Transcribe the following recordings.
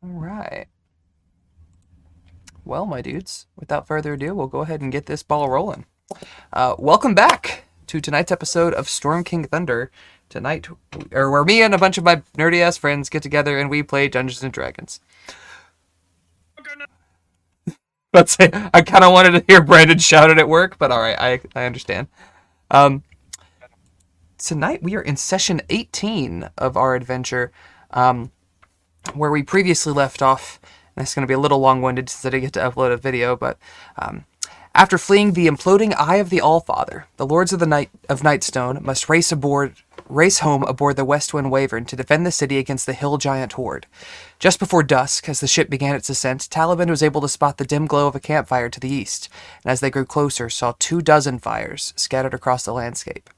All right. Well, my dudes, without further ado, we'll go ahead and get this ball rolling. Welcome back to tonight's episode of Storm King Thunder. Tonight, or where me and a bunch of my nerdy ass friends get together and we play Dungeons and Dragons. Let's say I kind of wanted to hear Brandon shout it at work, but all right, I understand. Um, Tonight we are in session 18 of our adventure, where we previously left off. And it's going to be a little long-winded since I didn't get to upload a video, but after fleeing the imploding Eye of the Allfather, the Lords of Nightstone must race home aboard the Westwind Wyvern to defend the city against the Hill Giant horde. Just before dusk, as the ship began its ascent, Taliban was able to spot the dim glow of a campfire to the east, and as they grew closer, saw 24 fires scattered across the landscape.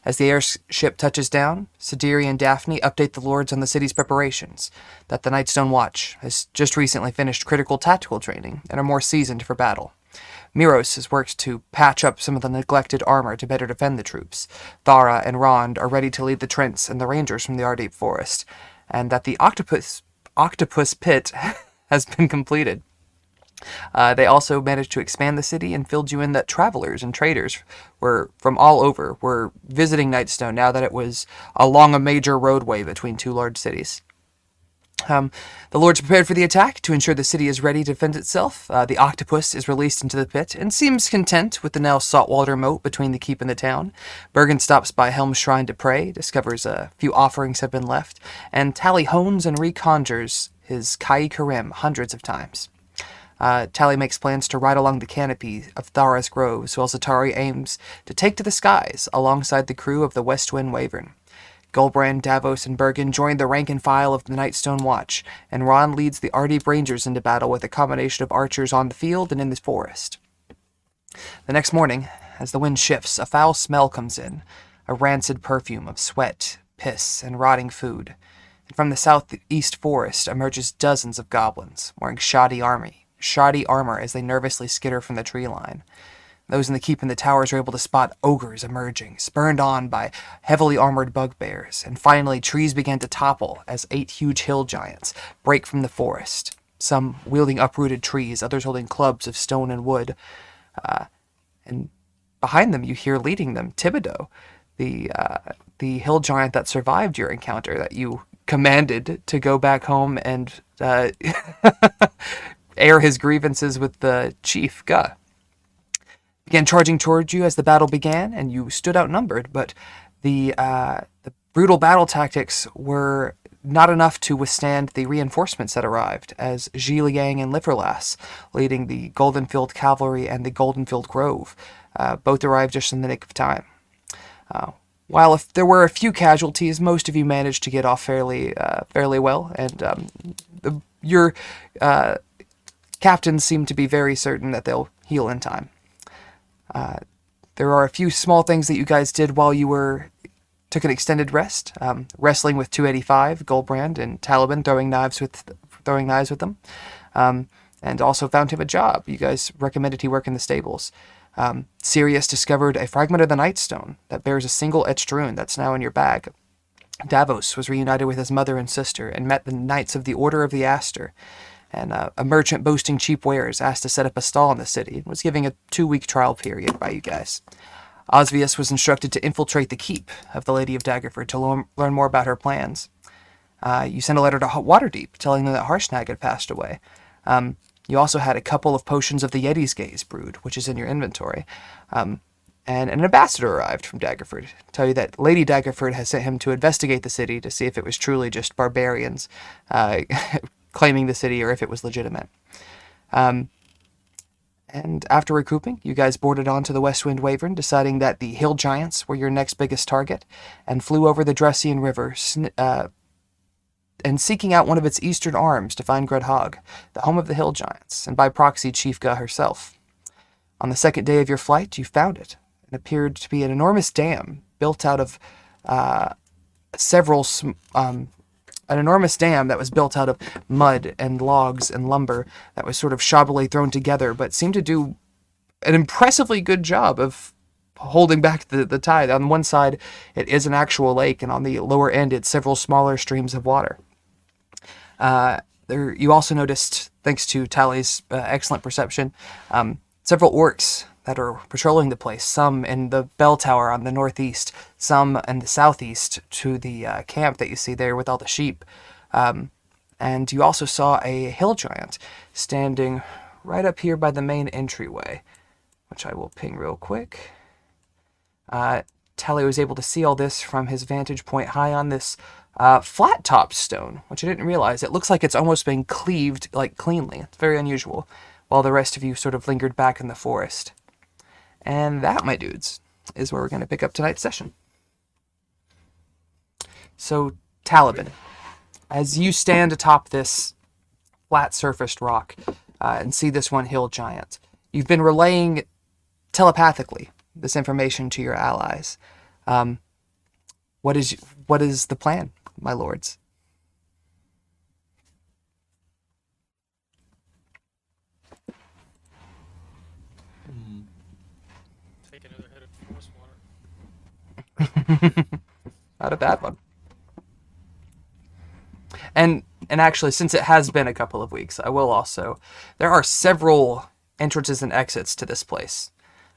As the airship touches down, Sidiri and Daphne update the Lords on the city's preparations, that the Nightstone Watch has just recently finished critical tactical training and are more seasoned for battle. Miros has worked to patch up some of the neglected armor to better defend the troops. Thara and Rond are ready to lead the Trents and the Rangers from the Ardeep Forest, and that the octopus pit has been completed. They also managed to expand the city and filled you in that travelers and traders were from all over were visiting Nightstone now that it was along a major roadway between two large cities. The Lords prepared for the attack to ensure the city is ready to defend itself. The octopus is released into the pit and seems content with the now saltwater moat between the keep and the town. Bergen stops by Helm's shrine to pray, discovers a few offerings have been left, and Tally hones and reconjures his Kai Karim hundreds of times. Tally makes plans to ride along the canopy of Thara's groves, while Zatari aims to take to the skies alongside the crew of the Westwind Wyvern. Gulbrand, Davos, and Bergen join the rank and file of the Nightstone Watch, and Ron leads the Ardeep Rangers into battle with a combination of archers on the field and in the forest. The next morning, as the wind shifts, a foul smell comes in, a rancid perfume of sweat, piss, and rotting food. And from the southeast forest emerges dozens of goblins, wearing shoddy armor as they nervously skitter from the tree line. Those in the keep and the towers are able to spot ogres emerging, spurned on by heavily armored bugbears, and finally trees began to topple as 8 huge hill giants break from the forest, some wielding uprooted trees, others holding clubs of stone and wood. And behind them you hear leading them Thibodeau, the hill giant that survived your encounter, that you commanded to go back home and air his grievances with the chief, Guh. Began charging towards you as the battle began, and you stood outnumbered, but the brutal battle tactics were not enough to withstand the reinforcements that arrived, as Ji Liang and Liferlas, leading the Goldenfield Cavalry and the Goldenfield Grove, both arrived just in the nick of time. While if there were a few casualties, most of you managed to get off fairly well, and your captains seem to be very certain that they'll heal in time. There are a few small things that you guys did while you took an extended rest, wrestling with 285, Gulbrand, and Taliban, throwing knives with them, and also found him a job. You guys recommended he work in the stables. Sirius discovered a fragment of the Nightstone that bears a single etched rune that's now in your bag. Davos was reunited with his mother and sister and met the Knights of the Order of the Aster. And a merchant boasting cheap wares asked to set up a stall in the city and was giving a 2-week trial period by you guys. Osvius was instructed to infiltrate the keep of the Lady of Daggerford to learn more about her plans. You sent a letter to Waterdeep telling them that Harshnag had passed away. You also had a couple of potions of the Yeti's Gaze brewed, which is in your inventory. And an ambassador arrived from Daggerford to tell you that Lady Daggerford has sent him to investigate the city to see if it was truly just barbarians claiming the city or if it was legitimate. And after recouping, you guys boarded onto the Westwind Wyvern, deciding that the hill giants were your next biggest target, and flew over the Dressian River, and seeking out one of its eastern arms to find Grud Haug, the home of the hill giants, and by proxy Chief Guh herself. On the second day of your flight, you found it. It appeared to be an enormous dam built out of an enormous dam that was built out of mud and logs and lumber that was sort of shoddily thrown together, but seemed to do an impressively good job of holding back the tide. On one side, it is an actual lake, and on the lower end, it's several smaller streams of water. You also noticed, thanks to Tally's excellent perception, several orcs that are patrolling the place. Some in the bell tower on the northeast, some in the southeast to the camp that you see there with all the sheep. And you also saw a hill giant standing right up here by the main entryway, which I will ping real quick. Tally was able to see all this from his vantage point high on this flat-topped stone, which I didn't realize. It looks like it's almost been cleaved, like, cleanly. It's very unusual, while the rest of you sort of lingered back in the forest. And that, my dudes, is where we're going to pick up tonight's session. So, Taliban, as you stand atop this flat-surfaced rock and see this one hill giant, you've been relaying telepathically this information to your allies. What is the plan, my lords? Take another hit of force water. Not a bad one. And actually, since it has been a couple of weeks, I will also... There are several entrances and exits to this place.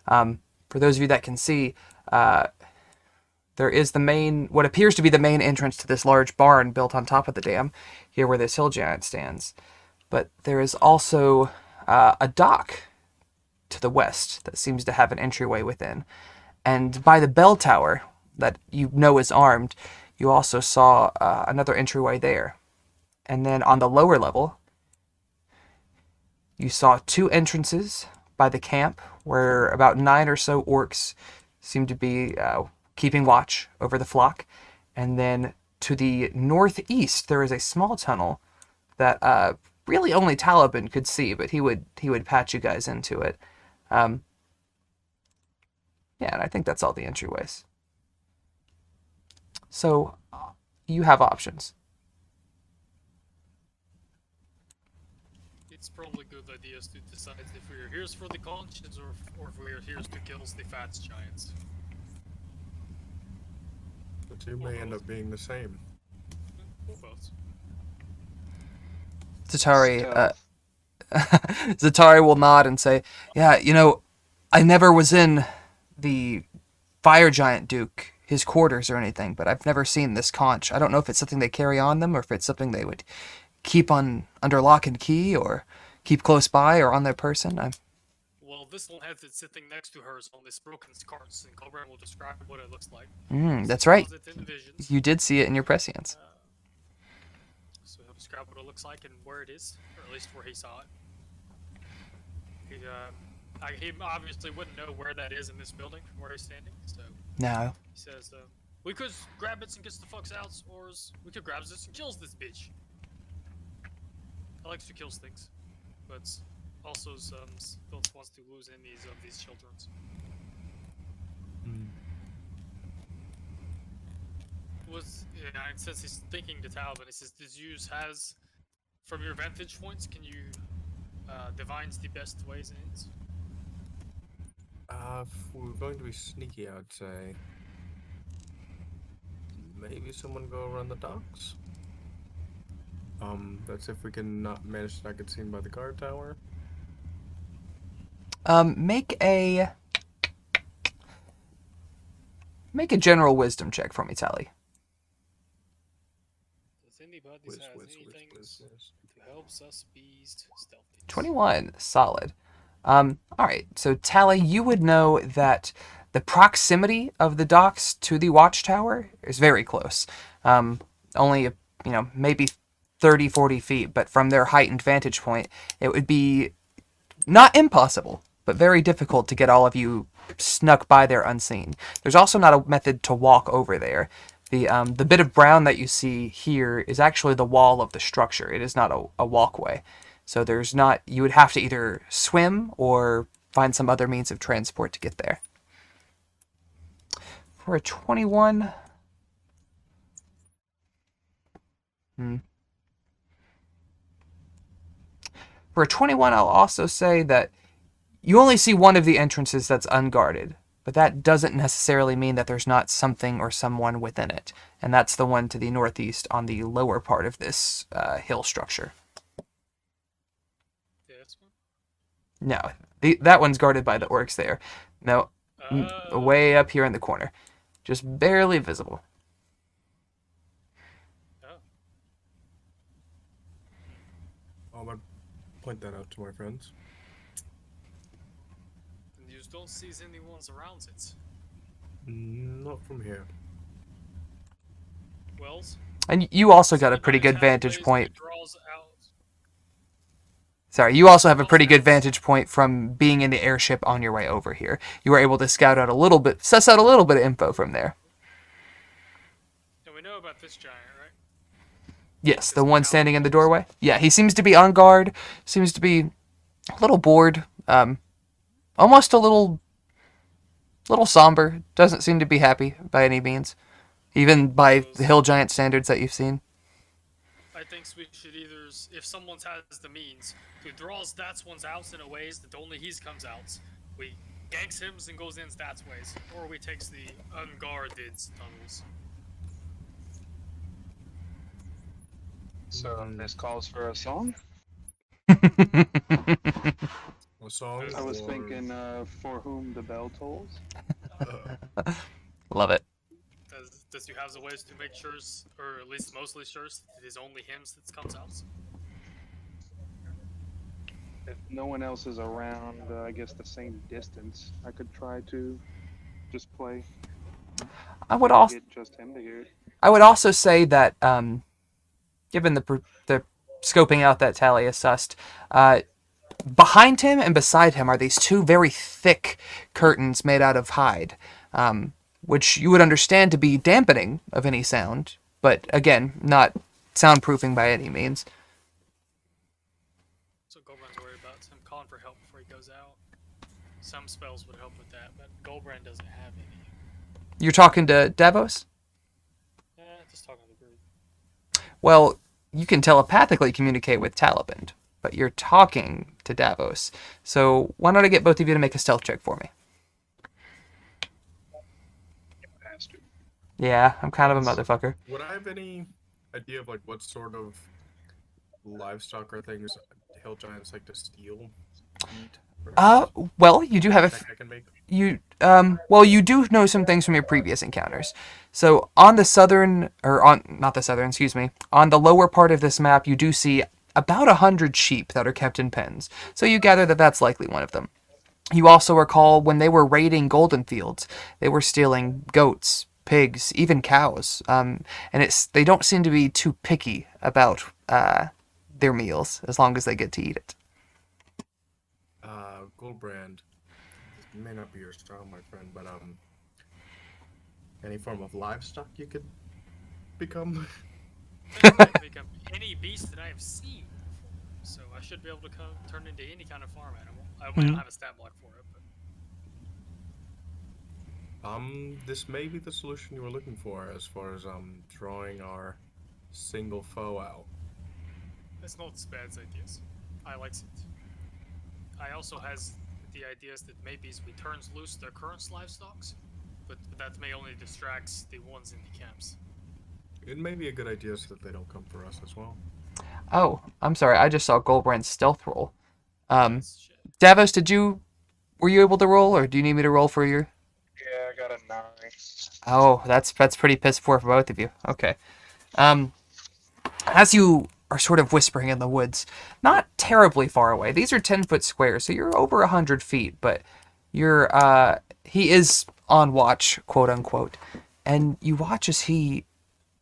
For those of you that can see, there is the main... What appears to be the main entrance to this large barn built on top of the dam, here where this hill giant stands. But there is also a dock to the west that seems to have an entryway within. And by the bell tower, that you know is armed, you also saw another entryway there. And then on the lower level, you saw two entrances by the camp, where about 9 or so orcs seem to be keeping watch over the flock. And then to the northeast, there is a small tunnel that really only Taliban could see, but he would patch you guys into it. Yeah, and I think that's all the entryways. So, you have options. It's probably good idea to decide if we're here for the conscience or if we're here to kill the fat giants. The two may end up being the same. Or both. Zatari, Zatari will nod and say, yeah, I never was in the Fire Giant Duke, his quarters or anything, but I've never seen this conch. I don't know if it's something they carry on them or if it's something they would keep under lock and key or keep close by or on their person. Well, this little head that's sitting next to hers on this broken carts, and Cobra will describe what it looks like. That's right. Visions, you did see it in your prescience. So he'll describe what it looks like and where it is, or at least where he saw it. He obviously wouldn't know where that is in this building from where he's standing, so... No. He says, we could grab it and get the fucks out, or we could grab this and kills this bitch. I likes to kill things, but also don't want to lose any of these children. And since he's thinking the Taliban, he says, this use has, from your vantage points, can you divine the best ways in it? If we're going to be sneaky, I would say maybe someone go around the docks. That's if we can not manage to not get seen by the guard tower. Make a general wisdom check for me, Tally. Does anybody have anything to help us be stealthy? 21, solid. Alright, so Tally, you would know that the proximity of the docks to the watchtower is very close. Only, maybe 30, 40 feet, but from their heightened vantage point, it would be not impossible, but very difficult to get all of you snuck by there unseen. There's also not a method to walk over there. The bit of brown that you see here is actually the wall of the structure. It is not a walkway. So there's not, you would have to either swim or find some other means of transport to get there. For a 21... For a 21, I'll also say that you only see one of the entrances that's unguarded, but that doesn't necessarily mean that there's not something or someone within it. And that's the one to the northeast on the lower part of this hill structure. No, that one's guarded by the orcs there. No, way up here in the corner. Just barely visible. Oh. I'll point that out to my friends. And you don't see anyone's around it. Not from here. Wells? And you also got a pretty good vantage point. Sorry, you also have a pretty good vantage point from being in the airship on your way over here. You were able to scout out a little bit, suss out a little bit of info from there. And we know about this giant, right? Yes, the one standing in the doorway. Yeah, he seems to be on guard. Seems to be a little bored. Almost a little somber. Doesn't seem to be happy by any means, even by the hill giant standards that you've seen. I think we should either, if someone has the means, to draw stats ones out in a ways that only he comes out. We ganks him and goes in stats ways, or we takes the unguarded tunnels. So this calls for a song? A song? I was thinking, For Whom the Bell Tolls. Love it. Does you have the ways to make sure, or at least mostly sure, that it is only him that comes out? If no one else is around, I guess the same distance, I could try to just play. I would also Get just him to hear it. I would also say that, given the scoping out that Talia sussed, behind him and beside him are these two very thick curtains made out of hide, which you would understand to be dampening of any sound, but again, not soundproofing by any means. So Goldbrand's worried about him calling for help before he goes out. Some spells would help with that, but Goldbrand doesn't have any. You're talking to Davos? Just talking to the group. Well, you can telepathically communicate with Talaband, but you're talking to Davos. So why don't I get both of you to make a stealth check for me? Bastard. Yeah, I'm kind of a motherfucker. Would I have any idea of like what sort of livestock or things hill giants like to steal? Eat? Well, you do have That I can make? you do know some things from your previous encounters. So on the on the lower part of this map, you do see about 100 sheep that are kept in pens. So you gather that that's likely one of them. You also recall when they were raiding golden fields, they were stealing goats, pigs, even cows. And they don't seem to be too picky about their meals as long as they get to eat it. Goldbrand. This may not be your style, my friend, but any form of livestock you could become? I can become any beast that I have seen before, so I should be able to turn into any kind of farm animal. I don't have a stat block for it, but This may be the solution you were looking for as far as drawing our single foe out. it's not as bad as ideas. I likes it. I also has the ideas that maybe we turns loose their current livestocks, but that may only distracts the ones in the camps. It may be a good idea so that they don't come for us as well. Oh, I'm sorry. I just saw Goldbrand's stealth roll. Shit. Davos, were you able to roll, or do you need me to roll for your? Yeah, I got a 9. Oh, that's pretty piss poor for both of you. Okay. As you are sort of whispering in the woods, not terribly far away. These are 10-foot squares, so you're over 100 feet, but he is on watch, quote unquote. And you watch as he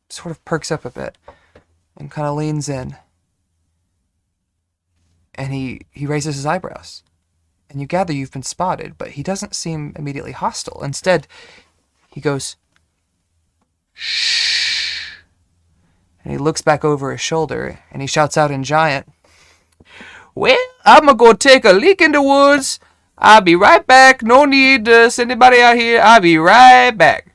sort of perks up a bit and kind of leans in. And he raises his eyebrows. And you gather you've been spotted, but he doesn't seem immediately hostile. Instead, he goes, "Shh." And he looks back over his shoulder, and he shouts out in giant, "Well, I'm gonna go take a leak in the woods. I'll be right back. No need to send anybody out here. I'll be right back."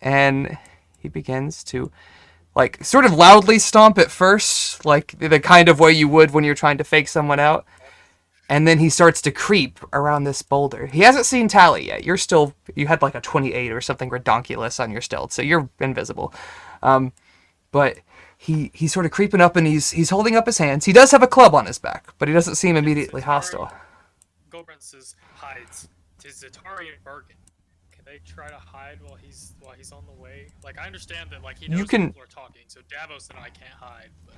And he begins to, like, sort of loudly stomp at first, like the kind of way you would when you're trying to fake someone out. And then he starts to creep around this boulder. He hasn't seen Tally yet. You had like a 28 or something redonkulous on your stealth, so you're invisible. But he's sort of creeping up, and he's holding up his hands. He does have a club on his back, but he doesn't seem immediately hostile. Gobrance's hides to Zatari and Bergen. Can they try to hide while he's on the way? Like, I understand that, like, he knows people are talking, so Davos and I can't hide. But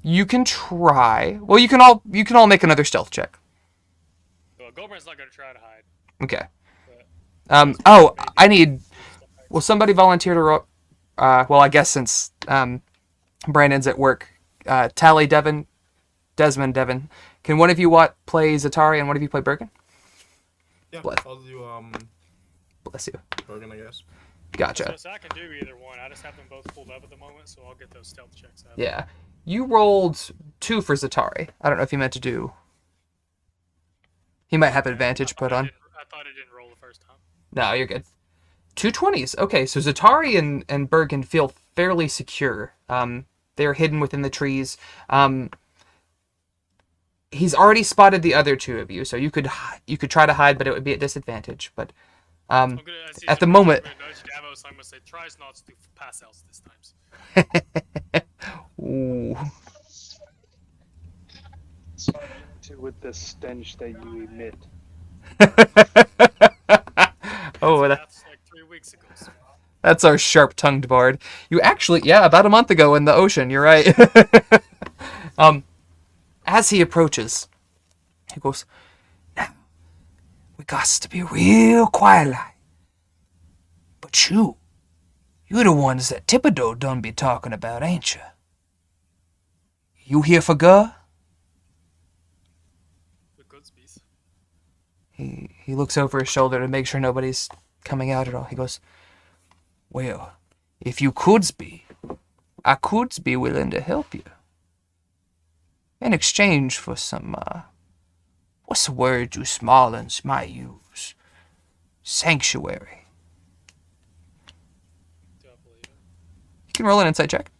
You can try. Well, you can all make another stealth check. well, Gobran's not gonna try to hide. Okay. But I need. Will somebody volunteer to roll? Well, I guess since Brandon's at work, Tally, Desmond, Devin. Can one of you play Zatari and one of you play Bergen? Yeah, Bless. I'll do Bless you. Bergen, I guess. Gotcha. So I can do either one. I just have them both pulled up at the moment, so I'll get those stealth checks out. Yeah. You rolled 2 for Zatari. I don't know if you meant to do. He might have advantage put on. I thought I didn't roll the first time. No, you're good. 2 20s. Okay, so Zatari and Bergen feel fairly secure. They're hidden within the trees. He's already spotted the other 2 of you, so you could try to hide, but it would be at disadvantage. But at the moment, I'm gonna say tries not to do pass outs this time. ooh. With the stench that you emit. Oh, That's like 3 weeks ago. So. That's our sharp-tongued bard. You actually, yeah, about a month ago in the ocean. You're right. As he approaches, he goes, "Now, we got to be real quiet like. But you're the ones that Thibodeau done be talking about, ain't you? You here for Gur?" The Goodspees. He looks over his shoulder to make sure nobody's coming out at all. He goes, "Well, if you could be, I could be willing to help you. In exchange for some, what's the word you Smarlings might use? Sanctuary." Do I believe it? You can roll an insight check.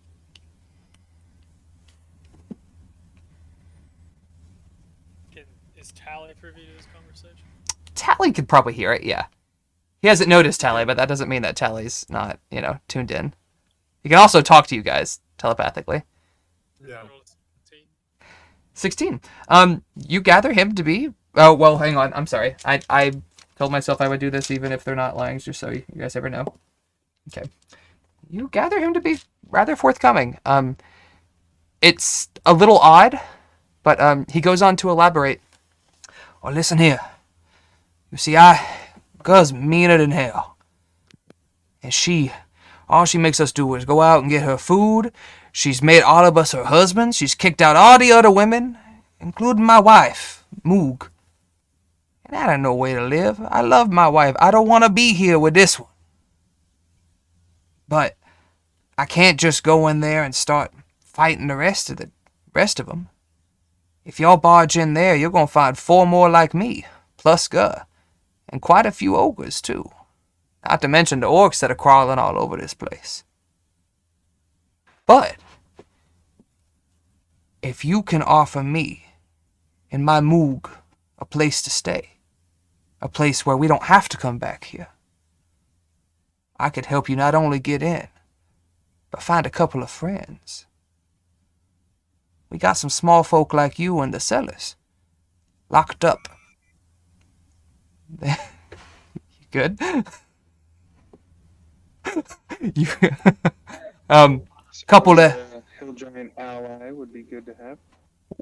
Is Tally privy to this conversation? Tally could probably hear it, yeah. He hasn't noticed Tally, but that doesn't mean that Tally's not, tuned in. He can also talk to you guys telepathically. Yeah. 16. 16. You gather him to be... Oh, well, hang on. I'm sorry. I told myself I would do this even if they're not lying, just so you guys ever know. Okay. You gather him to be rather forthcoming. It's a little odd, but he goes on to elaborate. "Oh, listen here. You see, Gur's meaner than hell. And all she makes us do is go out and get her food. She's made all of us her husbands. She's kicked out all the other women, including my wife, Moog. And that ain't no way to live. I love my wife. I don't want to be here with this one. But I can't just go in there and start fighting the rest of them. If y'all barge in there, you're going to find 4 more like me, plus Gur, and quite a few ogres, too. Not to mention the orcs that are crawling all over this place. But if you can offer me and my Moog a place to stay, a place where we don't have to come back here, I could help you not only get in, but find a couple of friends. We got some small folk like you in the cellars, locked up." You good? You couple of Hill giant ally would be good to have.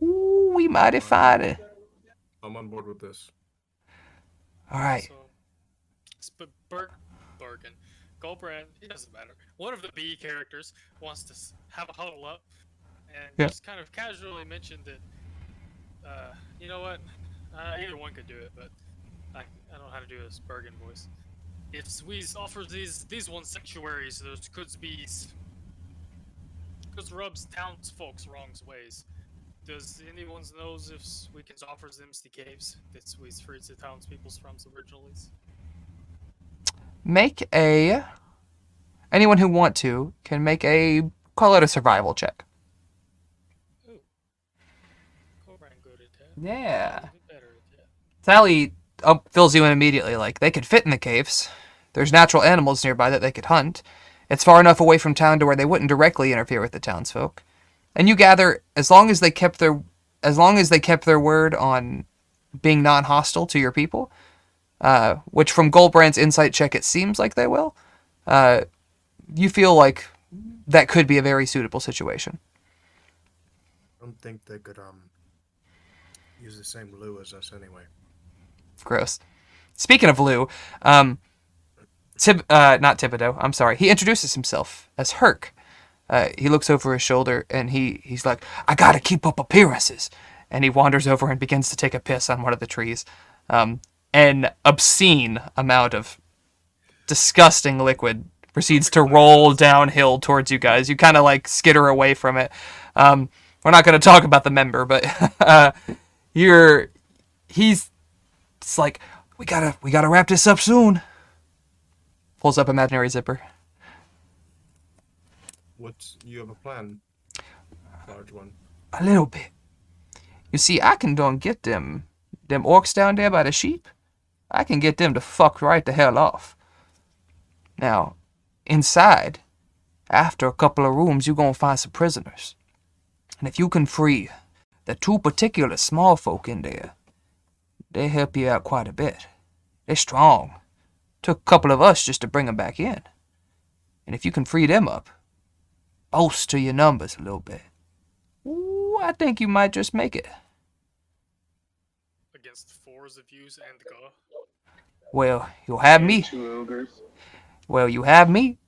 Ooh, we mighty fine. I'm on board with this. All right. So, Bergen, Goldbrand, it doesn't matter. One of the B characters wants to have a huddle up and just kind of casually mention that, you know what? Either one could do it, but I don't know how to do this Bergen voice. If Squeeze offers these ones sanctuaries, those Goodspees, because rubs townsfolk's wrong ways. Does anyone knows if Squeakins offers them the caves that Squeeze freed the townspeople from originally? Anyone who want to can make call it a survival check. Ooh. Cobrand good at that. Yeah. Better at that. Sally fills you in immediately, like, they could fit in the caves. There's natural animals nearby that they could hunt. It's far enough away from town to where they wouldn't directly interfere with the townsfolk. And you gather, as long as they kept their word on being non-hostile to your people, which from Goldbrand's insight check, it seems like they will. You feel like that could be a very suitable situation. I don't think they could use the same loo as us anyway. Gross. Speaking of Lou, not Thibodeau, I'm sorry. He introduces himself as Hurk. He looks over his shoulder and he's like, I gotta keep up appearances. And he wanders over and begins to take a piss on one of the trees. An obscene amount of disgusting liquid proceeds to roll downhill towards you guys. You kind of like skitter away from it. We're not going to talk about the member, but he's it's like, we gotta wrap this up soon. Pulls up imaginary zipper. You have a plan? Large one. A little bit. You see, I can don't get them orcs down there by the sheep. I can get them to fuck right the hell off. Now, inside, after a couple of rooms, you're gonna find some prisoners. And if you can free the 2 particular small folk in there, they help you out quite a bit. They're strong. Took a couple of us just to bring them back in. And if you can free them up, bolster your numbers a little bit, ooh, I think you might just make it. Against 4s of yous and Ga. Well, you'll have me. 2 ogres. Well, you have me.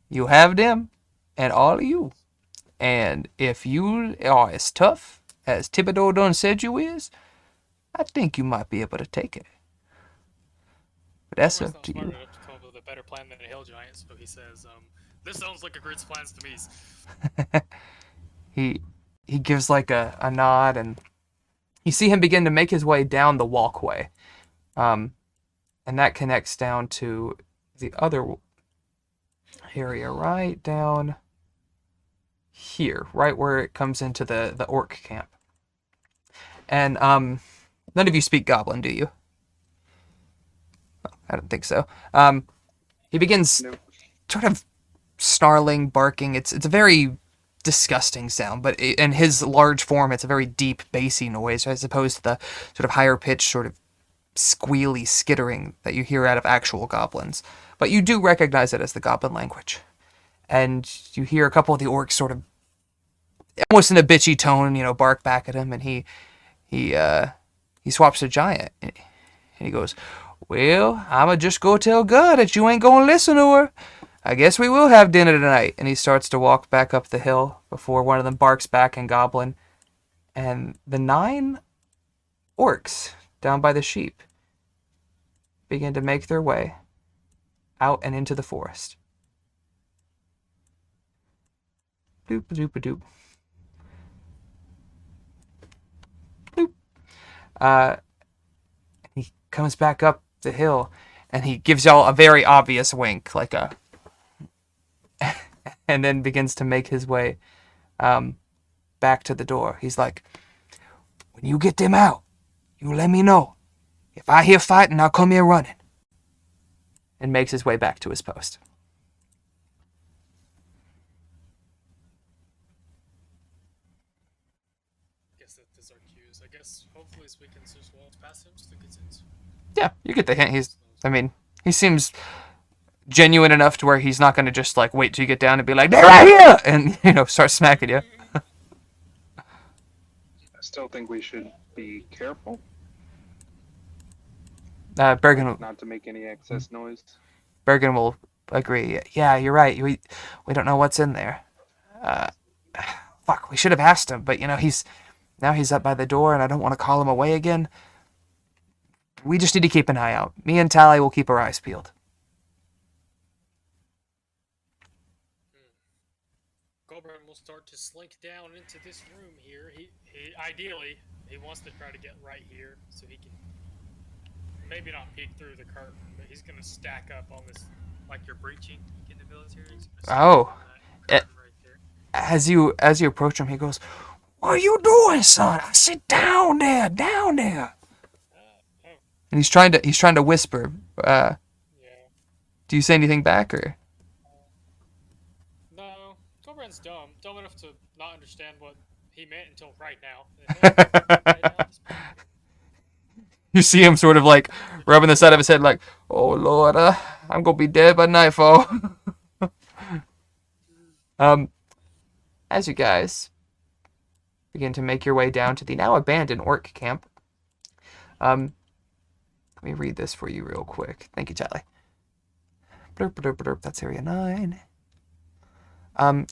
You have them. And all of you. And if you are as tough as Thibodeau done said you is, I think you might be able to take it. But that's up to you. Smart enough to come up with a better plan than a hill giant, so he says, this sounds like a great plan to me. He gives like a nod, and you see him begin to make his way down the walkway. And that connects down to the other area right down here, right where it comes into the orc camp. And none of you speak Goblin, do you? I don't think so. He begins sort of snarling, barking. It's a very disgusting sound, but in his large form, it's a very deep, bassy noise, as opposed to the sort of higher pitched, sort of squealy skittering that you hear out of actual goblins. But you do recognize it as the goblin language. And you hear a couple of the orcs sort of, almost in a bitchy tone, bark back at him, and he swaps to giant, and he goes, well, I'ma just go tell God that you ain't gonna listen to her. I guess we will have dinner tonight. And he starts to walk back up the hill before one of them barks back in goblin. And the 9 orcs down by the sheep begin to make their way out and into the forest. Doop-a-doop-a-doop. Doop. He comes back up the hill, and he gives y'all a very obvious wink, like a... and then begins to make his way back to the door. He's like, when you get them out, you let me know. If I hear fighting, I'll come here running. And makes his way back to his post. Guess that is our cues. I guess hopefully we can just walk past him so he gets in. Yeah, you get the hint. He seems genuine enough to where he's not going to just like wait till you get down and be like, they're right here, and start smacking you. I still think we should be careful. Bergen Not to make any excess noise. Bergen will agree. Yeah, you're right. We don't know what's in there. Fuck, we should have asked him, but he's up by the door, and I don't want to call him away again. We just need to keep an eye out. Me and Tally will keep our eyes peeled. Goldbrand will start to slink down into this room here. He ideally, he wants to try to get right here so he can maybe not peek through the curtain, but he's going to stack up on this, like you're breaching in the military. Oh. Right there. As you approach him, he goes, what are you doing, son? I said down there. And he's trying to whisper. Yeah. Do you say anything back, or? No, Goldbrand's dumb enough to not understand what he meant until right now. You see him sort of like rubbing the side of his head like, oh Lord, I'm gonna be dead by nightfall. As you guys begin to make your way down to the now abandoned orc camp, let me read this for you real quick. Thank you, Tally. Blurp, blurp, blurp. That's Area 9.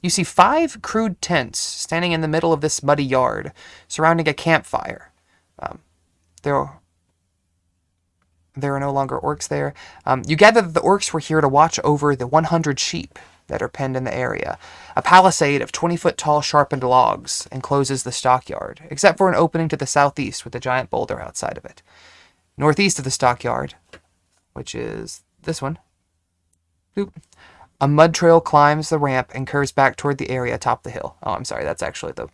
You see 5 crude tents standing in the middle of this muddy yard, surrounding a campfire. There are no longer orcs there. You gather that the orcs were here to watch over the 100 sheep that are penned in the area. A palisade of 20-foot-tall sharpened logs encloses the stockyard, except for an opening to the southeast with a giant boulder outside of it. Northeast of the stockyard, which is this one, a mud trail climbs the ramp and curves back toward the area atop the hill. Oh, I'm sorry, that's actually the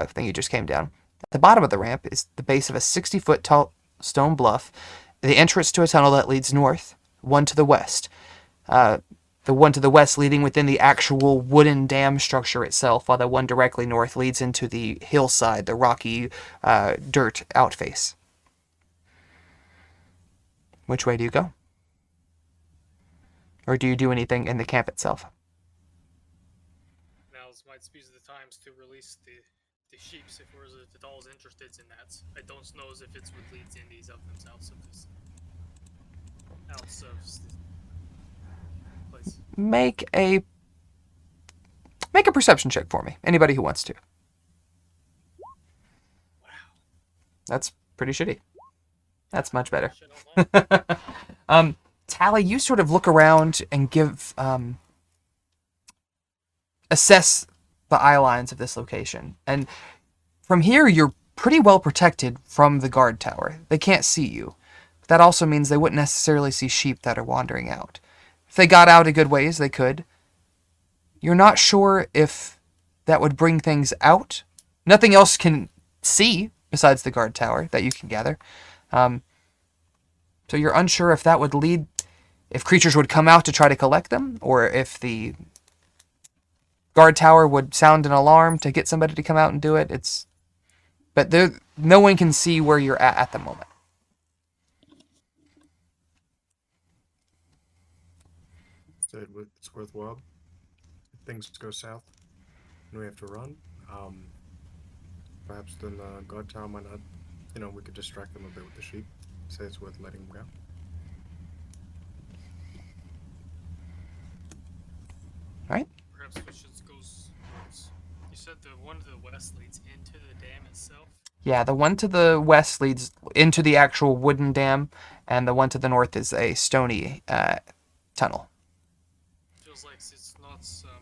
thing you just came down. At the bottom of the ramp is the base of a 60-foot-tall stone bluff, the entrance to a tunnel that leads north, one to the west. The one to the west leading within the actual wooden dam structure itself, while the one directly north leads into the hillside, the rocky dirt outface. Which way do you go? Or do you do anything in the camp itself? Now might be the times to release the sheeps if we're at all interested in that. I don't know if it's what leads in these of themselves of this. Else of the place. Make a perception check for me. Anybody who wants to. Wow. That's pretty shitty. That's much better. Shit online. Tally, you sort of look around and give assess the eye lines of this location. And from here, you're pretty well protected from the guard tower. They can't see you. But that also means they wouldn't necessarily see sheep that are wandering out. If they got out a good ways, they could. You're not sure if that would bring things out. Nothing else can see besides the guard tower that you can gather. So you're unsure if that would lead, if creatures would come out to try to collect them, or if the guard tower would sound an alarm to get somebody to come out and do it. But no one can see where you're at the moment. So it's worthwhile. If things go south and we have to run, perhaps then the guard tower might not, we could distract them a bit with the sheep. Say it's worth letting them go. Right? Perhaps we should go. You said the one to the west leads into the dam itself? Yeah, the one to the west leads into the actual wooden dam, and the one to the north is a stony tunnel. Feels like it's not smart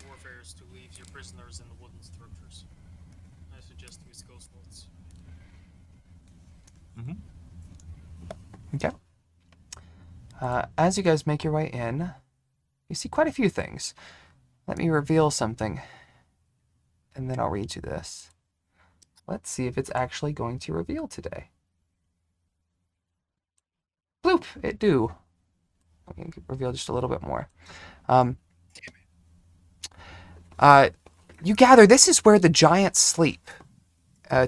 warfare to leave your prisoners in the wooden structures. I suggest we go north. Okay. As you guys make your way in, you see quite a few things. Let me reveal something, and then I'll read you this. Let's see if it's actually going to reveal today. Bloop! It do. Let me reveal just a little bit more. You gather this is where the giants sleep.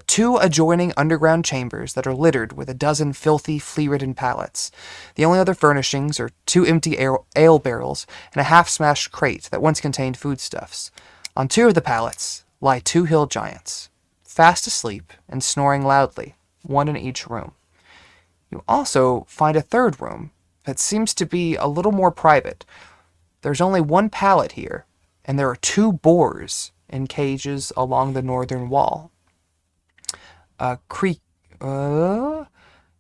2 adjoining underground chambers that are littered with a dozen filthy, flea-ridden pallets. The only other furnishings are 2 empty ale barrels and a half-smashed crate that once contained foodstuffs. On 2 of the pallets lie 2 hill giants, fast asleep and snoring loudly, one in each room. You also find a 3rd room that seems to be a little more private. There's only 1 pallet here, and there are 2 boars in cages along the northern wall.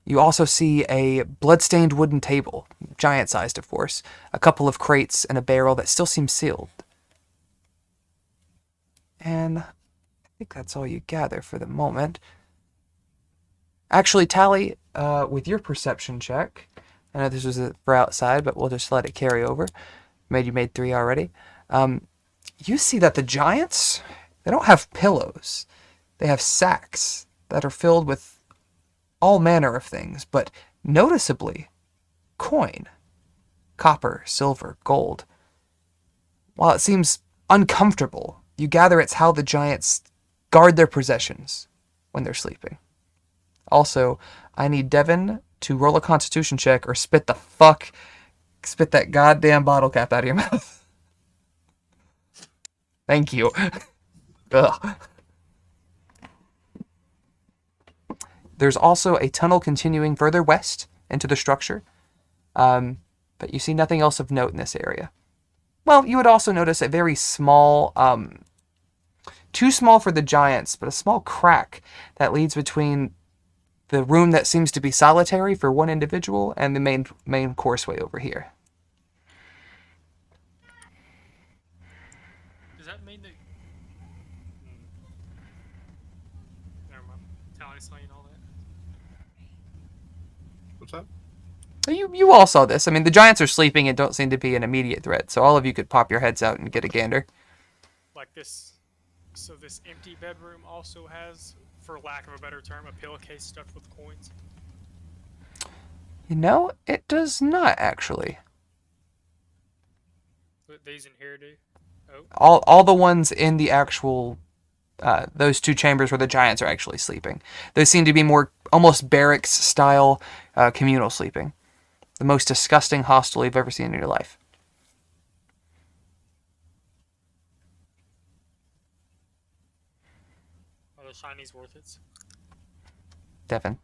You also see a blood-stained wooden table, giant-sized, of course, a couple of crates, and a barrel that still seems sealed. And I think that's all you gather for the moment. Actually, Tally, with your perception check, I know this was for outside, but we'll just let it carry over. You made 3 already. You see that the giants, they don't have pillows. They have sacks that are filled with all manner of things, but noticeably coin. Copper, silver, gold. While it seems uncomfortable, you gather it's how the giants guard their possessions. when they're sleeping. Also, I need Devin to roll a Constitution check or spit that goddamn bottle cap out of your mouth. Thank you. Ugh. There's also a tunnel continuing further west into the structure, but you see nothing else of note in this area. Well, you would also notice a very small, too small for the giants, but a small crack that leads between the room that seems to be solitary for one individual and the main courseway over here. Does that mean that? Never mind. Tally slaying all that. What's that? You all saw this. I mean, the giants are sleeping and don't seem to be an immediate threat, so all of you could pop your heads out and get a gander. Like this. So this empty bedroom also has, for lack of a better term, a pillowcase stuffed with coins. You know, it does not actually. But these in here do. Oh. All the ones in the actual those two chambers where the giants are actually sleeping. Those seem to be more almost barracks style communal sleeping. The most disgusting hostel you've ever seen in your life. Are the shinies worth it? Devin.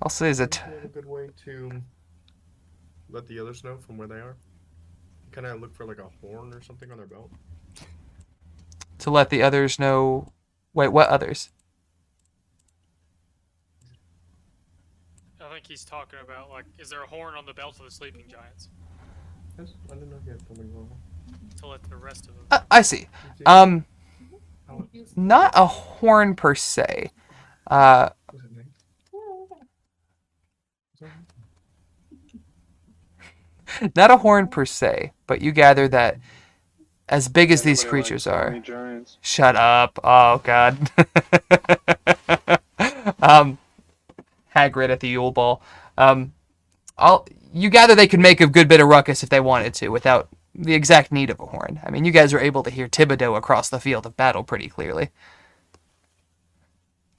I'll say is it a good way to let the others know from where they are? Can I look for like a horn or something on their belt? to let the others know. Wait, what others? I think he's talking about, like, is there a horn on the belt of the sleeping giants? Yes, I didn't know he had something wrong. To let the rest of them. I see. Not a horn per se. What's his name? Not a horn per se, but you gather that as big as these creatures are. Shut up. Oh, God. Hagrid at the Yule Ball. You gather they could make a good bit of ruckus if they wanted to, without the exact need of a horn. I mean, you guys are able to hear Thibodeau across the field of battle pretty clearly.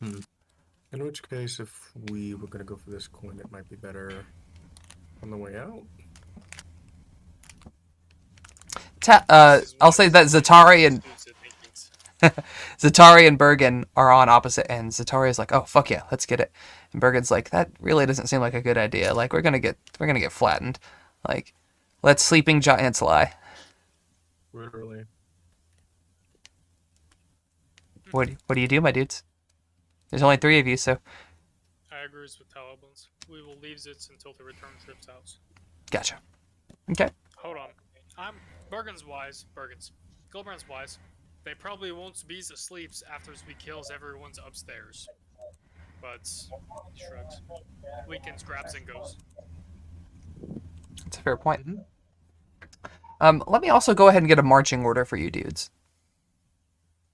In which case, if we were going to go for this coin, it might be better on the way out. I'll say that Zatari and Bergen are on opposite ends. Zatari is like, "Oh fuck yeah, let's get it," and Bergen's like, "That really doesn't seem like a good idea. Like we're gonna get flattened. Like, let sleeping giants lie." Literally. What do you do, my dudes? There's only 3 of you, so. I agree with Talibans. We will leave Zitz until the return trip's house. Gotcha. Okay. Hold on. Gilbrand's wise. They probably won't be asleep after we kills everyone's upstairs. But shrugs. Weekends, grabs, and goes. That's a fair point. Let me also go ahead and get a marching order for you dudes.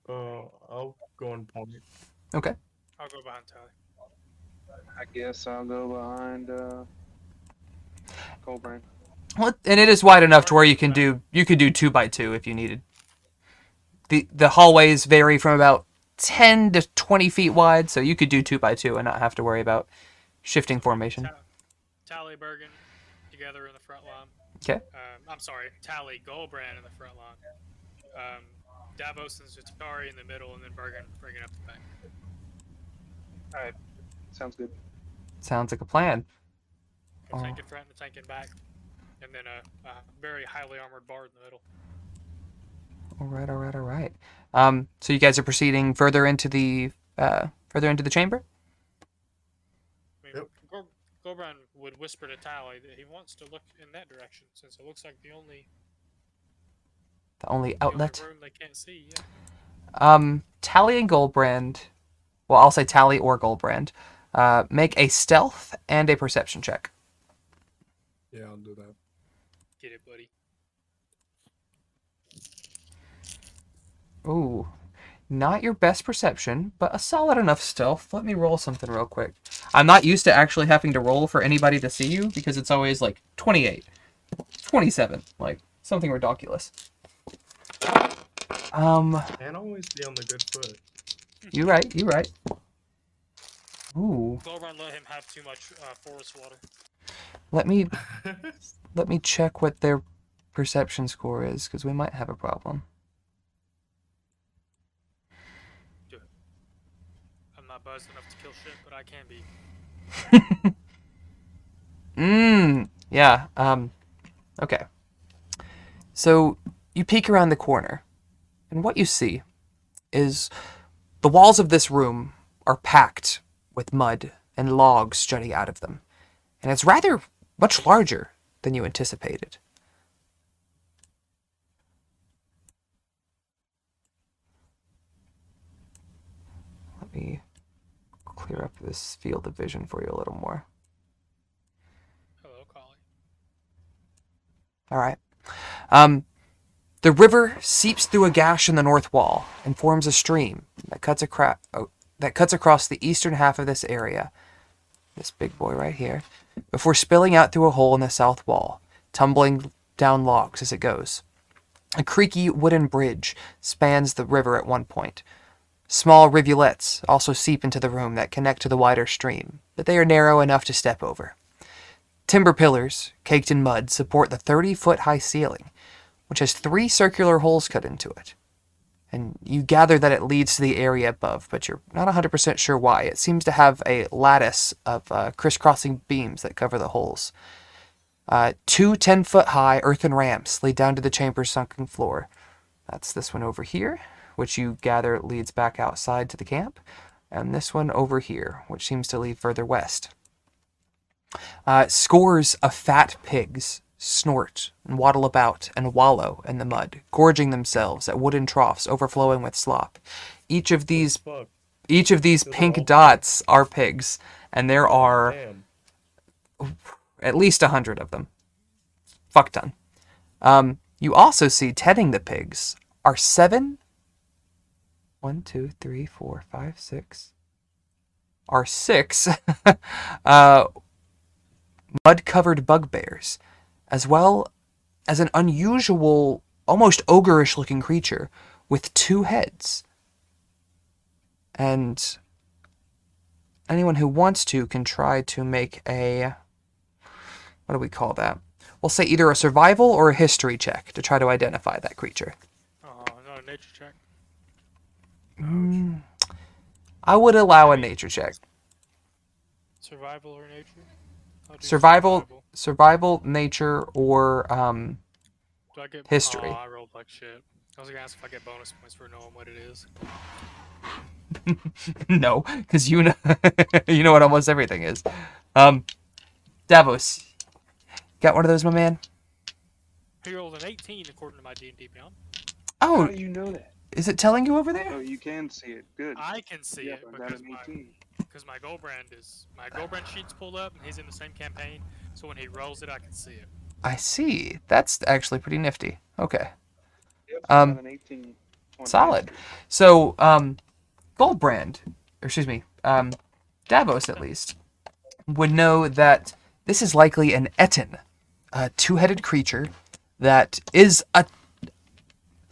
I'll go on pony. Okay. I'll go behind Tally. I guess I'll go behind Goldbrain. Well, and it is wide enough to where you could do 2 by 2 if you needed. The hallways vary from about 10 to 20 feet wide, so you could do 2 by 2 and not have to worry about shifting formation. Tally Bergen together in the front line. Okay. I'm sorry, Tally Goldbrand in the front line. Davos and Zatari in the middle, and then Bergen bringing up the back. Alright. Sounds good. Sounds like a plan. The tank in front and the tank in back. And then a very highly armored bard in the middle. All right. So you guys are proceeding further into the chamber? I mean, yep. Goldbrand would whisper to Tally that he wants to look in that direction, since it looks like the only outlet. room they can't see. Yeah. Tally and Goldbrand. Well, I'll say Tally or Goldbrand. Make a stealth and a perception check. Yeah, I'll do that. Get it, buddy. Ooh, not your best perception, but a solid enough stealth. Let me roll something real quick. I'm not used to actually having to roll for anybody to see you, because it's always like 28. 27, like something ridiculous. Can't always be on the good foot. You're right. You're right. Ooh, Goldrun let him have too much forest water. let me check what their perception score is, because we might have a problem. I'm not buzzed enough to kill shit, but I can be. Yeah, okay. So, you peek around the corner, and what you see is the walls of this room are packed with mud and logs jutting out of them, and it's rather much larger than you anticipated. Let me clear up this field of vision for you a little more. Hello, Collie. All right. The river seeps through a gash in the north wall and forms a stream that cuts across the eastern half of this area, this big boy right here, before spilling out through a hole in the south wall, tumbling down logs as it goes. A creaky wooden bridge spans the river at one point. Small rivulets also seep into the room that connect to the wider stream, but they are narrow enough to step over. Timber pillars, caked in mud, support the 30-foot-high ceiling, which has 3 circular holes cut into it. And you gather that it leads to the area above, but you're not 100% sure why. It seems to have a lattice of crisscrossing beams that cover the holes. 2 10-foot-high earthen ramps lead down to the chamber's sunken floor. That's this one over here, which you gather leads back outside to the camp, and this one over here, which seems to lead further west. Scores of fat pigs snort and waddle about and wallow in the mud, gorging themselves at wooden troughs overflowing with slop. Each of these pink dots are pigs, and there are at least 100 of them. Fuck ton. You also see tending the pigs are 7. 1, 2, 3, 4, 5, 6. Are 6 mud-covered bugbears, as well as an unusual, almost ogre-ish-looking creature with 2 heads. And anyone who wants to can try to make a... what do we call that? We'll say either a survival or a history check to try to identify that creature. Not a nature check. I would allow a nature check. Survival or nature? I'll do Survival, nature, or Do I get history. Oh, I rolled like shit. I was gonna ask if I get bonus points for knowing what it is. No, because you know, you know what almost everything is. Davos, got one of those, my man? He rolled an 18 according to my D&D Beyond. Oh, How do you know that? is it telling you over Oh, there? you can see it. Good. I can see Yep, it I got because an 18. my gold brand sheet's pulled up and he's in the same campaign. So when he rolls it, I can see it. I see. That's actually pretty nifty. Okay. Yep, I got an 18. on Solid. history. So, Goldbrand, or excuse me, Davos at least, would know that this is likely an Ettin, a 2-headed creature that is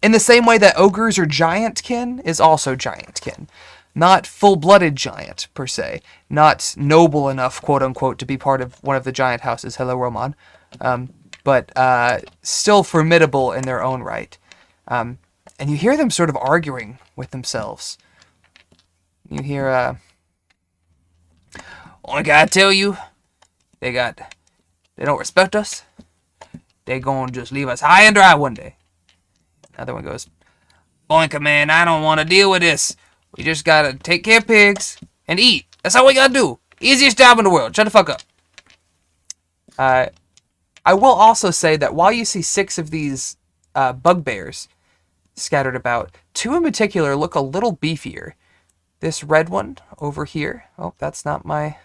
in the same way that ogres are giantkin, is also giantkin. Not full-blooded giant, per se. Not noble enough, quote-unquote, to be part of one of the giant houses. Hello, Roman. But still formidable in their own right. And you hear them sort of arguing with themselves. You hear, only gotta tell you, they don't respect us. They gonna just leave us high and dry one day. Another one goes, Boinka, man, I don't want to deal with this. We just gotta take care of pigs and eat. That's all we gotta do. Easiest job in the world. Shut the fuck up. I will also say that while you see 6 of these bugbears scattered about, 2 in particular look a little beefier. This red one over here. Oh, that's not my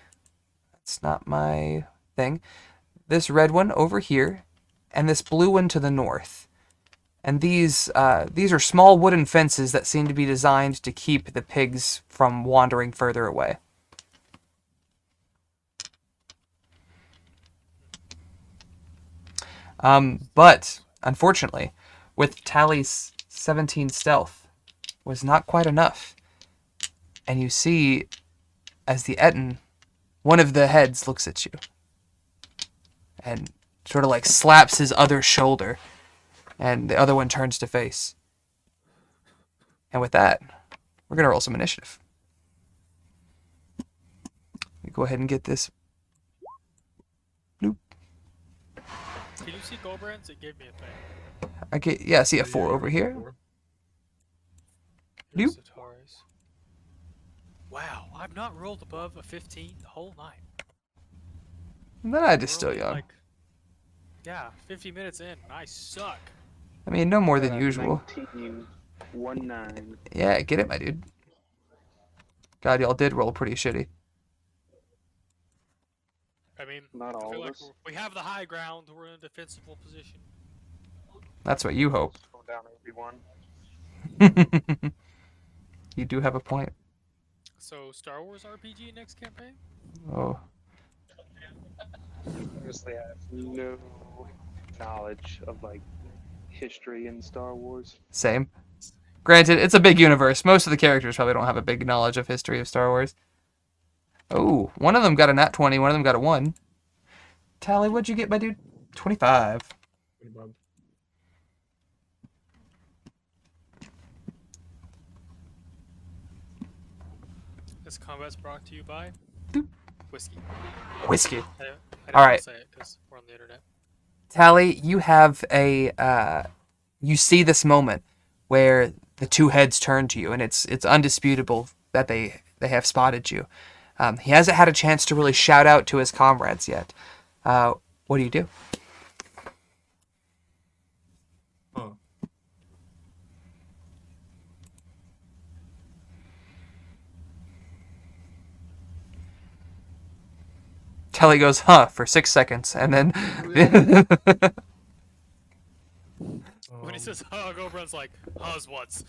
thing. This red one over here, and this blue one to the north. And these are small wooden fences that seem to be designed to keep the pigs from wandering further away. But unfortunately, with Tally's 17 stealth was not quite enough. And you see, as the Ettin, one of the heads looks at you and sort of like slaps his other shoulder, and the other one turns to face. And with that, we're going to roll some initiative. Go ahead and get this. Nope. Can you see Goldbrands? It gave me a thing. I see a 4 over here. Here's Nope. Atari's. Wow, I've not rolled above a 15 the whole night. That is We're still only, young. Like, yeah, 50 minutes in, and I suck. I mean, no more than usual. 19. Yeah, get it, my dude. God, y'all did roll pretty shitty. I mean, Not I all feel of like us. we have the high ground. We're in a defensible position. That's what you hope. Slow down, everyone. You do have a point. So, Star Wars RPG next campaign? Oh, Honestly, I have no knowledge of like history in Star Wars. same. Granted, it's a big universe. Most of the characters probably don't have a big knowledge of history of Star Wars. Oh, one of them got a nat 20, one of them got a 1. Tally, what'd you get, my dude? 25. This combat's brought to you by whiskey. Whiskey. I didn't All want right. to say it because we're on the internet. Tally, you have you see this moment where the two heads turn to you, and it's undisputable that they have spotted you. He hasn't had a chance to really shout out to his comrades yet. What do you do? Huh. Tally goes, huh, for 6 seconds, and then When he says hug, Oberon's like, huz once.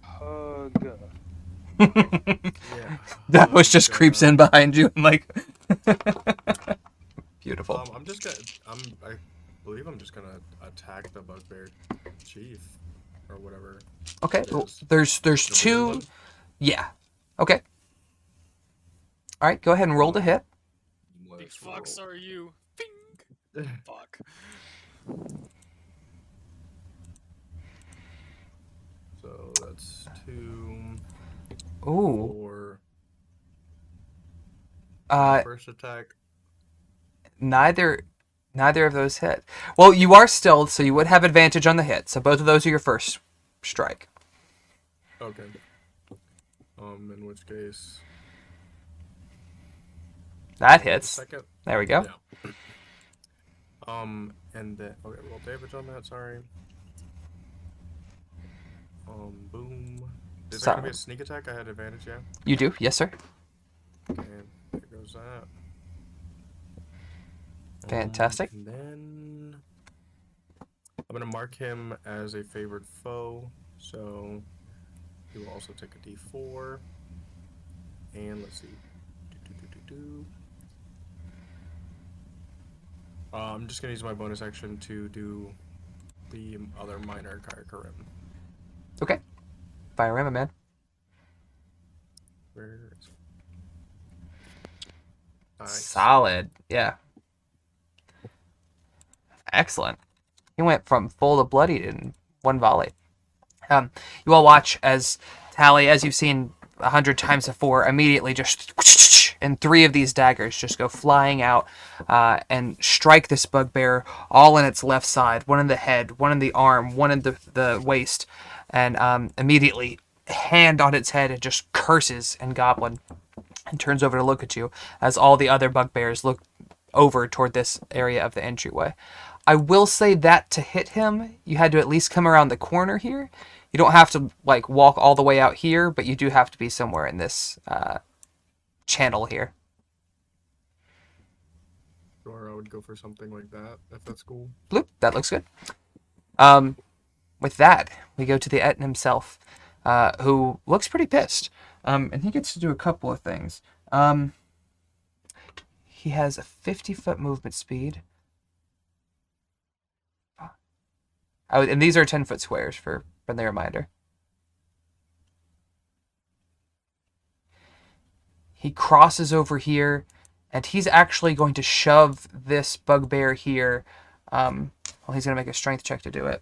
Hug. Yeah. that just creeps in behind you and like beautiful. I believe I'm just gonna attack the Bugbear chief or whatever. Okay, it well, is. there's The blue two. one? Yeah. Okay. All right, go ahead and roll to hit. The Let's fucks roll. are you? Bing! Fuck. So that's 2, Ooh. 4. Uh, First attack. neither of those hit. Well, you are stealth, so you would have advantage on the hit. So both of those are your first strike. Okay. In which case. That the hits. Second. There we go. Yeah. And then roll damage on that. Sorry. Boom. Is that gonna be a sneak attack? I had advantage, yeah. You do, yes, sir. Okay, there goes that. Fantastic. And then I'm gonna mark him as a favored foe, so he will also take a D4. And let's see. I'm just gonna use my bonus action to do the other minor Kaikarim. Okay. Fire him, man. Where is it? Nice. Solid. Yeah. Excellent. He went from full to bloodied in one volley. You all watch as Tally, as you've seen 100 times before, immediately just and 3 of these daggers just go flying out and strike this bugbear all in its left side, one in the head, one in the arm, one in the waist, and immediately hand on its head and just curses in Goblin and turns over to look at you as all the other bugbears look over toward this area of the entryway. I will say that to hit him, you had to at least come around the corner here. You don't have to like walk all the way out here, but you do have to be somewhere in this channel here. Or I would go for something like that, if that's cool. Bloop, that looks good. With that, we go to the Ettin himself, who looks pretty pissed. And he gets to do a couple of things. he has a 50-foot movement speed. Oh, and these are 10-foot squares for friendly reminder. He crosses over here, and he's actually going to shove this bugbear here. Well, he's going to make a strength check to do it.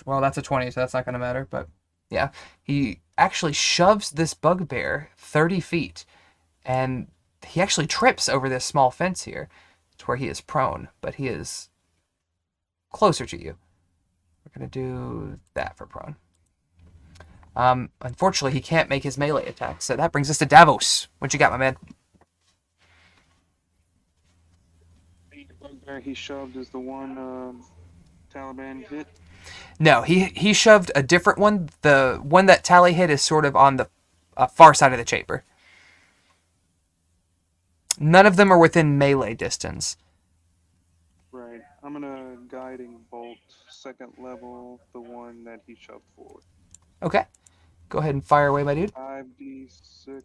Well, that's a 20, so that's not going to matter, but yeah. He actually shoves this bugbear 30 feet, and he actually trips over this small fence here to where he is prone, but he is closer to you. We're going to do that for prone. Unfortunately, he can't make his melee attack, so that brings us to Davos. What you got, my man? The bugbear he shoved is the one Taliban hit. No, he shoved a different one. The one that Tally hit is sort of on the far side of the chamber. None of them are within melee distance. Right. I'm gonna guiding bolt second level the one that he shoved forward. Okay. Go ahead and fire away, my dude. 5d6.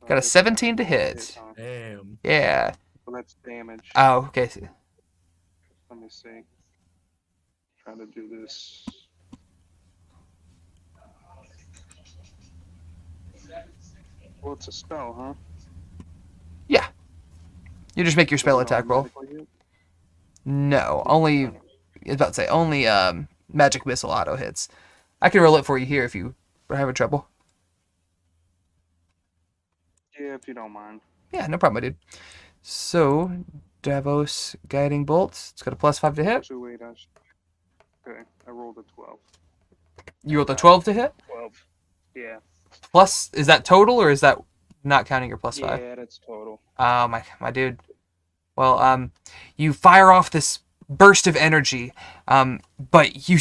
Got a 17 to hit. Damn. Yeah. So that's damage. Oh, okay. Let me see. Trying to do this. Well, it's a spell, huh? Yeah. You just make your spell attack roll. No, only. I was about to say only magic missile auto hits. I can roll it for you here if you are having trouble. Yeah, if you don't mind. Yeah, no problem, my dude. So, Davos guiding bolts. It's got a +5 to hit. Actually, wait, okay, I rolled a 12. You rolled a 12 to hit. 12. Yeah. Plus, is that total or is that not counting your +5? Yeah, that's total. Oh, my dude. Well, you fire off this burst of energy, but you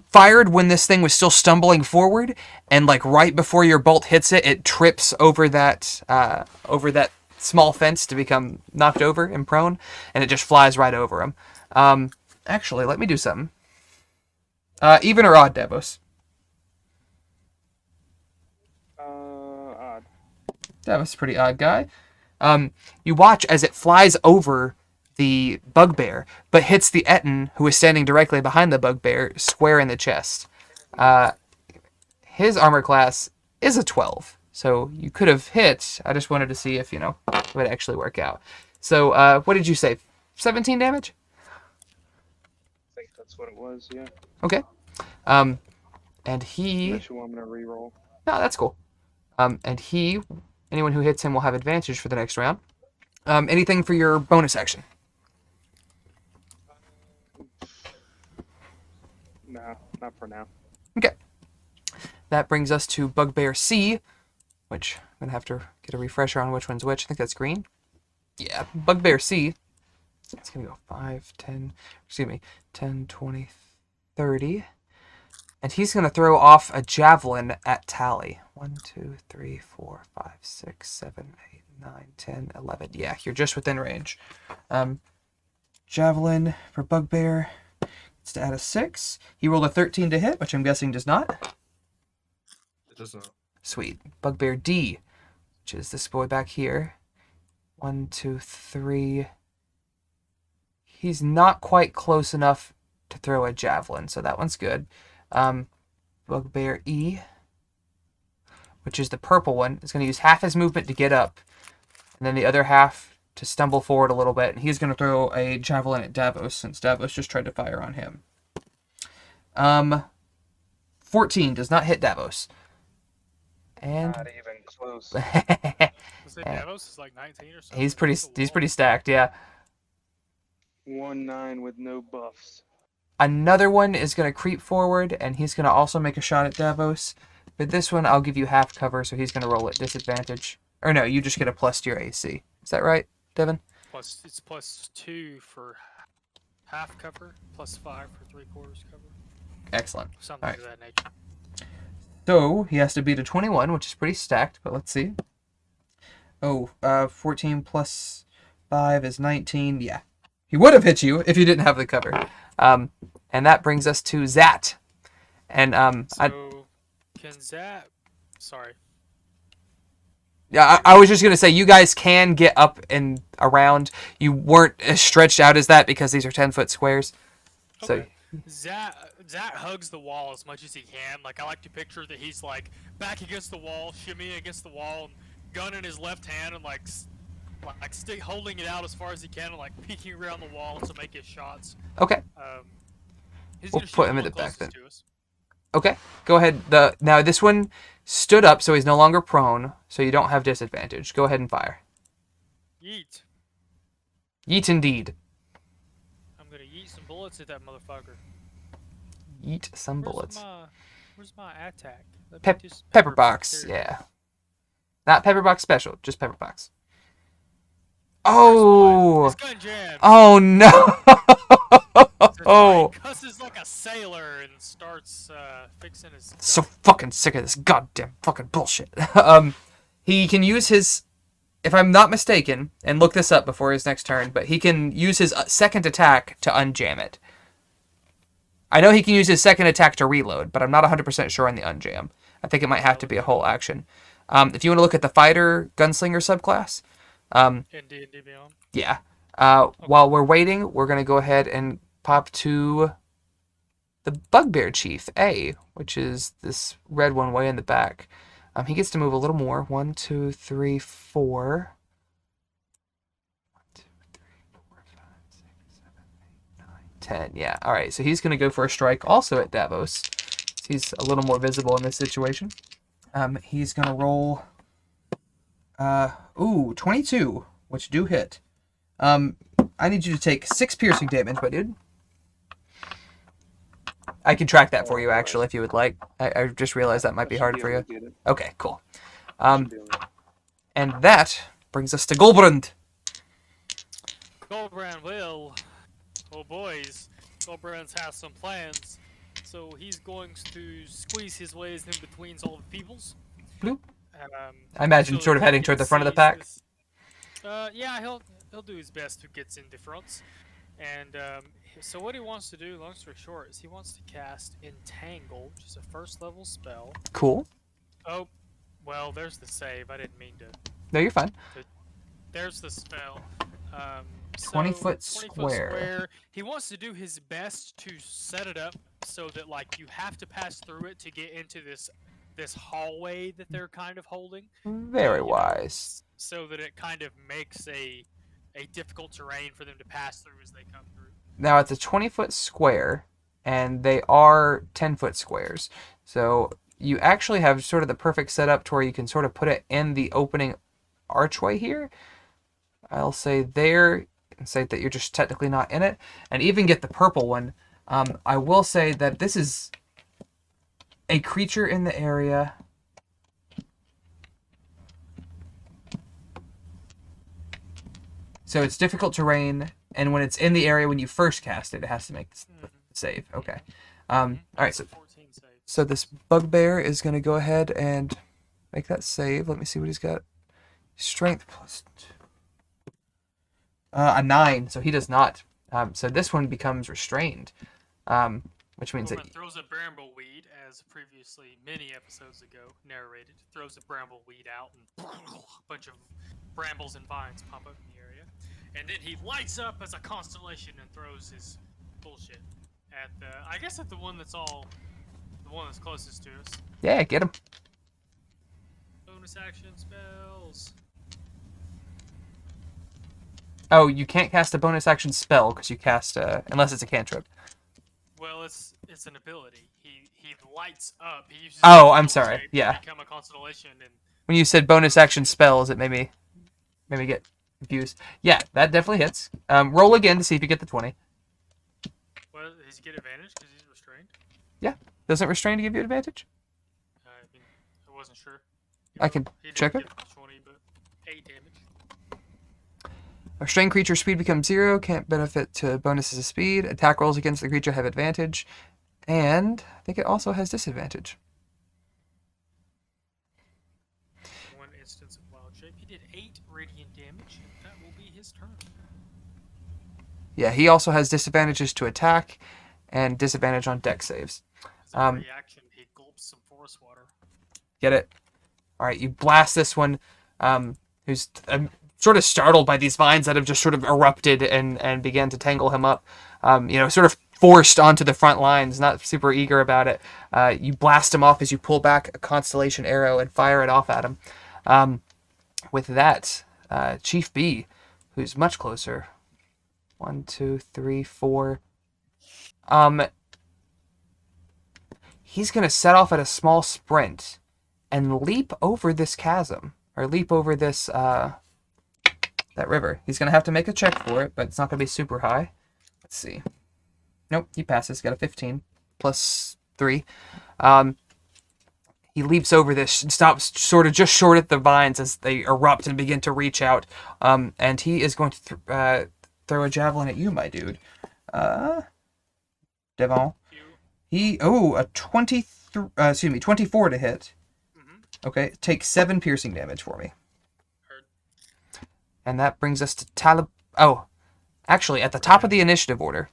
fired when this thing was still stumbling forward, and like right before your bolt hits it, it trips over that small fence to become knocked over and prone, and it just flies right over him. Actually, let me do something. Even or odd, Davos? Odd. Davos is a pretty odd guy. You watch as it flies over the bugbear, but hits the Ettin, who is standing directly behind the bugbear, square in the chest. His armor class is a 12, so you could have hit. I just wanted to see if, it would actually work out. So, what did you say? 17 damage? I think that's what it was, yeah. Okay. And he... Unless you want me to reroll. No, that's cool. And anyone who hits him will have advantage for the next round. Anything for your bonus action? Nah, not for now. Okay. That brings us to Bugbear C, which I'm going to have to get a refresher on which one's which. I think that's green. Yeah, Bugbear C. It's going to go 10, 20, 30. And he's going to throw off a javelin at Tally. 1, 2, 3, 4, 5, 6, 7, 8, 9, 10, 11. Yeah, you're just within range. Javelin for Bugbear. It's to add a 6. He rolled a 13 to hit, which I'm guessing does not. It does not. Sweet. Bugbear D, which is this boy back here. 1, 2, 3. He's not quite close enough to throw a javelin, so that one's good. Bugbear E, which is the purple one, is going to use half his movement to get up, and then the other half to stumble forward a little bit, and he's going to throw a javelin at Davos, since Davos just tried to fire on him. 14 does not hit Davos. And Not even close. Was it Davos is like 19 or something? he's That's a pretty wall. stacked, yeah. 1-9 with no buffs. Another one is going to creep forward, and he's going to also make a shot at Davos. But this one, I'll give you half cover, so he's going to roll at disadvantage. Or no, you just get a plus to your AC. Is that right, Devin? It's +2 for half cover, +5 for 3/4 cover. Excellent. Something Alright. of that nature. So, he has to beat a 21, which is pretty stacked, but let's see. 14 plus 5 is 19. Yeah. He would have hit you if you didn't have the cover. And that brings us to Zat. And So, can Zat... Sorry. Yeah, I was just gonna say you guys can get up and around. You weren't as stretched out as that because these are 10-foot squares. So Okay. Zach hugs the wall as much as he can. Like, I like to picture that he's like back against the wall, shimmying against the wall, and gun in his left hand, and like stick holding it out as far as he can, and like peeking around the wall to make his shots. okay, He's we'll gonna shoot put the him in one the back then. closest to us. Okay, go ahead. Now this one stood up, so he's no longer prone, so you don't have disadvantage. Go ahead and fire. Yeet. Yeet indeed. I'm gonna yeet some bullets at that motherfucker. Yeet some bullets. Where's my attack? Pepper box, yeah. Not pepper box special, just pepper box. Oh! It's gun jam. Oh no! Oh! Cusses like a sailor and starts fixing his gun. So fucking sick of this goddamn fucking bullshit. He can use his, if I'm not mistaken, and look this up before his next turn, but he can use his second attack to unjam it. I know he can use his second attack to reload, but I'm not 100% sure on the unjam. I think it might have to be a whole action. If you want to look at the fighter gunslinger subclass, In D&D Beyond. yeah. While we're waiting, we're going to go ahead and pop to the Bugbear Chief, A, which is this red one way in the back. He gets to move a little more. 1, 2, 3, 4. 1, 2, 3, 4, 5, 6, 7, 8, 9, 10. Yeah, all right. So he's going to go for a strike also at Davos. He's a little more visible in this situation. He's going to roll... 22, which do hit. I need you to take 6 piercing damage, my dude. I can track that for you, actually, if you would like. I just realized that might be hard for you. Okay, cool. And that brings us to Golbrand. Goldbrand will. Oh boys, Goldbrand has some plans. So he's going to squeeze his ways in between all the peoples. Bloop. I imagine sort of heading toward the front of the pack. Yeah, he'll do his best to get in the front. And so what he wants to do, long story short, is he wants to cast Entangle, which is a first level spell. Cool. Oh, well, there's the save. I didn't mean to. No, you're fine. There's the spell. 20-foot square. He wants to do his best to set it up so that like you have to pass through it to get into this hallway that they're kind of holding. Very wise. So that it kind of makes a difficult terrain for them to pass through as they come through. Now it's a 20-foot square, and they are 10-foot squares. So you actually have sort of the perfect setup to where you can sort of put it in the opening archway here. I'll say there, and say that you're just technically not in it, and even get the purple one. I will say that this is a creature in the area. So it's difficult terrain, and when it's in the area when you first cast it, it has to make the save. Okay. All right. So this Bugbear is going to go ahead and make that save. Let me see what he's got. Strength plus 2. A 9, so he does not. So this one becomes restrained, which means that throws a brambleweed, as previously many episodes ago narrated. Throws a brambleweed out, and a bunch of brambles and vines pop up in the area. And then he lights up as a constellation and throws his bullshit at I guess at the one that's closest to us. Yeah, get him. Bonus action spells. Oh, you can't cast a bonus action spell because you cast unless it's a cantrip. Well, it's an ability. He lights up. He uses I'm sorry. Yeah. To become a constellation and. When you said bonus action spells, it made me get confused. Yeah, that definitely hits. Roll again to see if you get the 20. Well, does he get advantage because he's restrained? Yeah. Doesn't restrain to give you advantage? I wasn't sure. I can check it. 20, but 8 damage. A restrained creature speed becomes 0. Can't benefit to bonuses of speed. Attack rolls against the creature have advantage. And I think it also has disadvantage. One instance of wild shape. He did 8 radiant damage. And that will be his turn. Yeah, he also has disadvantages to attack and disadvantage on dex saves. As a reaction, he gulps some forest water. Get it? All right, you blast this one. who's sort of startled by these vines that have just sort of erupted and began to tangle him up. Sort of forced onto the front lines, not super eager about it. You blast him off as you pull back a constellation arrow and fire it off at him. With that, Chief B, who's much closer. 1, 2, 3, 4. He's going to set off at a small sprint and leap over this chasm, or leap over this, that river. He's going to have to make a check for it, but it's not going to be super high. Let's see. Nope, he passes. Got a 15 plus 3. He leaps over this, stops sort of just short at the vines as they erupt and begin to reach out. And he is going to throw a javelin at you, my dude. Devon. A 24 to hit. Okay, take 7 piercing damage for me. Heard. And that brings us to Oh, actually, at the top of the initiative order.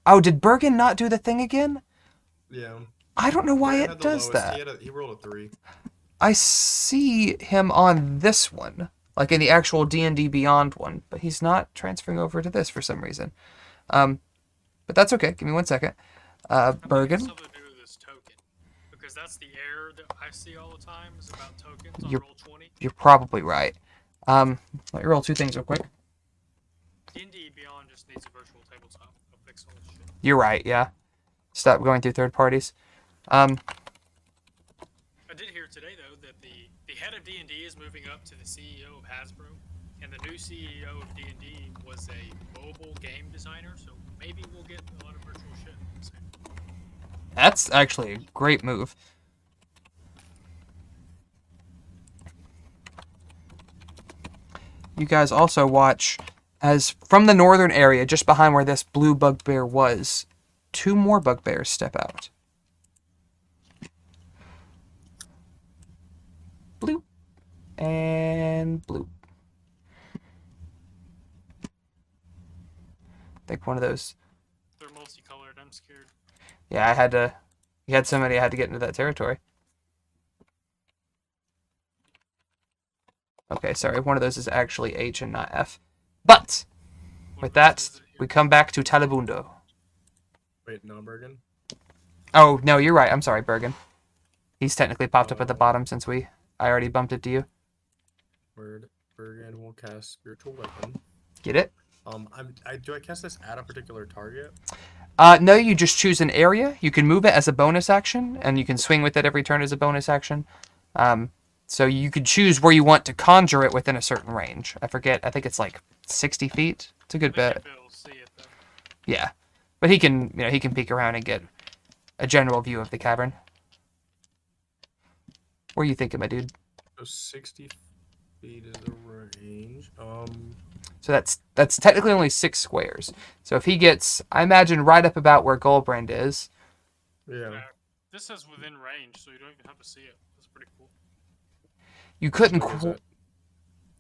Oh, did Bergen not do the thing again? Yeah. I don't know why Bergen it had the does lowest. that. He rolled a 3. I see him on this one, like in the actual D&D Beyond one, but he's not transferring over to this for some reason. But that's okay. Give me 1 second. I think Bergen. it's something to do with this token, because that's the error that I see all the time is about tokens on You're- roll 20. You're probably right. Let me roll 2 things real quick. D&D Beyond just needs a virtual tabletop. I'll fix all this shit. You're right, yeah. Stop going through third parties. I did hear today though that the head of D&D is moving up to the CEO of Hasbro, and the new CEO of D&D was a mobile game designer, so maybe we'll get a lot of virtual shit. So, That's actually a great move. You guys also watch as from the northern area, just behind where this blue bugbear was, 2 more bugbears step out. Bloop. And bloop. I think one of those. they're multicolored. I'm scared. Yeah, I had to. You had so many, I had to get into that territory. Okay, sorry. One of those is actually H and not F. But What with race that, is it here? we come back to Talibundo. Wait, no, Bergen? Oh no, you're right. I'm sorry, Bergen. He's technically popped up at the bottom since I already bumped it to you. Word. Bergen will cast Spiritual Weapon. Get it? Do I cast this at a particular target? No, you just choose an area. You can move it as a bonus action, and you can swing with it every turn as a bonus action. So you could choose where you want to conjure it within a certain range. I forget. I think it's like 60 feet. It's a good I think bet. Bill will see it though. Yeah, but he can peek around and get a general view of the cavern. Where are you thinking, my dude? So 60 feet is the range. So that's technically only 6 squares. So if he gets, I imagine, right up about where Goldbrand is. Yeah. Yeah. This says within range, so you don't even have to see it. That's pretty cool. You couldn't Where is it?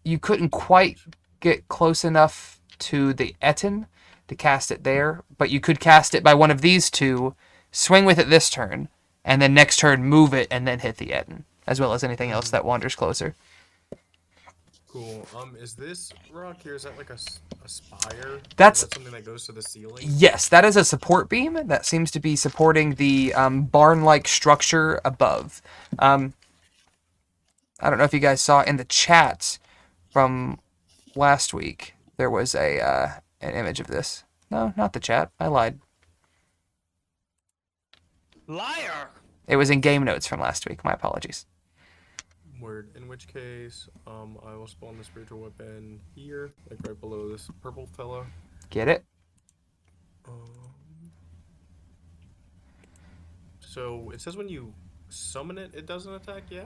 you couldn't quite get close enough to the Ettin to cast it there, but you could cast it by one of these 2, swing with it this turn, and then next turn move it and then hit the Ettin, as well as anything else that wanders closer. Cool. Is this rock here, is that like a spire? That's- Is that something that goes to the ceiling? Yes, that is a support beam that seems to be supporting the barn-like structure above. I don't know if you guys saw in the chat from last week, there was an image of this. No, not the chat. I lied. Liar! It was in game notes from last week. My apologies. Word. In which case, I will spawn the spiritual weapon here, like right below this purple fella. Get it? So it says when you summon it, it doesn't attack, yeah?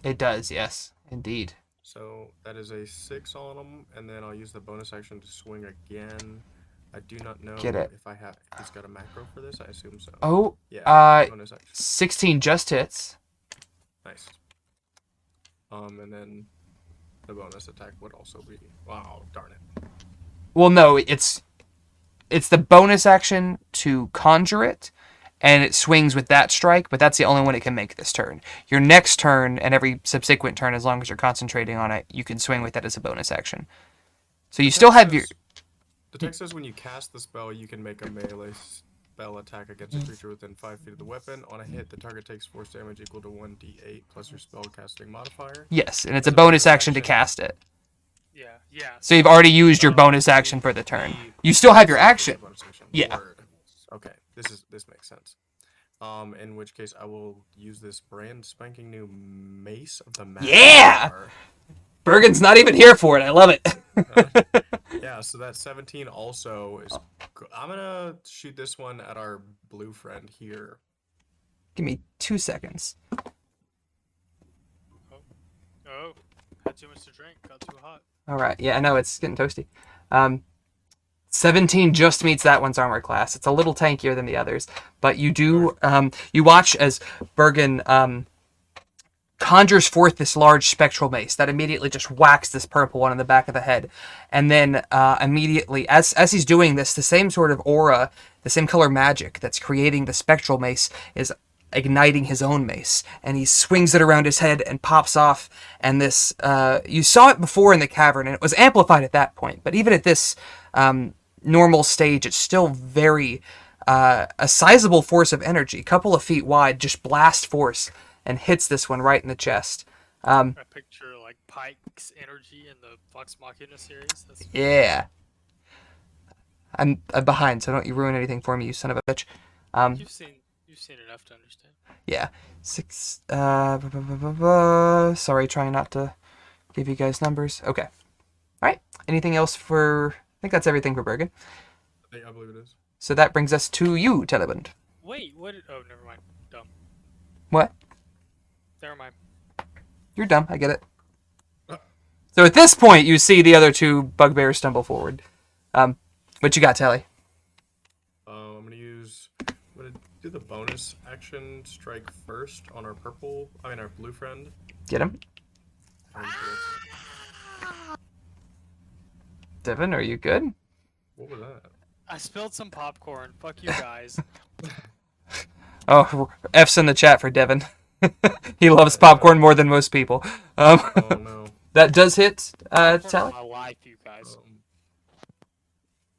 It does, yes. Indeed. So that is a 6 on him, and then I'll use the bonus action to swing again. I do not know Get it. if he's got a macro for this. I assume so. Oh, Yeah. Bonus action. 16 just hits. Nice. And then the bonus attack would also be. Wow, darn it. Well, no, it's the bonus action to conjure it, and it swings with that strike, but that's the only one it can make this turn. Your next turn and every subsequent turn, as long as you're concentrating on it, you can swing with that as a bonus action. So you still have your... The text says when you cast the spell, you can make a melee spell attack against a creature within 5 feet of the weapon. On a hit, the target takes force damage equal to 1d8 plus your spell casting modifier. Yes, and it's a bonus action to cast it. Yeah. So you've already used your bonus action for the turn. You still have your action. Yeah. Word. Okay, this makes sense. In which case I will use this brand spanking new Mace of the Magic. Yeah! Power. Bergen's not even here for it. I love it. Yeah, so that 17 also is... I'm gonna shoot this one at our blue friend here. Give me 2 seconds. Oh, had too much to drink. Got too hot. All right. Yeah, I know it's getting toasty. 17 just meets that one's armor class. It's a little tankier than the others, but you do you watch as Bergen conjures forth this large spectral mace that immediately just whacks this purple one in the back of the head, and then immediately as he's doing this, the same sort of aura, the same color magic that's creating the spectral mace is igniting his own mace, and he swings it around his head and pops off, and this you saw it before in the cavern and it was amplified at that point, but even at this normal stage it's still very a sizable force of energy, a couple of feet wide, just blast force, and hits this one right in the chest. I picture like Pike's energy in the Vox Machina series. Yeah, I'm behind, so don't you ruin anything for me, you son of a bitch. You've seen enough to understand. Yeah. 6 sorry, trying not to give you guys numbers. Okay. Alright. Anything else for... I think that's everything for Bergen. I believe it is. So that brings us to you, Telebund. Wait, what? Oh, never mind. Dumb. What? Never mind. You're dumb, I get it. So at this point, you see the other two bugbears stumble forward. What you got, Telly? I'm gonna do the bonus action strike first on our our blue friend. Get him. Devin, are you good? What was that? I spilled some popcorn. Fuck you guys. Oh, F's in the chat for Devin. He loves popcorn more than most people. Oh no. That does hit, Popcorn Telly. my life, you guys.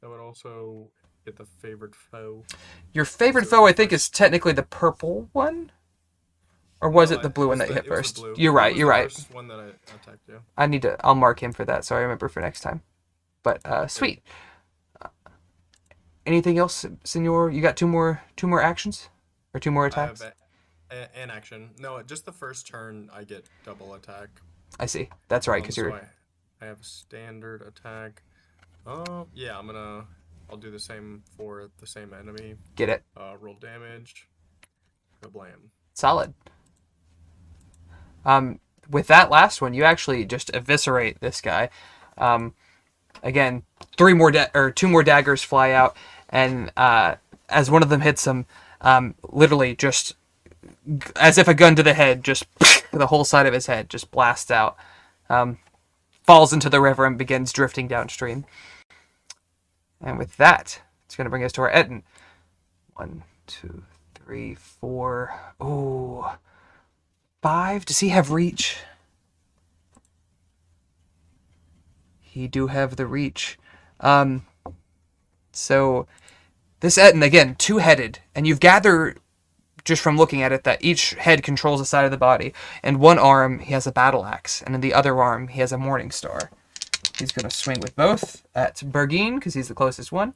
That would also hit the favorite foe. Your favorite foe, I think, is technically the purple one? Or was it the blue one that you hit first? You're right, you're right. The first one that I attacked you. I'll mark him for that, so I remember for next time. But, sweet. Anything else, Senor? You got two more actions? Or 2 more attacks? I have an action. No, just the first turn I get double attack. I see. That's right, because you're... I have a standard attack. Yeah, I'll do the same for the same enemy. Get it. Roll damage. Kablam. Solid. With that last one, you actually just eviscerate this guy. Again, 2 more daggers fly out, and as one of them hits him, literally just as if a gun to the head, just the whole side of his head just blasts out, falls into the river and begins drifting downstream. And with that, it's going to bring us to our Ettin. 1, 2, 3, 4. Ooh. 5. Does he have reach? He do have the reach. So this Ettin, again, 2-headed, and you've gathered just from looking at it that each head controls a side of the body. In one arm, he has a battle axe, and in the other arm, he has a morning star. He's going to swing with both at Bergin, because he's the closest one.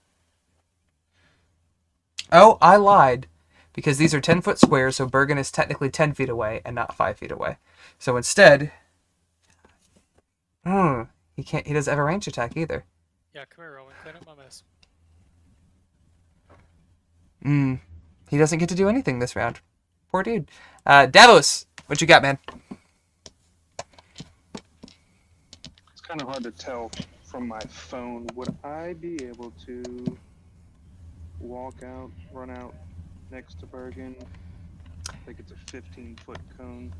Oh, I lied, because these are 10-foot squares, so Bergen is technically 10 feet away and not 5 feet away. So instead, he doesn't have a range attack either. Yeah, come here, Roman. Clean up my mess. He doesn't get to do anything this round. Poor dude. Davos, what you got, man? It's kind of hard to tell from my phone. Would I be able to run out next to Bergen? I think it's a 15-foot cone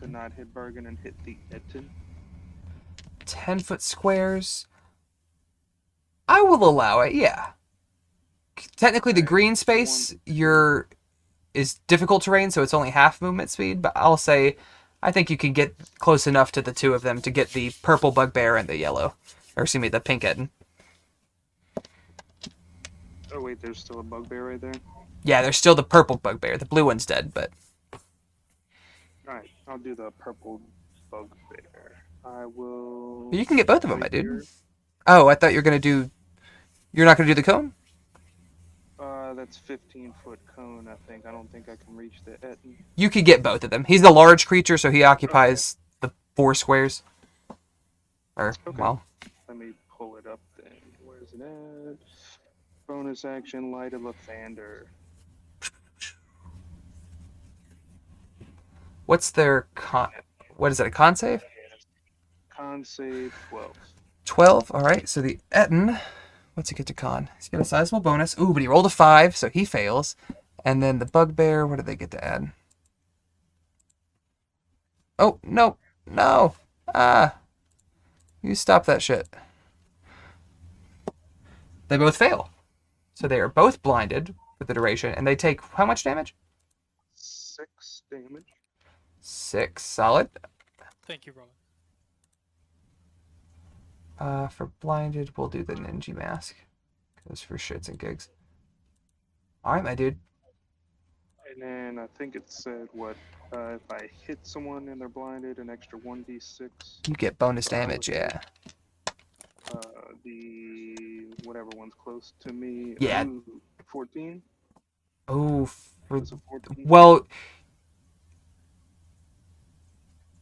to not hit Bergen and hit the Ettin. 10-foot squares. I will allow it, yeah. Technically, the green space, you're is difficult terrain, so it's only half movement speed, but I'll say I think you can get close enough to the two of them to get the purple Bugbear and the yellow. Or excuse me, the pink Ettin. Oh wait, there's still a Bugbear right there. Yeah, there's still the purple Bugbear. The blue one's dead, but... Alright, I'll do the purple Bugbear. I will... You can get both of them, my right dude. here. Oh, I thought you were going to do... You're not going to do the cone? That's 15-foot cone, I think. I don't think I can reach the Ettin. You could get both of them. He's the large creature, so he occupies the 4 squares. Or, Okay. well... Let me pull it up then. Where's it at? Bonus action, Light of Lathander. What's their con... What is it, a con save? Con save 12. 12, alright. So the Ettin... What's he get to con? He's got a sizable bonus. Ooh, but he rolled a 5, so he fails. And then the Bugbear, what do they get to add? Oh, no. No. You stop that shit. They both fail. So they are both blinded for the duration, and they take how much damage? 6 damage. 6. Solid. Thank you, Roman. For blinded, we'll do the ninja mask. Goes for shits and gigs. Alright, my dude. And then I think it said what? If I hit someone and they're blinded, an extra 1d6. You get bonus damage, yeah. The whatever one's close to me. Yeah. Ooh, 14. Oh, for... Was it 14? Well...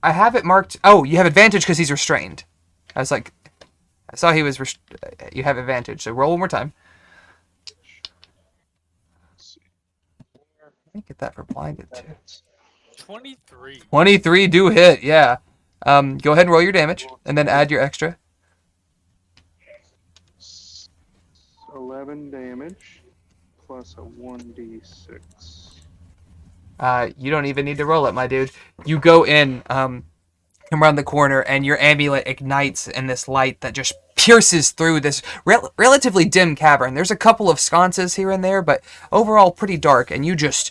I have it marked... Oh, you have advantage because he's restrained. I was like... I saw he was... You have advantage, so roll one more time. Let's see. Let me get that for blinded, too. 23. 23 do hit, yeah. Go ahead and roll your damage, and then add your extra. 11 damage plus a 1d6. You don't even need to roll it, my dude. You go in, around the corner, and your amulet ignites in this light that just pierces through this relatively dim cavern. There's a couple of sconces here and there, but overall pretty dark, and you just...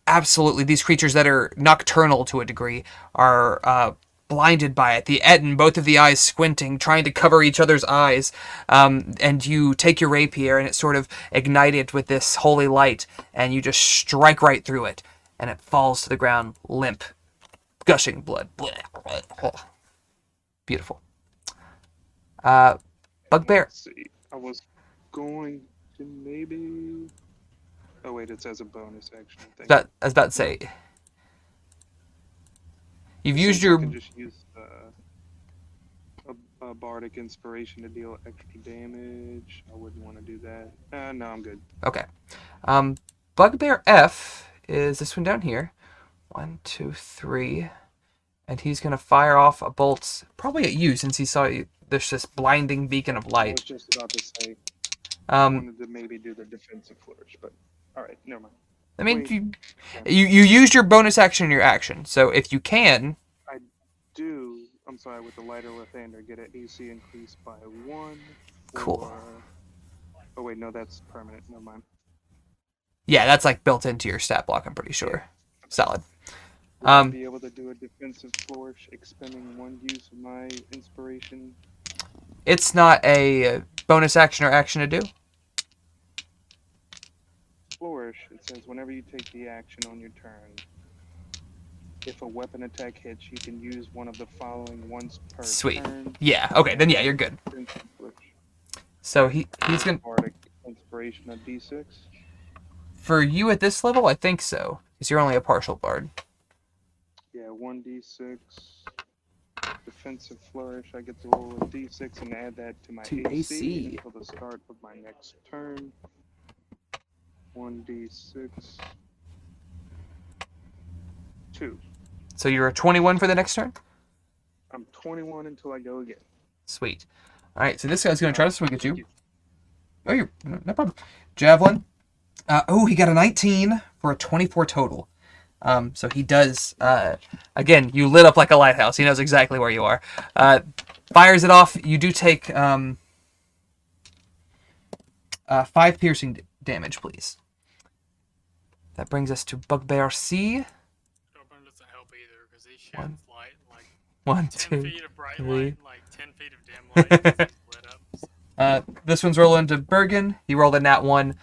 Absolutely, these creatures that are nocturnal to a degree are blinded by it. The Ettin, both of the eyes squinting, trying to cover each other's eyes, and you take your rapier, and it's sort of ignited with this holy light, and you just strike right through it, and it falls to the ground limp, gushing blood. Beautiful. Bugbear. Let's see. I was going to maybe... Oh wait, it says a bonus action. I was about to say. You've used I your... can just use a bardic inspiration to deal extra damage. I wouldn't want to do that. No, I'm good. Okay. Bugbear F is this one down here. 1, 2, 3. And he's going to fire off a bolt, probably at you, since he saw you. There's this blinding beacon of I light. was just about to say I Um, wanted to maybe do the defensive flourish, but alright, never mind. I mean, Wait. you used your bonus action in your action, so if you can... I'm sorry, with the lighter Lathander, get an AC increase by 1. Cool. Oh wait, no, that's permanent. Never mind. Yeah, that's like built into your stat block, I'm pretty sure. Solid. Would I be able to do a defensive flourish, expending 1 use of my inspiration? It's not a bonus action or action to do. Flourish, it says whenever you take the action on your turn, if a weapon attack hits, you can use one of the following once per Sweet. turn. Yeah, okay, then yeah, you're good. Defensive flourish. So he's going to... Bardic inspiration of D6. For you at this level, I think so. Because you're only a partial bard. Yeah, 1d6. Defensive flourish, I get to roll a d6 and add that to my To AC, AC. until the start of my next turn. 1d6. 2. So you're a 21 for the next turn? I'm 21 until I go again. Sweet. Alright, so this guy's going to try to swing at you. Oh, you're... No problem. Javelin. He got a 19 for a 24 total. So he does... again, you lit up like a lighthouse. He knows exactly where you are. Fires it off. You do take 5 piercing damage, please. That brings us to Bugbear C. Open doesn't help either because he One. sheds light like 1, 10 2. feet of bright 3. light, and, like 10 feet of dim light. It's lit up. So. This one's rolling to Bergen. He rolled a nat 1.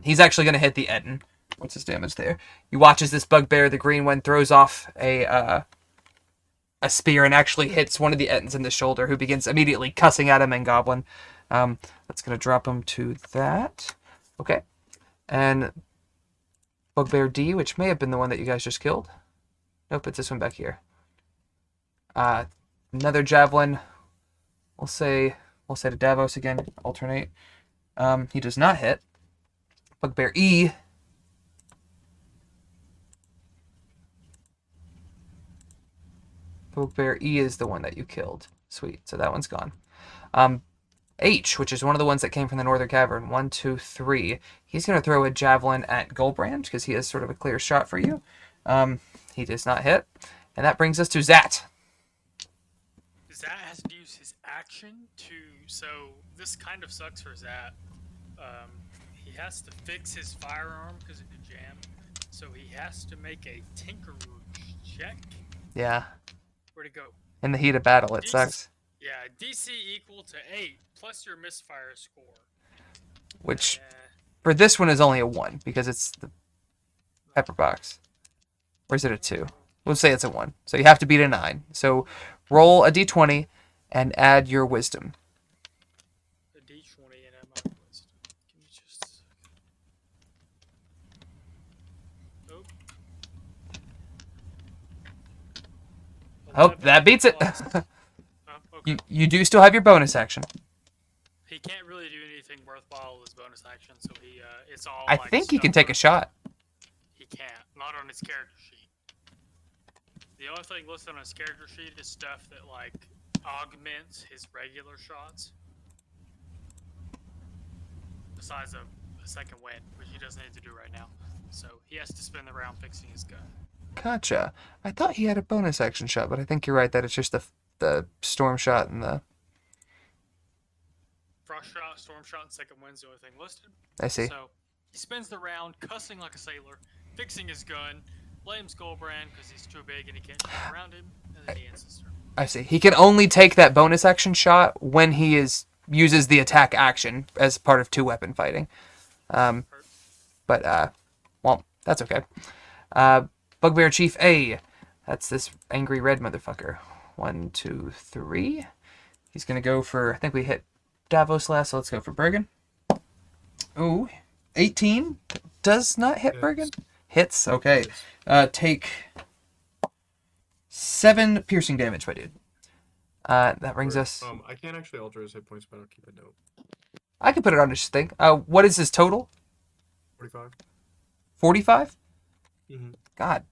He's actually going to hit the Ettin. What's his damage there? You watch as this Bugbear, the green one, throws off a spear and actually hits one of the Ettins in the shoulder, who begins immediately cussing at him in Goblin. That's going to drop him to that. Okay. And Bugbear D, which may have been the one that you guys just killed. Nope, it's this one back here. Another Javelin. We'll say to Davos again. Alternate. He does not hit. Bugbear E. Bugbear E is the one that you killed. Sweet. So that one's gone. H, which is one of the ones that came from the Northern Cavern. 1, 2, 3. He's going to throw a Javelin at Goldbrand because he has sort of a clear shot for you. He does not hit. And that brings us to Zat. Zat has to use his action to... So, this kind of sucks for Zat. He has to fix his firearm because of the jam. So he has to make a Tinkeroo check. Yeah. Where'd it go? In the heat of battle, it DC sucks. Yeah, DC equal to 8 plus your misfire score. Which, for this one, is only a 1 because it's the pepper box. Or is it a 2? We'll say it's a 1. So you have to beat a 9. So roll a d20 and add your wisdom. A d20 and add my wisdom. Can you just... Oh, that beats it. Okay. You do still have your bonus action. He can't really do anything worthwhile with his bonus action, so it's all. I like, think he can stuff take a shot. He can't, not on his character sheet. The only thing listed on his character sheet is stuff that like augments his regular shots. Besides a second wind, which he doesn't need to do right now. So he has to spend the round fixing his gun. Gotcha. I thought he had a bonus action shot, but I think you're right that it's just the storm shot and the... Frost shot, storm shot, and second wind's the only thing listed. I see. So he spends the round cussing like a sailor, fixing his gun, blames Goldbrand because he's too big and he can't shoot around him, and then he ends his turn. I see. He can only take that bonus action shot when he uses the attack action as part of 2-weapon fighting. But that's okay. Bugbear Chief A. That's this angry red motherfucker. 1, 2, 3. He's going to go for... I think we hit Davos last, so let's go for Bergen. Ooh. 18. Does not hit Bergen. Hits. Okay. Take 7 piercing damage, my dude. That brings us... I can't actually alter his hit points, but I'll keep a note. I can put it on his thing. What is his total? 45. 45? Mm-hmm. God.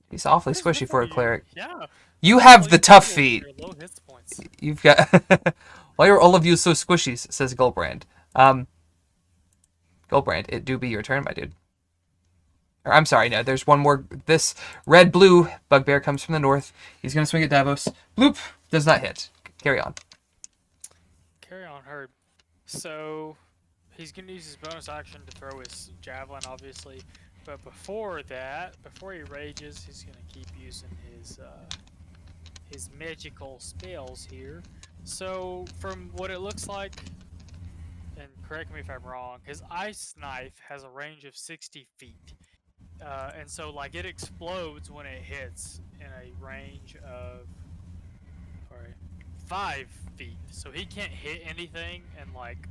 He's awfully squishy for a cleric. Yeah. You have the tough feet. Your low hit points. You've got... Why are all of you so squishy, says Goldbrand. Goldbrand, it do be your turn, my dude. Or, I'm sorry, no, there's one more. This red-blue Bugbear comes from the north. He's going to swing at Davos. Bloop! Does not hit. Carry on. Carry on, Herb. So, he's going to use his bonus action to throw his javelin, obviously. But before that, before he rages, he's going to keep using his magical spells here. So, from what it looks like, and correct me if I'm wrong, his ice knife has a range of 60 feet. And so, like, it explodes when it hits in a range of 5 feet. So he can't hit anything and, like,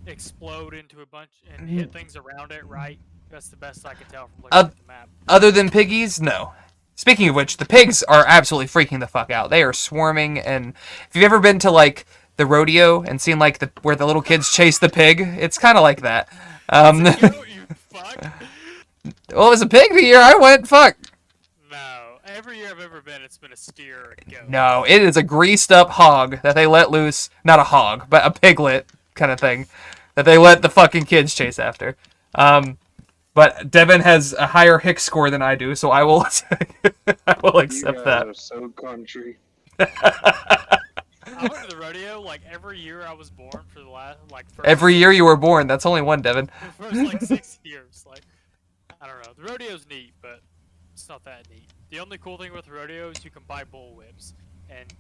explode into a bunch and hit things around it, right? That's the best I can tell from looking at the map. Other than piggies, no. Speaking of which, the pigs are absolutely freaking the fuck out. They are swarming, and if you've ever been to, like, the rodeo and seen, like, where the little kids chase the pig, it's kind of like that. You fuck? Well, it was a pig the year I went. Fuck. No. Every year I've ever been, it's been a steer or a goat. No, it is a greased up hog that they let loose. Not a hog, but a piglet kind of thing that they let the fucking kids chase after. But Devin has a higher Hick score than I do, so I will accept that. You guys are so country. I went to the rodeo like every year I was born for the last Every year you were born. That's only one, Devin. the first like 6 years. Like, the rodeo's neat, but it's not that neat. The only cool thing with rodeo is you can buy bullwhips, and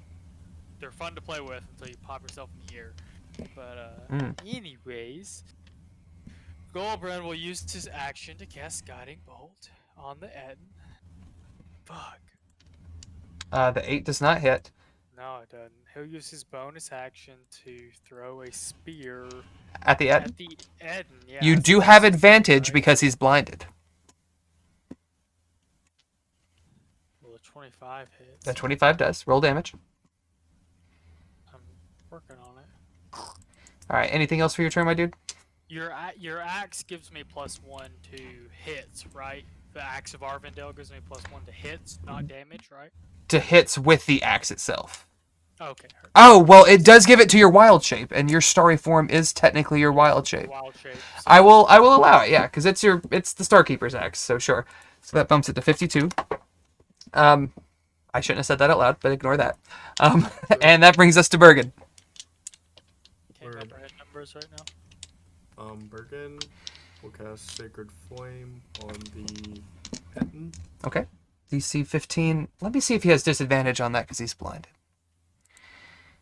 they're fun to play with until you pop yourself in the air. But anyways, Goldbrand will use his action to cast Guiding Bolt on the Ettin. Fuck. The 8 does not hit. No, it doesn't. He'll use his bonus action to throw a spear At the Ettin. at the Ettin. Yeah, You that's do a have spear, advantage right? because he's blinded. Well, the 25 hits. That 25 does. Roll damage. I'm working on it. All right. Anything else for your turn, my dude? Your axe gives me +1 to hits, right? The axe of Arvindale gives me +1 to hits, not damage, right? To hits with the axe itself. Okay. Oh, well, it does give it to your wild shape, and your starry form is technically your wild shape. Wild shape. So I will allow it, yeah, because it's the Starkeeper's axe, so sure. So that bumps it to 52. I shouldn't have said that out loud, but ignore that. And that brings us to Bergen. Can't remember his numbers right now. Bergen will cast Sacred Flame on the Ettin. Okay. DC 15. Let me see if he has disadvantage on that because he's blinded.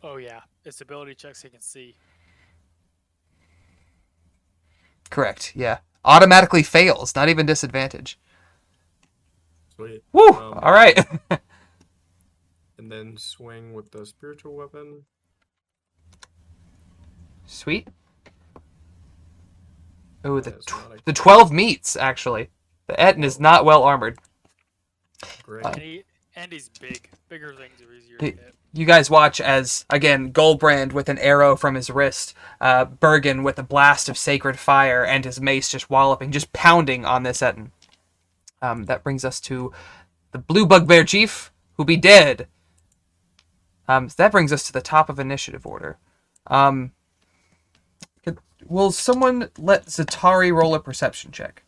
Oh yeah, it's ability checks he can see. Correct, yeah. Automatically fails, not even disadvantage. Sweet. Woo! All right. And then swing with the spiritual weapon. Sweet. Oh, That is not a the 12 meets, actually. The Ettin is not well armored. great. And he's big. Bigger things are easier to hit. You guys watch as, again, Goldbrand with an arrow from his wrist, Bergen with a blast of sacred fire, and his mace just walloping, just pounding on this Ettin. That brings us to the blue Bugbear Chief, who be dead. So that brings us to the top of initiative order. Will someone let Zatari roll a perception check?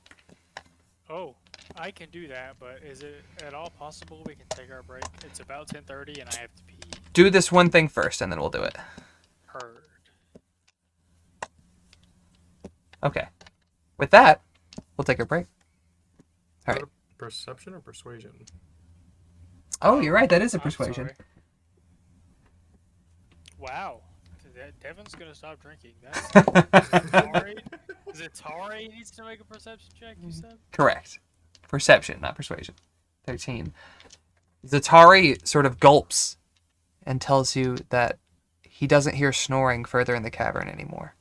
Oh, I can do that, but is it at all possible we can take our break? It's about 10:30 and I have to pee. Do this one thing first, and then we'll do it. Heard. Okay. With that, we'll take a break. All right. Perception or persuasion? Oh, you're right. That is a I'm persuasion. sorry. Wow. Devin's gonna stop drinking. That's Zatari needs to make a perception check, you said? Correct. Perception, not persuasion. 13. Zatari sort of gulps and tells you that he doesn't hear snoring further in the cavern anymore.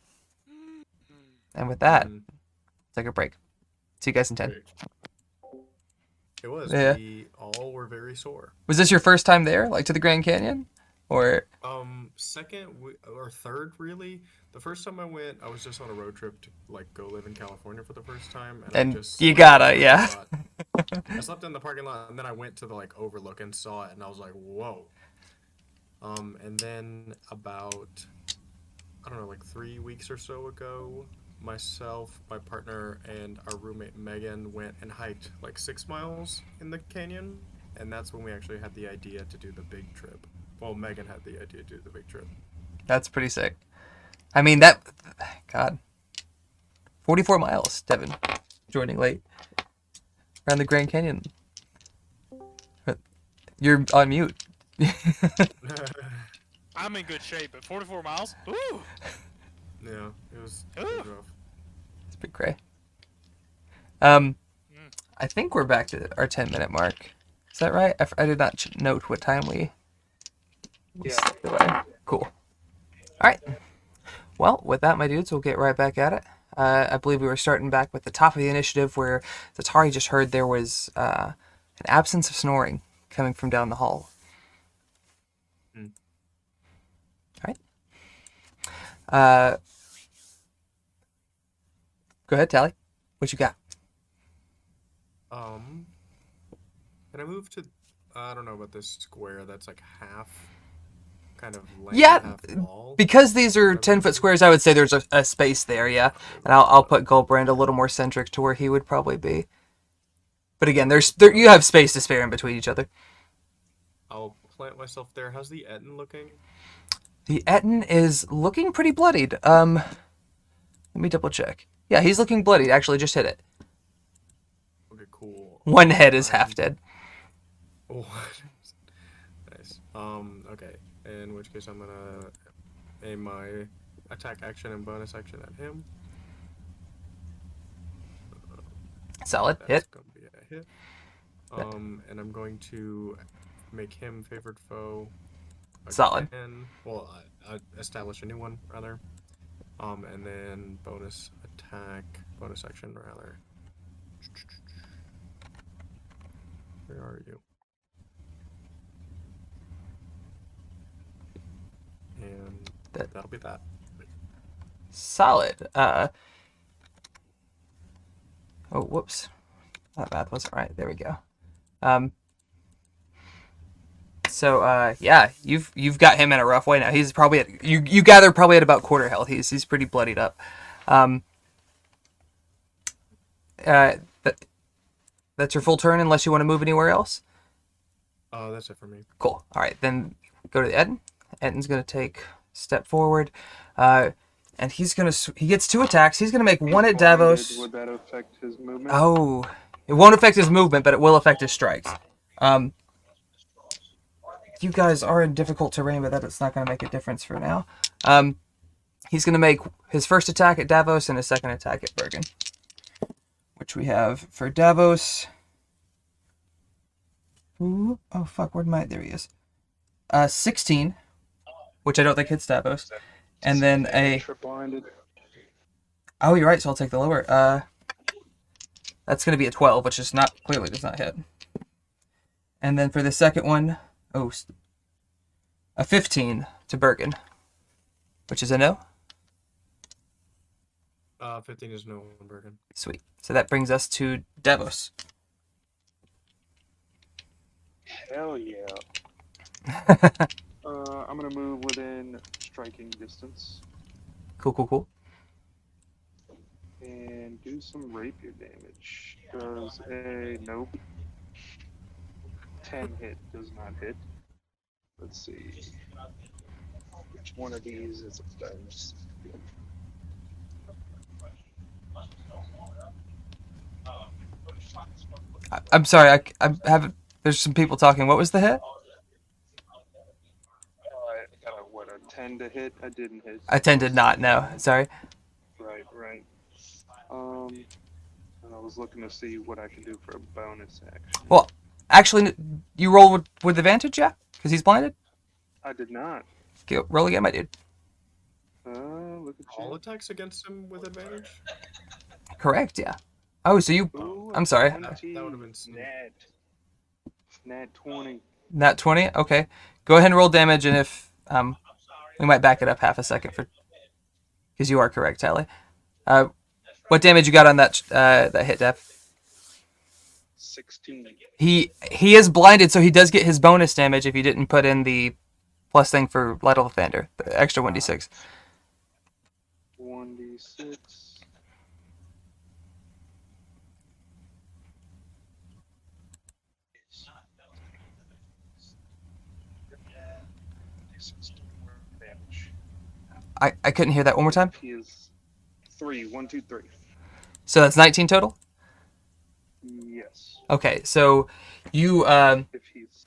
And with that, take a break. See you guys in 10. Great. It was. Yeah. We all were very sore. Was this your first time there, like to the Grand Canyon? Or Second or third, really. The first time I went, I was just on a road trip to like go live in California for the first time, And I just you slept gotta, in the yeah. parking lot. I slept in the parking lot, and then I went to the like overlook and saw it, and I was like, whoa. And then about, I don't know, like 3 weeks or so ago, myself, my partner, and our roommate Megan went and hiked like 6 miles in the canyon, and that's when we actually had the idea to do the big trip. Well, Megan had the idea to do the big trip. That's pretty sick. I mean, that... God. 44 miles, Devin. Joining late. Around the Grand Canyon. You're on mute. I'm in good shape, but 44 miles? Ooh! Yeah, it was Ooh. rough. It's a bit cray. I think we're back to our 10-minute mark. Is that right? I did not note what time we stepped away. Cool. All right. Well, with that, my dudes, we'll get right back at it. I believe we were starting back with the top of the initiative where Zatari just heard there was an absence of snoring coming from down the hall. All right. Go ahead, Tally. What you got? Can I move to, I don't know about this square that's like half kind of length, Yeah, half wall? because these are 10-foot squares, I would say there's a space there, yeah. And I'll put Goldbrand a little more centric to where he would probably be. But again, you have space to spare in between each other. I'll plant myself there. How's the Ettin looking? The Ettin is looking pretty bloodied. Let me double check. Yeah, he's looking bloodied. Actually, just hit it. Okay, cool. One head is half dead. Oh, nice. Okay. In which case, I'm gonna aim my attack action and bonus action at him. Solid. That's Hit. gonna be a hit. And I'm going to make him favored foe. Solid. Again. Well, I establish a new one rather. And then bonus attack, bonus action rather. Where are you? And that'll be that. Solid. Oh, whoops. That math wasn't right. There we go. Yeah, you've got him in a rough way now. He's probably at you gather probably at about quarter health. He's pretty bloodied up. That's your full turn unless you want to move anywhere else. That's it for me. Cool. All right, then go to Ettin. Ettin's gonna take a step forward, and he gets 2 attacks. He's gonna make one at Davos. Would that affect his movement? Oh, it won't affect his movement, but it will affect his strikes. You guys are in difficult terrain, but it's not going to make a difference for now. He's going to make his first attack at Davos and his second attack at Bergen. Which we have for Davos. Ooh, oh, fuck, there he is. 16, which I don't think hits Davos. And then oh, you're right, so I'll take the lower. That's going to be a 12, which is clearly does not hit. And then for the second one, a 15 to Bergen, which is a no. 15 is no on Bergen. Sweet. So that brings us to Davos. Hell yeah. I'm gonna move within striking distance Cool. and do some rapier damage. Does a nope. 10 hit does not hit. Let's see. Which one of these is it does? I'm sorry, I have. There's some people talking. What was the hit? What, a 10 to hit? I didn't hit. I did not. No, sorry. Right. And I was looking to see what I could do for a bonus action. Well, actually, you roll with advantage, yeah, because he's blinded. I did not. Roll again, my dude. Look at All you. attacks against him with advantage? Correct, yeah. Oh, so you. Ooh, I'm sorry. 20. That would have been sneak. Nat 20. Nat 20. Okay, go ahead and roll damage, and if we might back it up half a second because you are correct, Tally. What damage you got on that hit, Dev? 16. He is blinded, so he does get his bonus damage if you didn't put in the plus thing for Light of Thunder, the extra 1d6. 1d6. I couldn't hear that one more time. He is 3. 1, 2, 3. So that's 19 total? Yes. Okay, so you, If he's.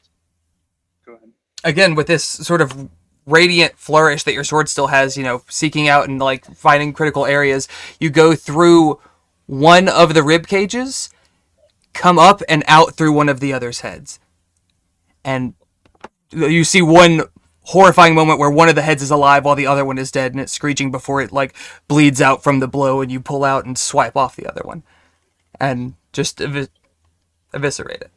Go ahead. again, with this sort of radiant flourish that your sword still has, seeking out and, finding critical areas, you go through one of the rib cages, come up and out through one of the other's heads. And you see one horrifying moment where one of the heads is alive while the other one is dead, and it's screeching before it bleeds out from the blow, and you pull out and swipe off the other one and just eviscerate it.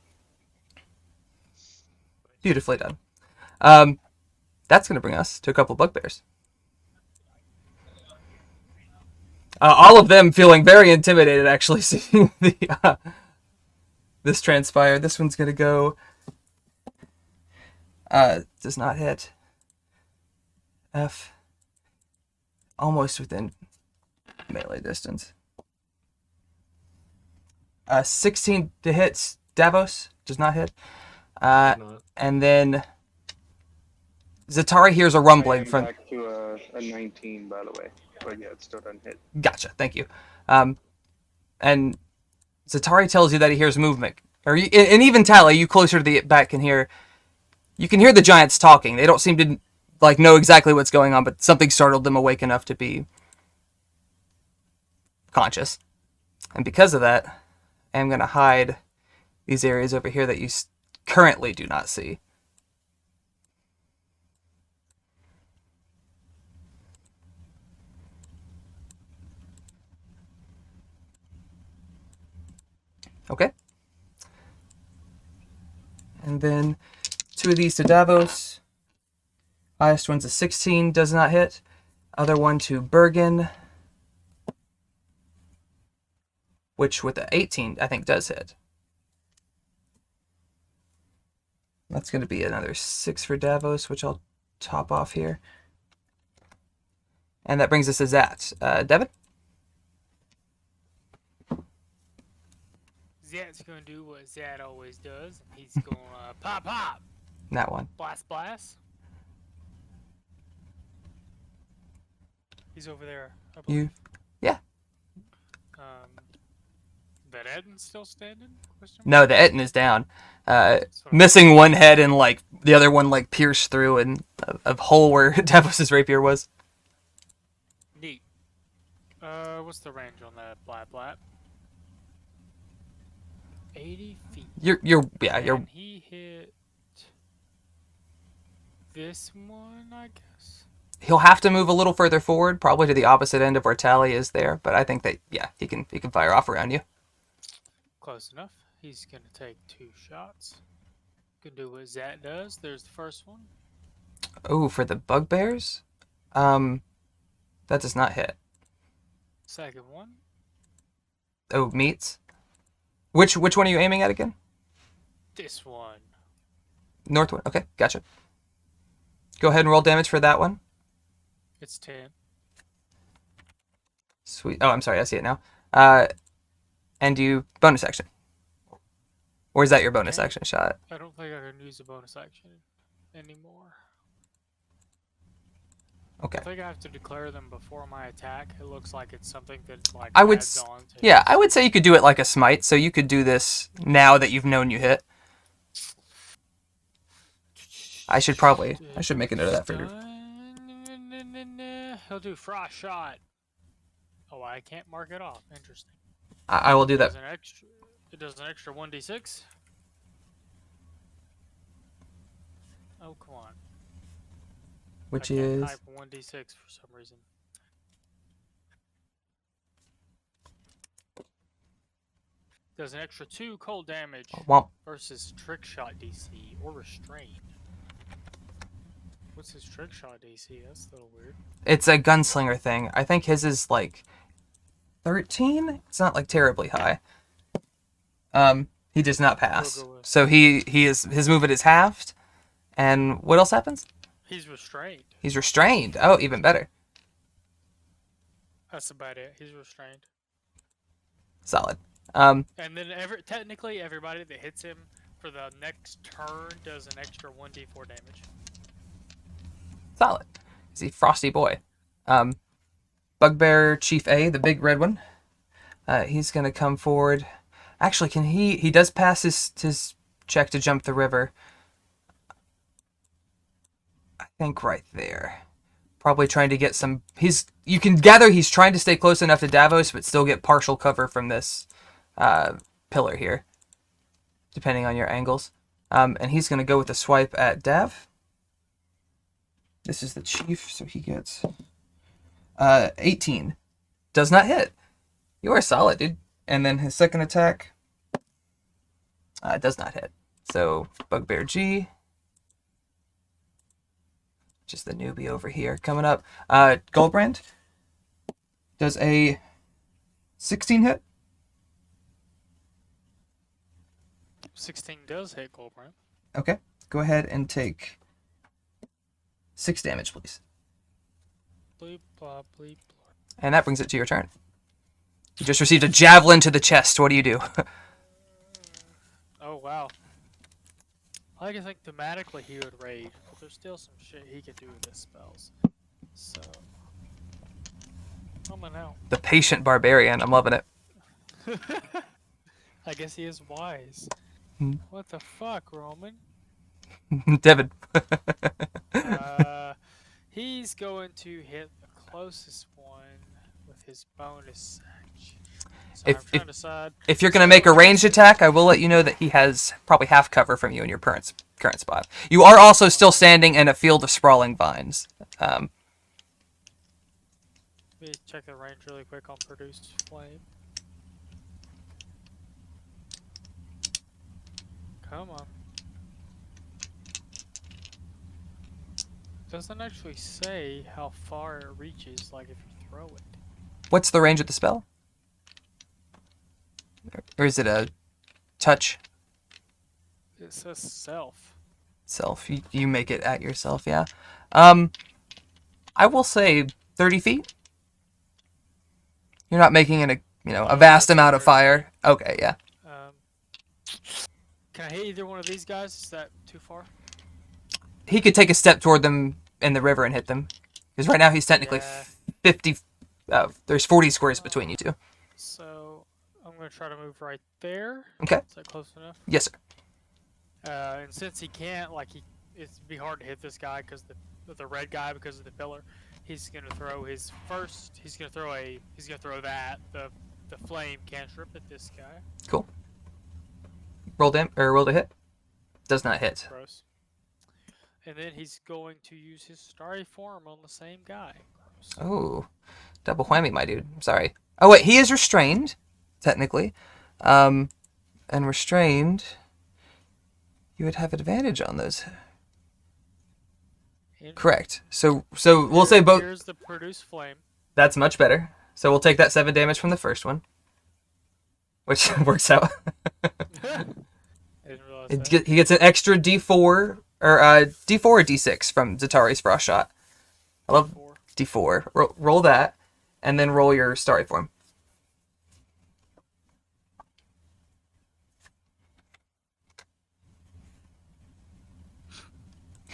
Beautifully done. That's going to bring us to a couple of bugbears. All of them feeling very intimidated, actually, seeing this transpire. This one's going to go. Does not hit. F. Almost within melee distance. 16 to hit. Davos does not hit. And then Zatari hears a rumbling from. Back to a 19, by the way. But yeah, it still doesn't hit. Gotcha. Thank you. And Zatari tells you that he hears movement And even Tally, you closer to the back can hear. You can hear the giants talking. They don't seem to like know exactly what's going on, but something startled them awake enough to be conscious. And because of that, I'm going to hide these areas over here that you currently do not see. Okay. And then 2 of these to Davos. Highest one's a 16, does not hit. Other one to Bergen, which with the 18, I think does hit. That's going to be another 6 for Davos, which I'll top off here. And that brings us to Zat. Devin? Zat's gonna do what Zat always does. He's gonna pop pop, That one. blast blast. He's over there. I believe. Yeah. That Ettin's still standing? Question No, the Ettin is down. That's what I'm- Missing one head and like the other one like pierced through and a hole where Davos's rapier was. Neat. What's the range on that blat blat? 80 feet. You're And he hit this one, I guess. he'll have to move a little further forward, probably to the opposite end of where Tally is there, but I think that he can fire off around you. Close enough. He's gonna take 2 shots. Can do what Zat does. There's the first one. Oh, for the bugbears? That does not hit. Second one. Oh, meets. Which one are you aiming at again? This one. North one. Okay, gotcha. Go ahead and roll damage for that one. It's 10. Sweet. Oh, I'm sorry. I see it now. And you bonus action. Or is that your bonus Okay. action shot? I don't think I can use a bonus action anymore. Okay. I think I have to declare them before my attack. It looks like it's something that like I would adds s- on to Yeah, I would say you could do it like a smite, so you could do this now that you've known you hit. I should make a note of that for you. He'll do frost shot. Oh, I can't mark it off. Interesting. I will do that. It does an extra 1d6. Oh, come on. Which I can't is type 1d6 for some reason. Does an extra 2 cold damage womp. versus trick shot DC or restrained. What's his trick shot DC? That's a little weird. It's a gunslinger thing. I think his is like 13. It's not like terribly high. He does not pass. We'll go with- So his movement is halved. And what else happens? He's restrained. He's restrained. Oh, even better. That's about it. He's restrained. Solid. And then technically everybody that hits him for the next turn does an extra 1d4 damage. Solid. He's a frosty boy. Bugbear Chief A, the big red one. He's gonna come forward. Actually, can he does pass his check to jump the river. I think right there. Probably trying to get some. You can gather he's trying to stay close enough to Davos, but still get partial cover from this pillar here, depending on your angles. And he's gonna go with a swipe at Dav. This is the chief, so he gets 18. Does not hit. You are solid, dude. And then his second attack does not hit. So Bugbear G. Just the newbie over here. Coming up. Goldbrand does a 16 hit. 16 does hit Goldbrand. Okay. Go ahead and take 6 damage, please. Bleep, blah, bleep, blah. And that brings it to your turn. You just received a javelin to the chest. What do you do? Oh, wow. I like to think thematically he would raid, but there's still some shit he could do with his spells. So, I'm gonna know. The patient barbarian. I'm loving it. I guess he is wise. What the fuck, Roman? Devin. He's going to hit the closest one with his bonus action. So If- I'm trying to decide. If you're going to make a ranged attack, I will let you know that he has probably half cover from you in your current spot. You are also still standing in a field of sprawling vines. Let me check the range really quick on Produced Flame. Come on. Doesn't actually say how far it reaches, like if you throw it. What's the range of the spell? Or is it a touch? It says self. Self. You make it at yourself, yeah. I will say 30 feet. You're not making a vast that's amount of 30. fire. Okay, yeah. Can I hit either one of these guys? Is that too far? He could take a step toward them in the river and hit them. Because right now he's technically Yeah. 50... there's 40 squares between you two. So I'm gonna try to move right there. Okay. Is that close enough? Yes, sir. And since he can't, it'd be hard to hit this guy because the red guy because of the pillar. He's gonna throw his first. He's gonna throw the flame cantrip at this guy. Cool. Roll to hit. Does not hit. Gross. And then he's going to use his starry form on the same guy. Gross. Oh, double whammy, my dude. I'm sorry. Oh wait, he is restrained, technically, and restrained. You would have advantage on those. Correct. So we'll say both. Here's the Produce Flame. That's much better. So we'll take that 7 damage from the first one, which works out. I didn't realize that. He gets an extra D4 or D4 or D6 from Zatari's frost shot. I love D4. Roll that, and then roll your starry form.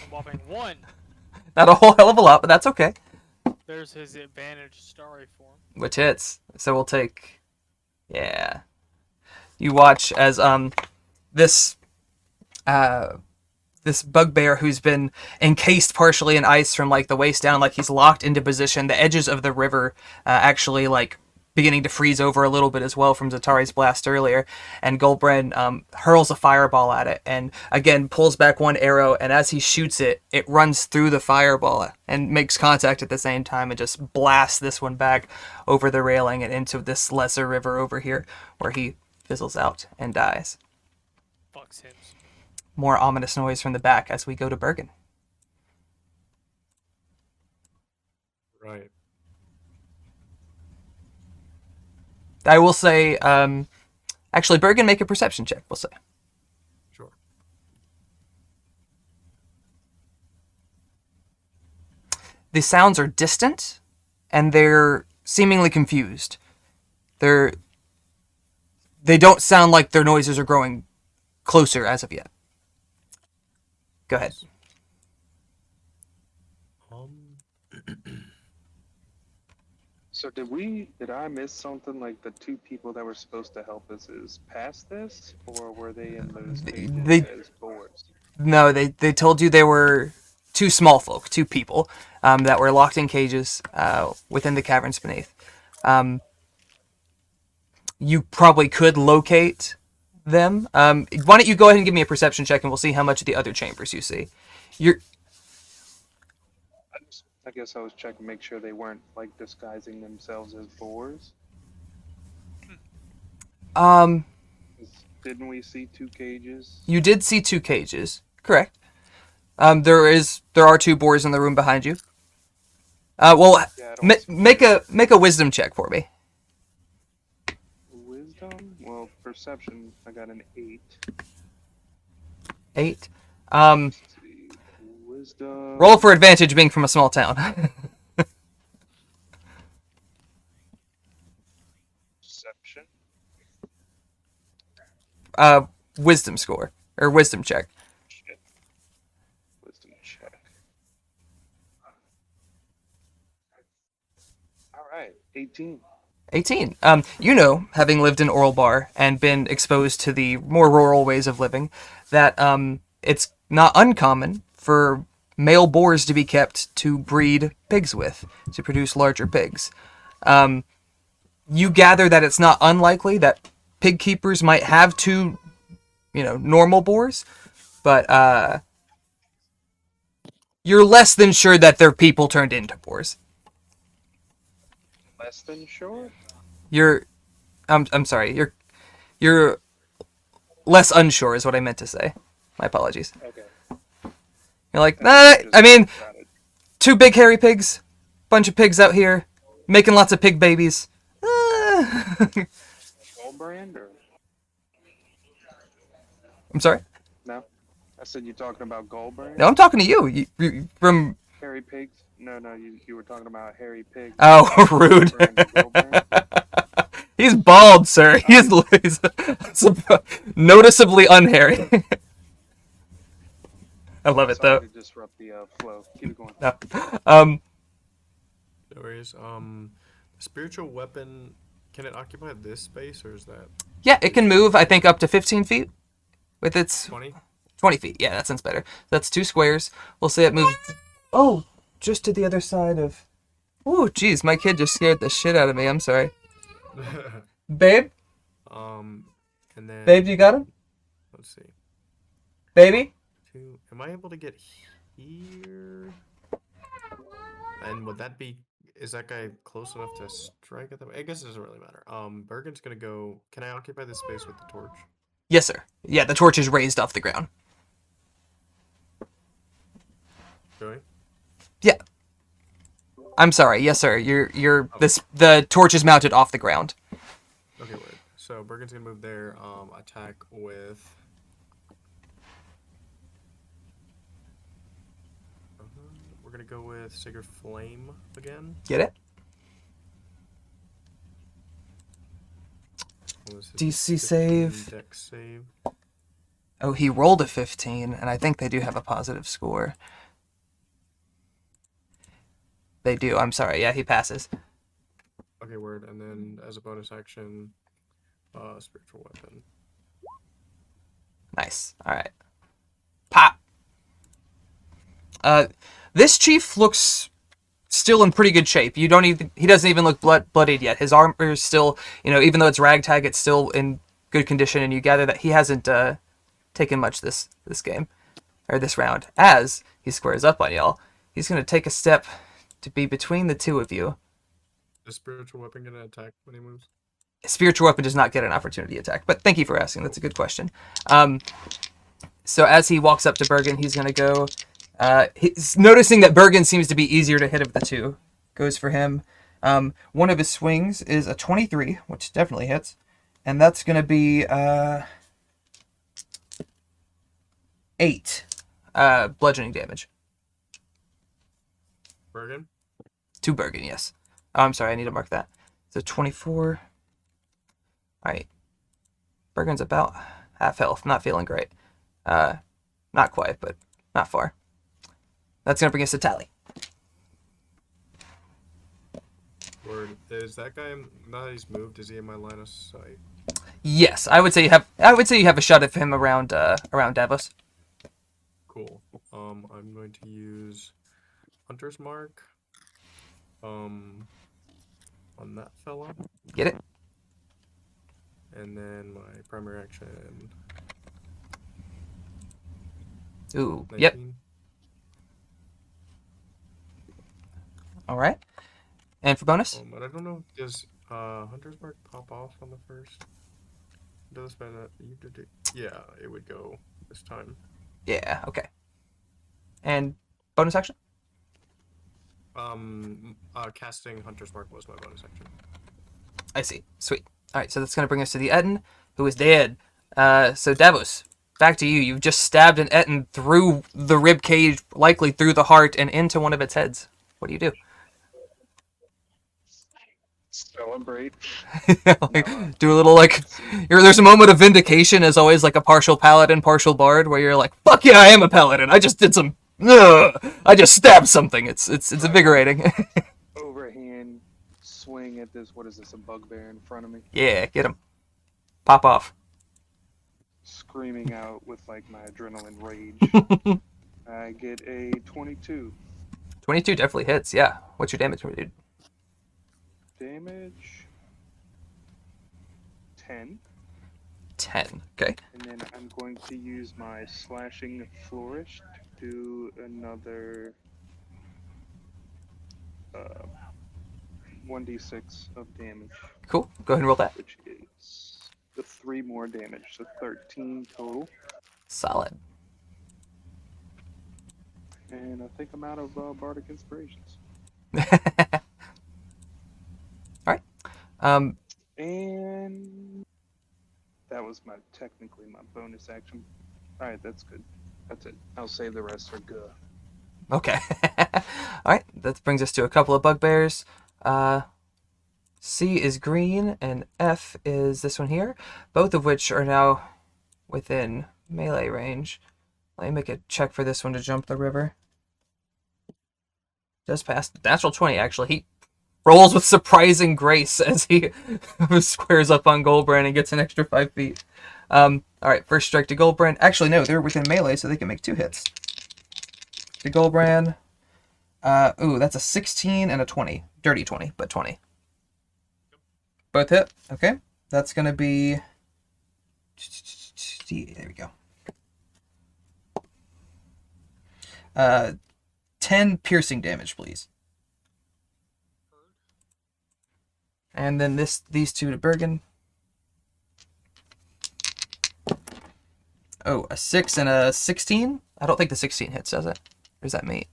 Whopping 1. Not a whole hell of a lot, but that's okay. There's his advantage starry form. Which hits. So we'll take... Yeah. You watch as this bugbear who's been encased partially in ice from like the waist down, like he's locked into position. The edges of the river actually like beginning to freeze over a little bit as well from Zatari's blast earlier. And Goldbrand hurls a fireball at it and again pulls back one arrow, and as he shoots it, it runs through the fireball and makes contact at the same time and just blasts this one back over the railing and into this lesser river over here where he fizzles out and dies. Fucks him. More ominous noise from the back as we go to Bergen. Right. I will say, actually, Bergen, make a perception check, we'll say. Sure. The sounds are distant, and they're seemingly confused. They don't sound like their noises are growing closer as of yet. Go ahead. So did I miss something? Like the two people that were supposed to help us is past this, or were they in those They- cages as boards? No, they told you they were two small folk, two people, that were locked in cages within the caverns beneath. You probably could locate them. Why don't you go ahead and give me a perception check, and we'll see how much of the other chambers you see. I guess I was checking to make sure they weren't like disguising themselves as boars. Didn't we see two cages? You did see two cages, correct? There are two boars in the room behind you. Well, Yeah, I don't see make a wisdom check for me. wisdom. Well, perception. I got an 8. 8. Let's see. Wisdom. Roll for advantage, being from a small town. Perception. Wisdom score or wisdom check. Shit. Wisdom check. All right, 18. 18. Having lived in Orlbar and been exposed to the more rural ways of living, that it's not uncommon for male boars to be kept to breed pigs with, to produce larger pigs. You gather that it's not unlikely that pig keepers might have two, normal boars, but you're less than sure that they're people turned into boars. Less than sure? I'm sorry, you're less unsure is what I meant to say. My apologies. Okay. You're like, two big hairy pigs, bunch of pigs out here, making lots of pig babies. Gold brand or? I'm sorry? No? I said you're talking about gold brand? No, I'm talking to you. From... Hairy pigs? No, you were talking about hairy pigs. Oh, rude. Gold brand? He's bald, sir. He's noticeably unhairy. I love it, though. Sorry to disrupt the flow. Keep it going. No. No worries. Spiritual weapon, can it occupy this space, or is that Yeah, it can move, I think, up to 15 feet with its 20? 20 feet. Yeah, that sounds better. That's 2 squares. We'll say it moves... Oh, just to the other side of... Oh, jeez, my kid just scared the shit out of me. I'm sorry. Babe? And then... Babe, you got him? Let's see. Baby? Am I able to get here? And would that be... Is that guy close enough to strike at them? I guess it doesn't really matter. Bergen's gonna go... Can I occupy this space with the torch? Yes, sir. Yeah, the torch is raised off the ground. Really? Yeah. I'm sorry. Yes, sir. The torch is mounted off the ground. Okay, wait. So Bergen's gonna move there, attack with... We're gonna go with Sacred Flame again. Get it? DC 15 save. Dex save. Oh, he rolled a 15, and I think they do have a positive score. They do. I'm sorry. Yeah, he passes. Okay, word. And then as a bonus action, spiritual weapon. Nice. All right. Pop. This chief looks still in pretty good shape. He doesn't even look bloodied yet. His armor is still, even though it's ragtag, it's still in good condition, and you gather that he hasn't taken much this game, or this round. As he squares up on y'all, he's going to take a step to be between the two of you. Is spiritual weapon going to attack when he moves? Spiritual weapon does not get an opportunity attack, but thank you for asking. That's a good question. So as he walks up to Bergen, he's going to go... he's noticing that Bergen seems to be easier to hit of the two. Goes for him. One of his swings is a 23, which definitely hits. And that's going to be 8 bludgeoning damage. Bergen? To Bergen, yes. Oh, I'm sorry, I need to mark that. So 24. Alright. Bergen's about half health. Not feeling great. Not quite, but not far. That's going to bring us to Tally. Word. Is that guy, now that he's moved, is he in my line of sight? Yes, I would say you have a shot of him around Davos. Cool. I'm going to use Hunter's Mark on that fella. Get it? And then my primary action. Ooh, 19. yep. All right. And for bonus? But I don't know, does Hunter's Mark pop off on the first? Does that yeah, it would go this time. Yeah, okay. And bonus action? Casting Hunter's Mark was my bonus action. I see. Sweet. All right, so that's going to bring us to the Ettin, who is dead. So Davos, back to you. You've just stabbed an Ettin through the rib cage, likely through the heart, and into one of its heads. What do you do? Celebrate. Do a little there's a moment of vindication as always, like a partial paladin, partial bard, where you're like, fuck yeah, I am a paladin. I just did some, I just stabbed something. It's invigorating. Overhand swing at this. What is this? A bugbear in front of me, Yeah, get him. Pop off. screaming out with like my adrenaline rage. I get a 22 22 definitely hits. Yeah. What's your damage, dude? damage. 10. 10. Okay. And then I'm going to use my slashing flourish to do another 1d6 of damage, Cool. Go ahead and roll that. which is the 3 more damage, so 13 total. Solid. And I think I'm out of bardic inspirations. Alright. And that was technically my bonus action. Alright, that's good. That's it. I'll say the rest are good. Okay. Alright, that brings us to a couple of bugbears. C is green, and F is this one here. Both of which are now within melee range. Let me make a check for this one to jump the river. Does pass. Natural 20, actually. He rolls with surprising grace as he squares up on Goldbrand and gets an extra 5 feet. Alright, first strike to Goldbrand. Actually, no, they're within melee, so they can make 2 hits. To Goldbrand. Ooh, that's a 16 and a 20. Dirty 20, but 20. Both hit. Okay. That's going to be... There we go. 10 piercing damage, please. And then these two to Bergen. Oh, a 6 and a 16? I don't think the 16 hits, does it? Or is that me?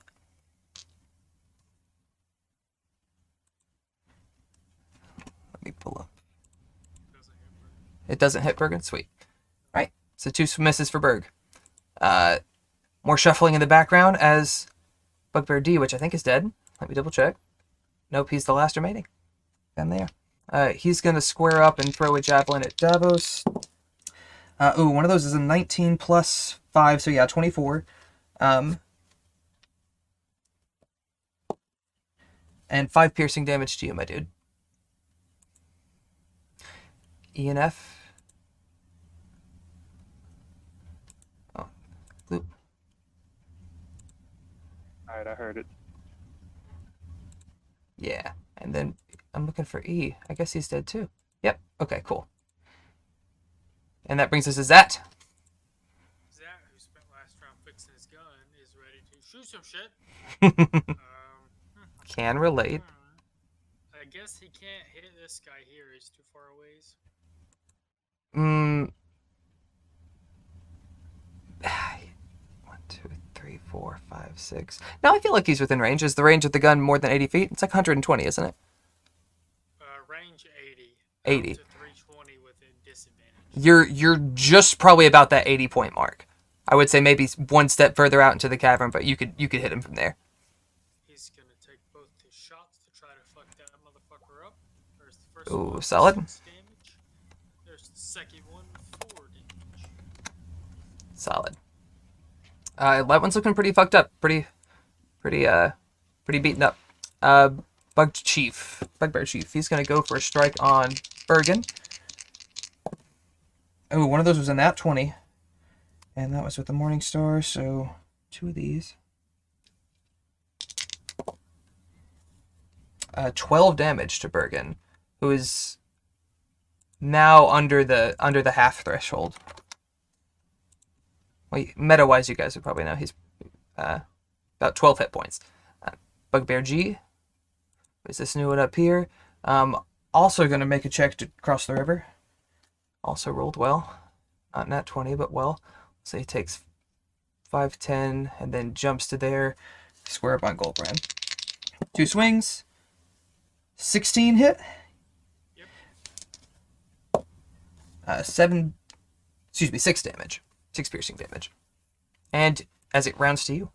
Let me pull up. It doesn't hit Bergen? Sweet. Alright, so 2 misses for Berg. More shuffling in the background as Bugbear D, which I think is dead. Let me double check. Nope, he's the last remaining. And there. He's going to square up and throw a javelin at Davos. Ooh, one of those is a 19 plus 5, so yeah, 24. And 5 piercing damage to you, my dude. E and F. Oh, loop. Alright, I heard it. Yeah, and then I'm looking for E. I guess he's dead too. Yep, okay, cool. And that brings us to Zat. Zach, who spent last round fixing his gun, is ready to shoot some shit. Can relate. I guess he can't hit this guy here. He's too far away. 1, 2, 3, 4, 5, 6. No, I feel like he's within range. Is the range of the gun more than 80 feet? It's like 120, isn't it? Range 80. 80. Up to 320 with a disadvantage. You're just probably about that 80 point mark. I would say maybe one step further out into the cavern, but you could hit him from there. He's gonna take both his shots to try to fuck that motherfucker up. There's the first Ooh, one, solid. 6 damage. There's the second one, 4 damage. Solid. That one's looking pretty fucked up. Pretty beaten up. Bugbear Chief. He's gonna go for a strike on Bergen. Oh, one of those was a nat 20. And that was with the Morning Star, so 2 of these. 12 damage to Bergen, who is now under the half threshold. Well, meta-wise, you guys would probably know he's about 12 hit points. Bugbear G is this new one up here. Also going to make a check to cross the river. Also rolled well. Not nat 20, but well. So he takes 5, 10, and then jumps to there. Square up on Goldbrand. 2 swings. 16 hit. Yep. 6 damage. 6 piercing damage. And as it rounds to you.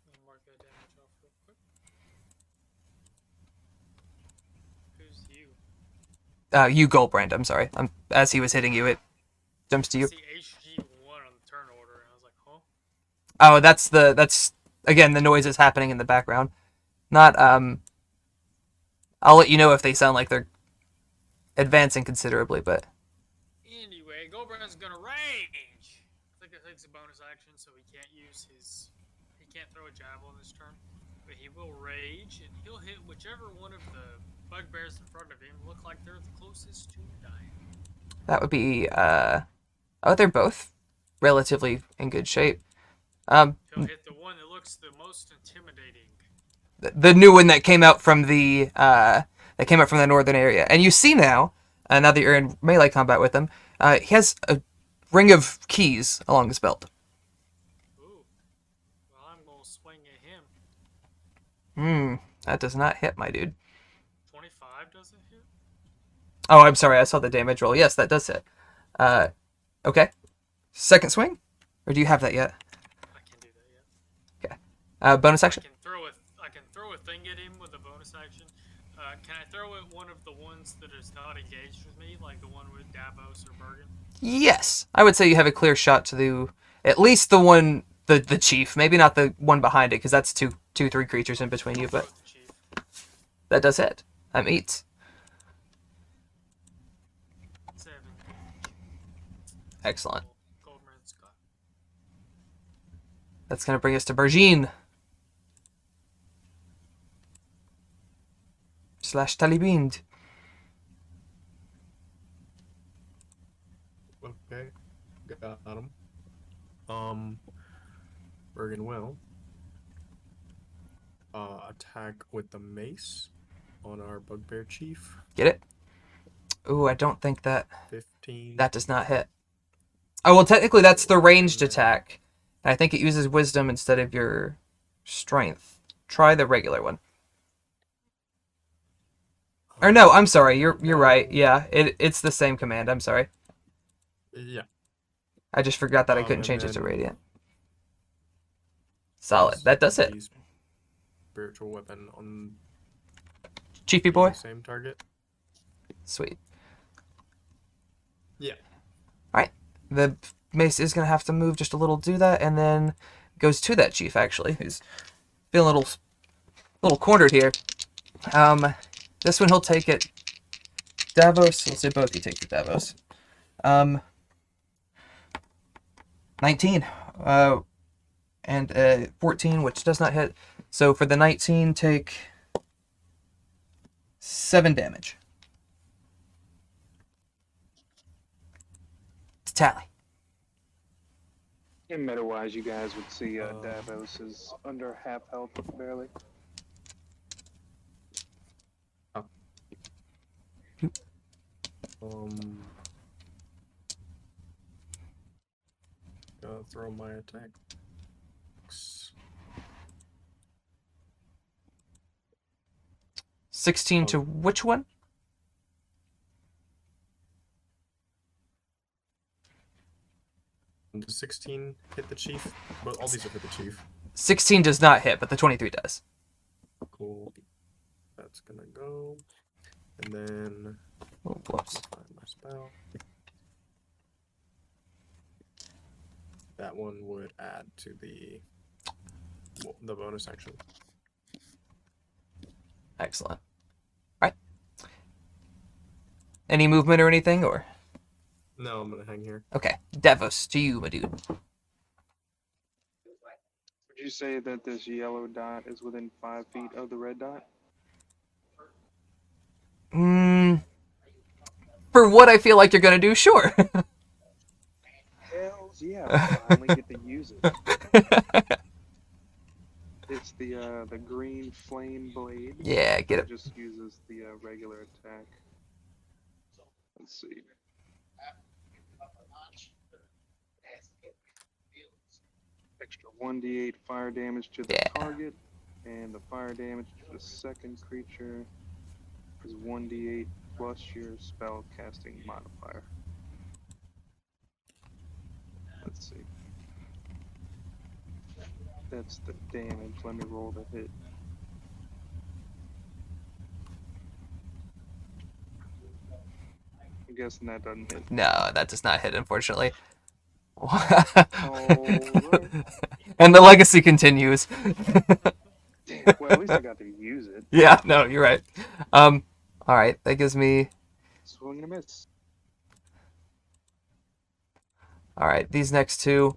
Let me mark that damage off real quick. Who's you? You, Goldbrand, I'm sorry. As he was hitting you, it jumps to you. I see HG1 on the turn order, and I was like, huh? Oh, that's again, the noise is happening in the background. Not I'll let you know if they sound like they're advancing considerably, but... Anyway, Goldbrand's gonna range. I think it takes a bonus action, so he can't use his. He can't throw a javelin this turn, but he will rage, and he'll hit whichever one of the bugbears in front of him look like they're the closest to dying. That would be, oh, they're both relatively in good shape. He'll hit the one that looks the most intimidating. The new one that came out from the, northern area. And you see now that you're in melee combat with him, he has a ring of keys along his belt. Ooh. Well, I'm gonna swing at him. That does not hit, my dude. 25 doesn't hit? Oh, I'm sorry, I saw the damage roll. Yes, that does hit. Okay. Second swing? Or do you have that yet? I can do that, yeah. Okay. Bonus action? I can throw a thing at him with a bonus action. Can I throw at one of the ones that is not engaged with me, like the one with Davos or Bergen? Yes. I would say you have a clear shot to do at least the one, the chief. Maybe not the one behind it, because that's three creatures in between you, but Throw at the chief. that does hit. I'm 8. 7. Excellent. Goldman's got. That's going to bring us to Bergine. / Talibind. Okay, got him. Bergen will attack with the mace on our bugbear chief. Get it? Ooh, I don't think that 15. that does not hit. Oh, well, technically that's the ranged attack. And I think it uses wisdom instead of your strength. Try the regular one. Or no, I'm sorry. You're right. Yeah, it's the same command. I'm sorry. Yeah. I just forgot that I couldn't and change it to then- radiant. Solid. That does it. Use spiritual weapon on Chiefy boy. the same target. Sweet. Yeah. Alright. The mace is going to have to move just a little to do that, and then goes to that chief, actually, who's feeling a little cornered here. This one he'll take it. Davos. Let's say both you take the Davos. 19. And 14, which does not hit. So for the 19, take 7 damage. To tally. In meta-wise, you guys would see Davos is under half health, barely. Gotta throw my attack. 16 to which one? Does 16 hit the chief? Well, all these are hit the chief. 16 does not hit, but the 23 does. Cool. That's gonna go. And then Oh, whoops. find my spell. That one would add to the bonus action. Excellent. Alright. Any movement or anything, or? No, I'm gonna hang here. Okay. Davos, to you, my dude. Would you say that this yellow dot is within 5 feet of the red dot? For what I feel like you're gonna do, sure. Hells yeah, I finally get to use it. It's the green flame blade. Yeah, get It it. just uses the regular attack. Let's see. Extra 1d8 fire damage to the Yeah. target, and the fire damage to the second creature is 1d8 plus your spell casting modifier. Let's see. That's the damage. Let me roll the hit. I'm guessing that doesn't hit. No, that does not hit, unfortunately. Alright. And the legacy continues. Damn. Well, at least I got to use it. Yeah, no, you're right. All right, that gives me. Swing and a miss. All right, these next two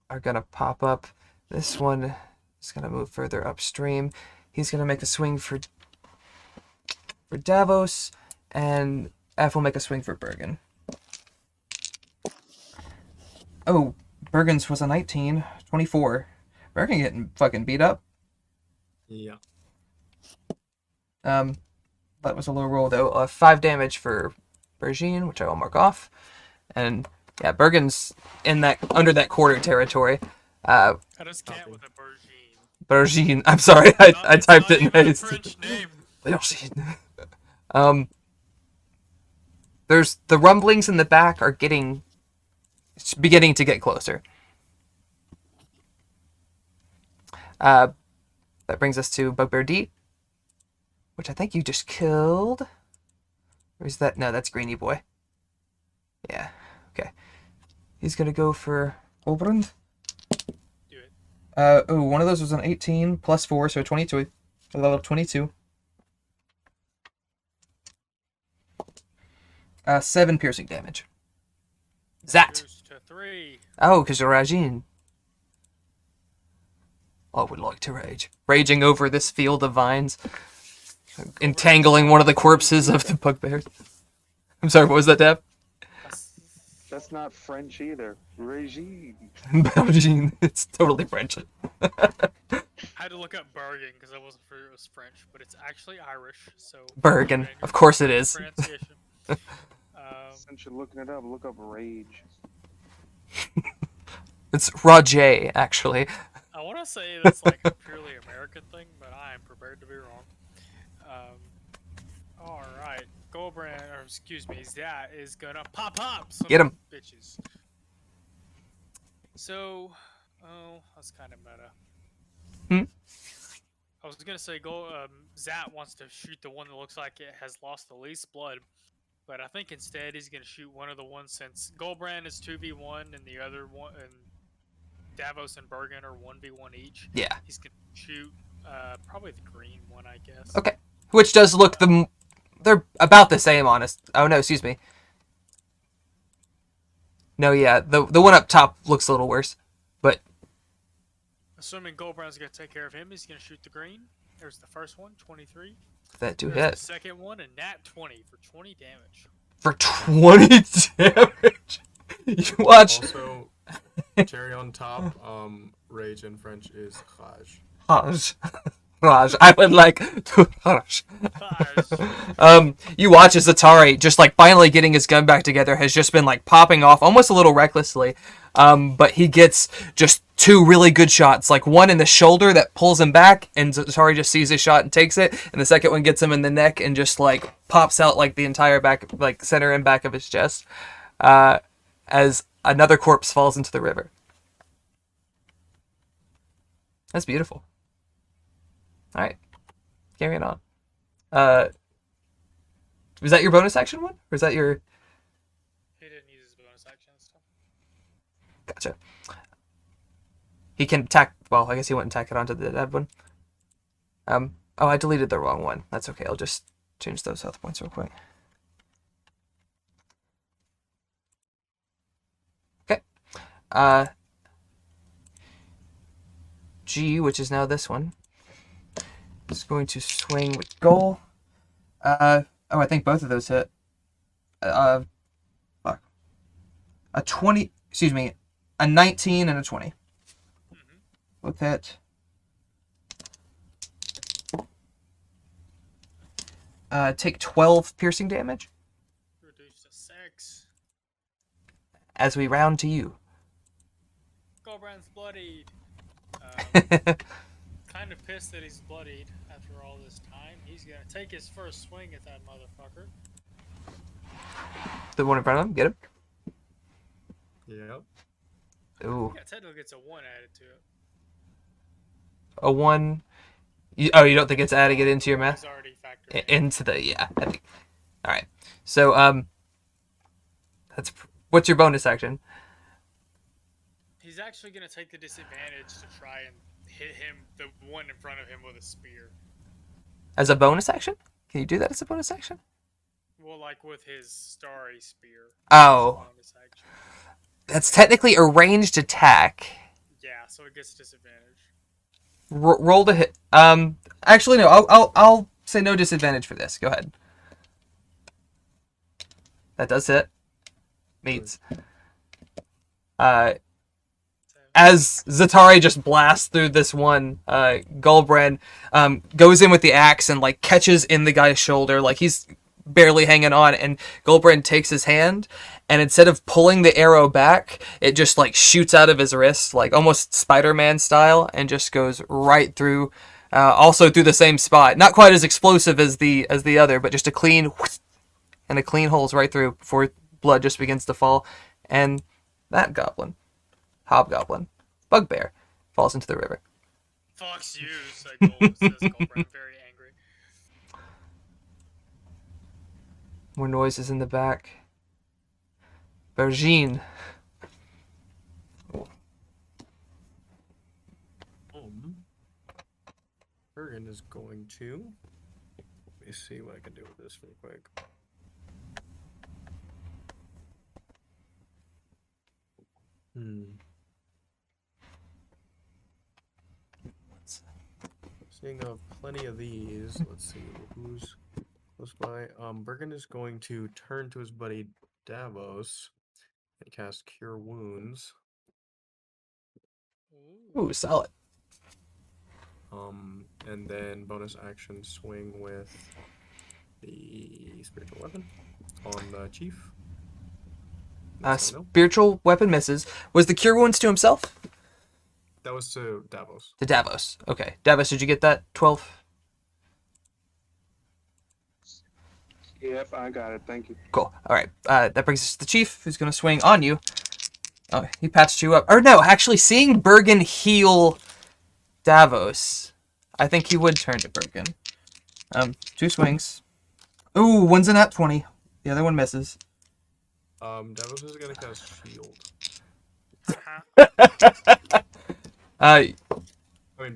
are gonna pop up. This one is gonna move further upstream. He's gonna make a swing for Davos, and F will make a swing for Bergen. Oh, Bergen's was a 19, 24. Bergen getting fucking beat up. Yeah. That was a low roll though. 5 damage for Bergin, which I will mark off. And yeah, Bergen's in that under that quarter territory. I just can't with a Bergine. Bergin. I'm sorry, I typed it in It's not even a haste. French name. Bergin. There's the rumblings in the back are beginning to get closer. That brings us to Bugbear D, which I think you just killed. Or is that? No, that's Greeny Boy. Yeah, okay. He's going to go for Olbrand. Do it. One of those was an 18 plus 4, so 22. A level 22. 7 piercing damage. Zat! Goes to 3. Oh, because you're Rajin. I would like to rage. Raging over this field of vines. Entangling one of the corpses of the bugbears. I'm sorry, what was that, Deb? That's not French either. Regime. Belgian. It's totally French. I had to look up Bergen because I wasn't sure it was French, but it's actually Irish. So Bergen. Of course it is. Pronunciation. Since you're looking it up, look up rage. It's Roger, actually. I want to say that's like a purely American thing, but I am prepared to be wrong. All right, Goldbrand, or excuse me, Zat is gonna pop some Get 'em. bitches. So, that's kind of meta. I was gonna say Zat wants to shoot the one that looks like it has lost the least blood, but I think instead he's gonna shoot one of the ones since Goldbrand is 2v1 and the other one and Davos and Bergen are 1v1 each. Yeah. He's gonna shoot probably the green one, I guess. Okay. Which does look they're about the same, honest. Oh no, excuse me. No, yeah, the one up top looks a little worse, but Assuming Goldbrand's gonna take care of him, he's gonna shoot the green. There's the first one, 23. that do There's hit the second one, a nat 20 for 20 damage. for 20 damage. You watch. Also, cherry on top, rage in French is rage. Raj. Raj. I would like to Raj. Five. You watch as Atari just like finally getting his gun back together has just been like popping off almost a little recklessly. But he gets just 2 really good shots, like one in the shoulder that pulls him back, and Atari just sees his shot and takes it, and the second one gets him in the neck and just like pops out like the entire back, like center and back of his chest, as another corpse falls into the river. That's beautiful. All right, carrying on. Was that your bonus action one, or is that your? He didn't use his bonus action and stuff. Gotcha. He can tack. Well, I guess he wouldn't tack it onto the dead one. Oh, I deleted the wrong one. That's okay. I'll just change those health points real quick. Okay. G, which is now this one, is going to swing with goal. I think both of those hit. Fuck. A 20. Excuse me. A 19 and a 20. Both hit. Take 12 piercing damage Reduced to 6. as we round to you. Goldbrand's bloodied. Kind of pissed that he's bloodied after all this time. He's gonna take his first swing at that motherfucker. The one in front of him, get him. Yep. Ooh, Yeah, technically gets a 1 added to it. a 1. You don't think it's adding it into your math? He's already factored in. Into the, yeah, I think. All right. So, what's your bonus action? He's actually gonna take the disadvantage to try and hit him, the one in front of him, with a spear. As a bonus action? Can you do that as a bonus action? Well, like with his starry spear. Oh. Bonus action. That's technically a ranged attack. Yeah, so it gets disadvantage. Roll to hit. Actually, no. I'll say no disadvantage for this. Go ahead. That does hit. Meets. As Zatari just blasts through this one, Gulbrand goes in with the axe and like catches in the guy's shoulder, like he's barely hanging on, and Gulbrand takes his hand, and instead of pulling the arrow back, it just like shoots out of his wrist, like almost Spider-Man style, and just goes right through, also through the same spot. Not quite as explosive as the other, but just a clean, and a clean holes right through before blood just begins to fall, and that hobgoblin, Bugbear, falls into the river. Fucks you, says Goldbrand, very angry. More noises in the back. Bergine. Bergen is going to. Let me see what I can do with this real quick. Seeing plenty of these, let's see who's close by. Bergen is going to turn to his buddy Davos and cast Cure Wounds. Ooh, solid. And then bonus action swing with the spiritual weapon on the chief. Spiritual weapon misses. Was the cure wounds to himself? That was to Davos. To Davos. Okay. Davos, did you get that? 12? Yep, I got it. Thank you. Cool. All right. That brings us to the chief, who's going to swing on you. Oh, he patched you up. Or no, actually, seeing Bergen heal Davos, I think he would turn to Bergen. 2 swings. Ooh, one's a nat 20. The other one misses. Davos is gonna cast shield. Yeah,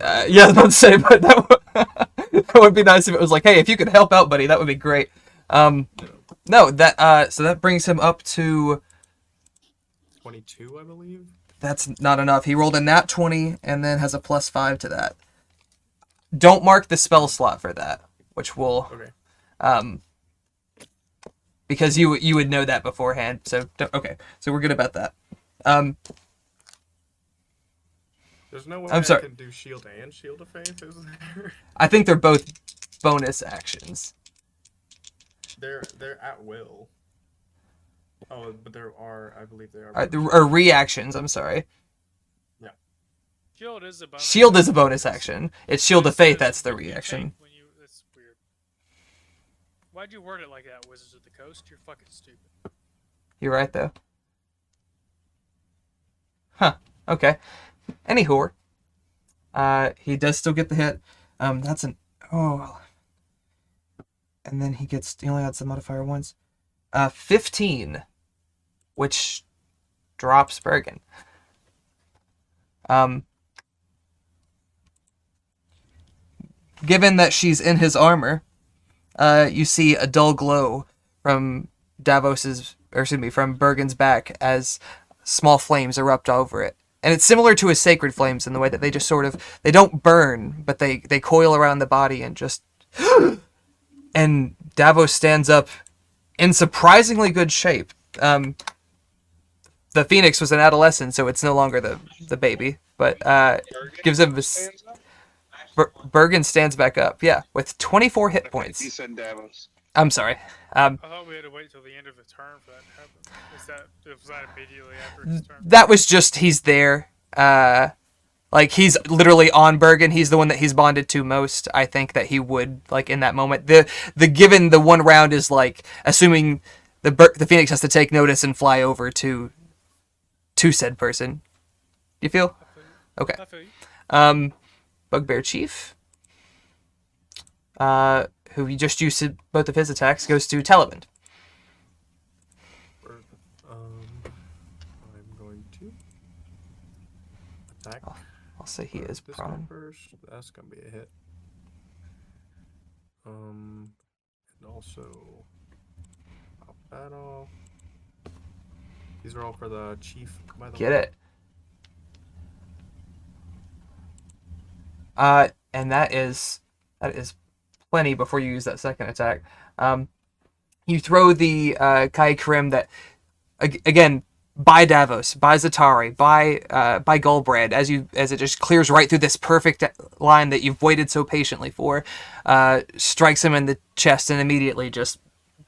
I was about to say, but that would be nice if it was like, hey, if you could help out, buddy, that would be great. No, that so that brings him up to 22, I believe. That's not enough. He rolled a nat 20 and then has a +5 to that. Don't mark the spell slot for that, which will because you would know that beforehand. So okay, so we're good about that. There's no way I'm sorry. I can do shield and shield of faith, is there? I think they're both bonus actions. They're at will. Oh, but there are, I believe there are. Or reactions. I'm sorry. Yeah. Shield is a bonus. Shield is a bonus action. It's shield of faith. That's the reaction. That's weird. Why'd you word it like that, Wizards of the Coast? You're fucking stupid. You're right though. Huh. Okay. Anywho, he does still get the hit. That's an and then he only adds the modifier once. 15, which drops Bergen. Given that she's in his armor, you see a dull glow from from Bergen's back as small flames erupt over it. And it's similar to his sacred flames in the way that they just they don't burn, but they coil around the body and just... And Davos stands up in surprisingly good shape. The Phoenix was an adolescent, so it's no longer the baby, but gives him this... Bergen stands back up, yeah, with 24 hit points. He said Davos. I'm sorry. I thought we had to wait till the end of the turn for that to happen. Was that immediately after his turn? That was just he's there. Like he's literally on Bergen. He's the one that he's bonded to most. I think that he would like in that moment. The given the one round is like assuming the Phoenix has to take notice and fly over to said person. You feel? Okay. I feel you. Bugbear Chief, who he just used both of his attacks, goes to Televin. I'm going to attack. I'll say he is This one prone. first. That's gonna be a hit. And also pop that off. These are all for the chief, by the Get way. it. And that is plenty before you use that second attack. You throw the Kai Krim that again by Davos, by Zatari, by Goldbrand as it just clears right through this perfect line that you've waited so patiently for, strikes him in the chest and immediately just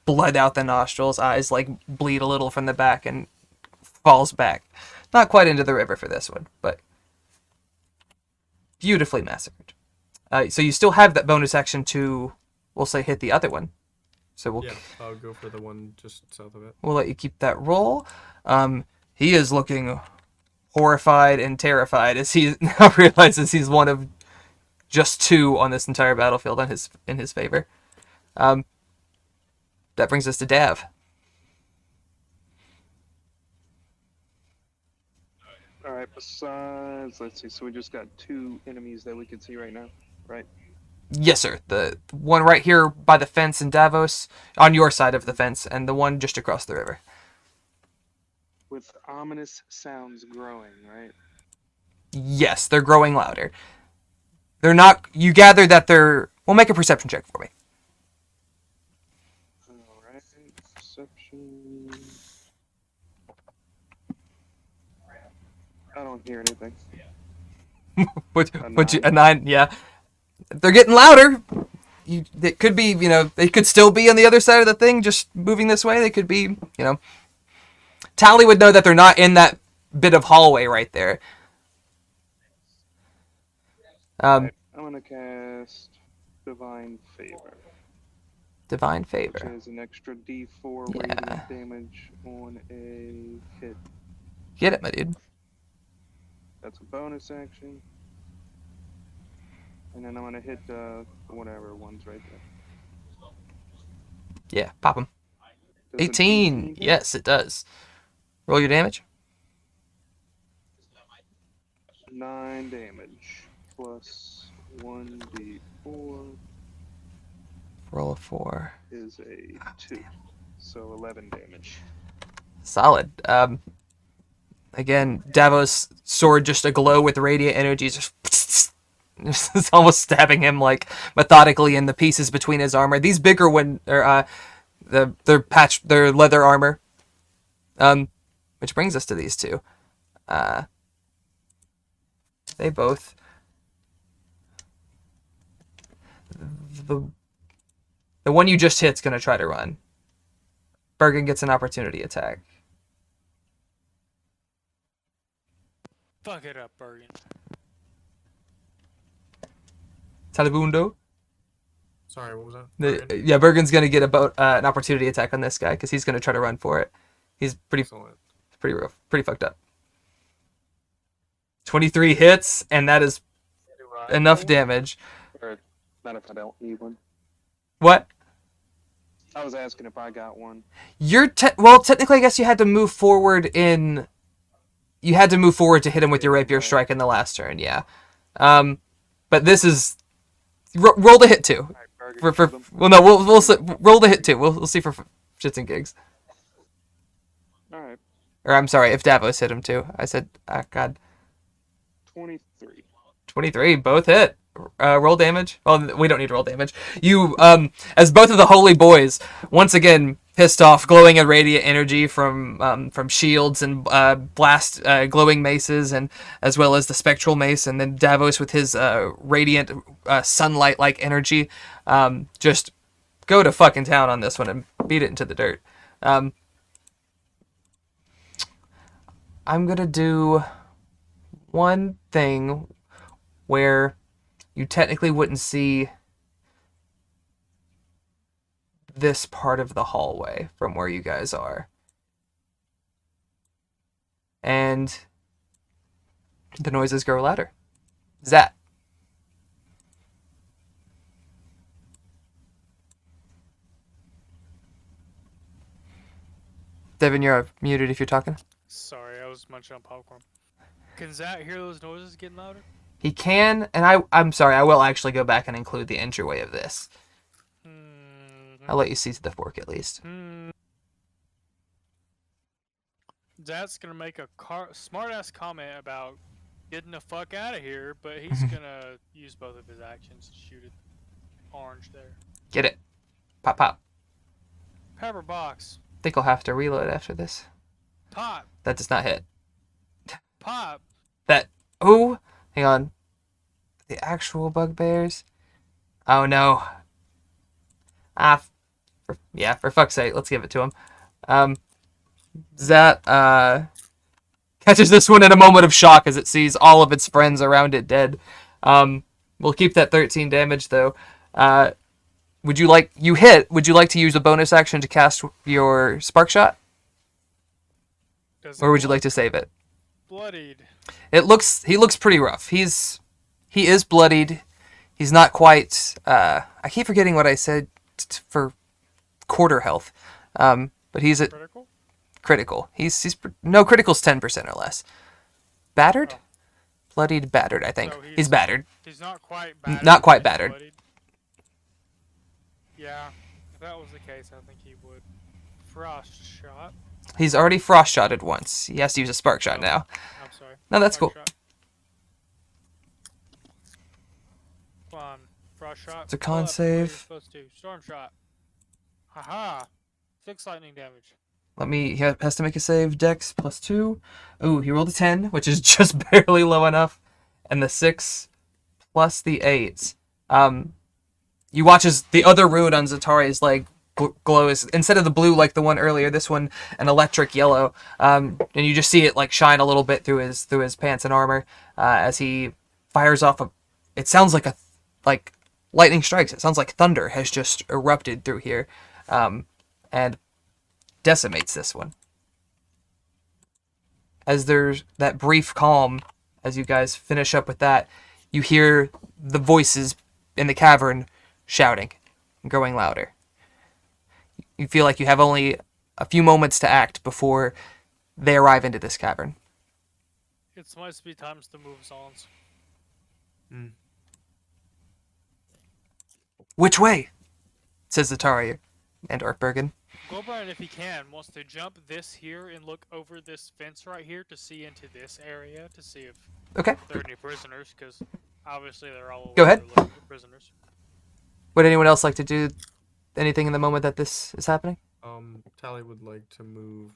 blood out the nostrils, eyes like bleed a little from the back and falls back. Not quite into the river for this one, but beautifully massacred. So you still have that bonus action to, we'll say, hit the other one. So we'll Yeah, I'll go for the one just south of it. we'll let you keep that roll. He is looking horrified and terrified as he now realizes he's one of just two on this entire battlefield in his favor. That brings us to Dav. All right. Besides, let's see. So we just got 2 enemies that we can see right now, right? Yes, sir. The one right here by the fence in Davos, on your side of the fence, and the one just across the river. With ominous sounds growing, right? Yes, they're growing louder. They're not. You gather that they're. Well, make a perception check for me. All right. Perception. I don't hear anything. A 9, yeah. They're getting louder. It could be, they could still be on the other side of the thing, just moving this way. They could be, Tally would know that they're not in that bit of hallway right there. Right, I'm gonna cast Divine Favor, Divine which favor. is an extra D4 Yeah. radiant damage on a hit. Get it, my dude. That's a bonus action. And then I'm gonna hit whatever one's right there. Yeah, pop him. Does an 18. hit? Yes, it does. Roll your damage. 9 damage plus 1d4 Roll a 4. is a 2, so 11 damage. Solid. Again, Davos' sword just aglow with radiant energy, just it's almost stabbing him like methodically in the pieces between his armor. These bigger one, or their leather armor. Which brings us to these two. They both. The one you just hit's gonna try to run. Bergen gets an opportunity attack. Fuck it up, Bergen. Talibundo. Sorry, what was that? Bergen? Yeah, Bergen's gonna get an opportunity attack on this guy because he's gonna try to run for it. He's Excellent. pretty rough, pretty fucked up. 23 hits, and that is enough damage. Or not if I don't need one. What? I was asking if I got one. Well, technically, I guess you had to move forward in. You had to move forward to hit him with your rapier strike in the last turn, yeah. But this is roll the hit too. All right, Bergen, kill them. Well, no, we'll roll the hit too. We'll see for shits and gigs. All right, Or I'm sorry, if Davos hit him too. I said, God, 23. 23, both hit. Roll damage. Well, we don't need roll damage. You, as both of the holy boys, once again pissed off, glowing in radiant energy from shields and blast glowing maces, and as well as the spectral mace, and then Davos with his radiant sunlight-like energy, just go to fucking town on this one and beat it into the dirt. I'm gonna do one thing where you technically wouldn't see this part of the hallway from where you guys are. And the noises grow louder. Zat. Devin, you're muted if you're talking. Sorry, I was munching on popcorn. Can Zat hear those noises getting louder? He can, and I'm sorry, I will actually go back and include the entryway of this. I'll let you see the fork at least. Dad's gonna make a smart-ass comment about getting the fuck out of here, but he's gonna use both of his actions to shoot it orange there. Get it. Pop, pop. Pepper box. Think I'll have to reload after this. Pop. That does not hit. Pop. That. Oh, hang on. The actual bugbears. Oh no. For fuck's sake, let's give it to him. Zat catches this one in a moment of shock as it sees all of its friends around it dead. We'll keep that 13 damage though. Would you like to use a bonus action to cast your spark shot? Or would you like to save it? Bloodied. He looks pretty rough. He is bloodied. He's not quite I keep forgetting what I said for quarter health. But he's at critical. No, critical's 10% or less. Battered? Bloodied, battered, I think. So he's battered. He's not quite battered. Not quite battered. Bloodied. Yeah, if that was the case, I think he would. Frost shot. He's already frost shotted once. He has to use a spark shot now. I'm sorry. No, that's Spark cool. shot. Come on, frost shot. It's a con Pull up, save. you're supposed to. Storm shot. Haha. 6 lightning damage. He has to make a save. Dex +2. Ooh, he rolled a 10, which is just barely low enough. And the 6 plus the 8. You watch as the other rune on Zatari's leg glows. Instead of the blue like the one earlier, this one an electric yellow. And you just see it like shine a little bit through his pants and armor as he fires off it sounds like lightning strikes. It sounds like thunder has just erupted through here. And decimates this one. As there's that brief calm, as you guys finish up with that, you hear the voices in the cavern shouting and growing louder. You feel like you have only a few moments to act before they arrive into this cavern. It must be times to move zones. Which way? Says Zatari and Orkbergen. Goldburn, if he can, wants to jump this here and look over this fence right here to see into this area to see if Okay. there are any prisoners, because obviously they're all Go ahead. looking for prisoners. Would anyone else like to do anything in the moment that this is happening? Tally would like to move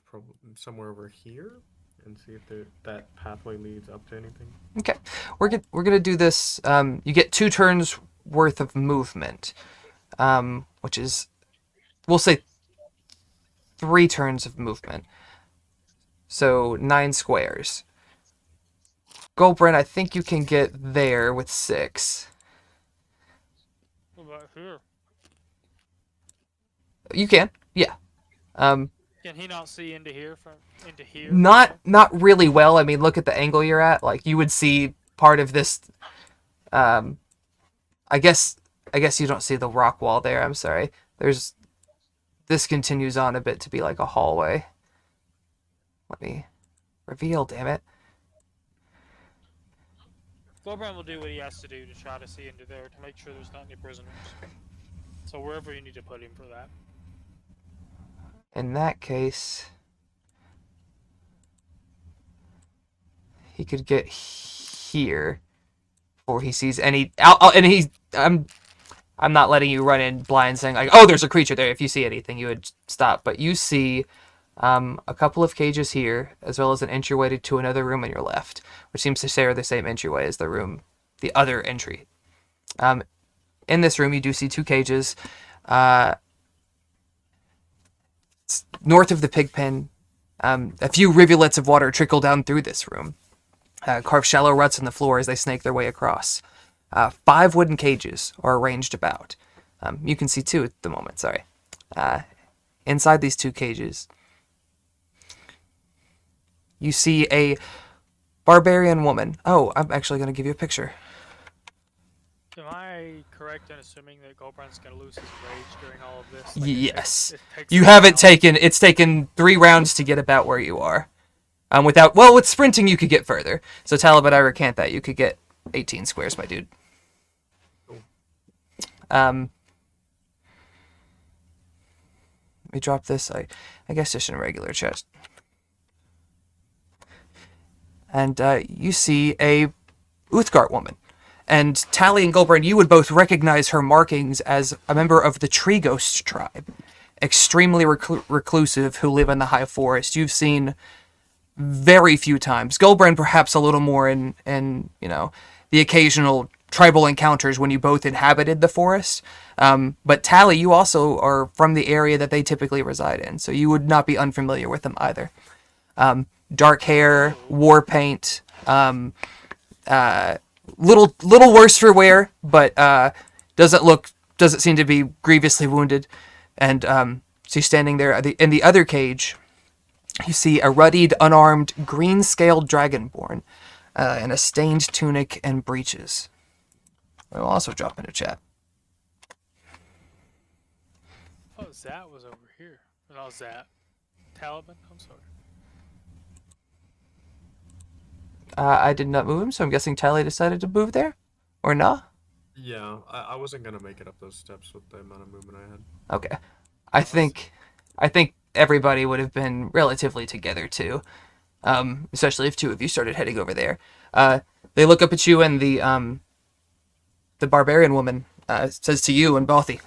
somewhere over here and see if that pathway leads up to anything. Okay. We're gonna do this. You get 2 turns worth of movement, which is, we'll say, 3 turns of movement. So 9 squares. Goldbrand, I think you can get there with 6. What about here? You can, yeah. Can he not see into here into here? Not really well. I mean, look at the angle you're at. Like, you would see part of this. I guess you don't see the rock wall there. I'm sorry. This continues on a bit to be like a hallway. Let me reveal, damn it. Goldburn will do what he has to do to try to see into there to make sure there's not any prisoners. So wherever you need to put him for that. In that case, he could get here before he sees any. I'm not letting you run in blind saying like, oh, there's a creature there. If you see anything, you would stop. But you see a couple of cages here, as well as an entryway to another room on your left, which seems to share the same entryway as the other entry. In this room, you do see 2 cages. North of the pig pen, a few rivulets of water trickle down through this room, carve shallow ruts in the floor as they snake their way across. 5 wooden cages are arranged about. You can see 2 at the moment, sorry. Inside these 2 cages, you see a barbarian woman. Oh, I'm actually going to give you a picture. Am I correct in assuming that Goldbrand's going to lose his rage during all of this? Yes. It takes You a haven't while. it's taken 3 rounds to get about where you are. With sprinting you could get further. So Talib and I recant that. You could get 18 squares, my dude. Cool. Let me drop this. I guess just in a regular chest. And you see a Uthgard woman. And Tally and Goldburn, you would both recognize her markings as a member of the Tree Ghost tribe. Extremely reclusive, who live in the high forest. You've seen very few times. Goldburn perhaps a little more in the occasional tribal encounters when you both inhabited the forest. But Tally, you also are from the area that they typically reside in, so you would not be unfamiliar with them either. Dark hair, war paint, little worse for wear, but doesn't seem to be grievously wounded. And she's standing there. In the other cage, you see a ruddied, unarmed, green-scaled dragonborn in a stained tunic and breeches. We'll also drop into chat. Oh, Zat was over here. No, Zat. Taliban? I'm sorry. I did not move him, so I'm guessing Tally decided to move there? Or not? Yeah, I wasn't gonna make it up those steps with the amount of movement I had. Okay. I think everybody would have been relatively together too. Especially if two of you started heading over there. They look up at you, and the barbarian woman says to you and Bothy,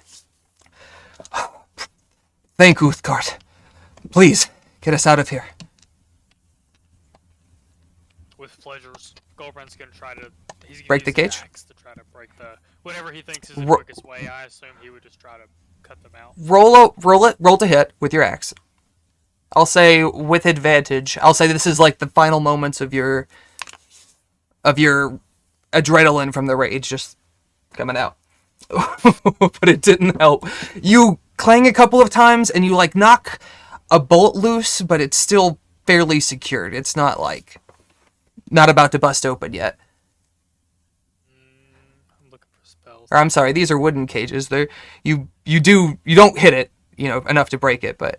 "Thank Uthgard. Please, get us out of here." With pleasures. Goldbrand's gonna try to... He's gonna Break the use his cage? axe to try to break the... Whatever he thinks is the Ro- quickest way, I assume he would just try to cut them out. Roll to hit with your axe. I'll say with advantage. I'll say this is like the final moments of your adrenaline from the rage just coming out. But it didn't help. You clang a couple of times and you like knock a bolt loose, but it's still fairly secured. It's not about to bust open yet. I'm looking for spells. Or I'm sorry, these are wooden cages. You don't hit it, enough to break it, but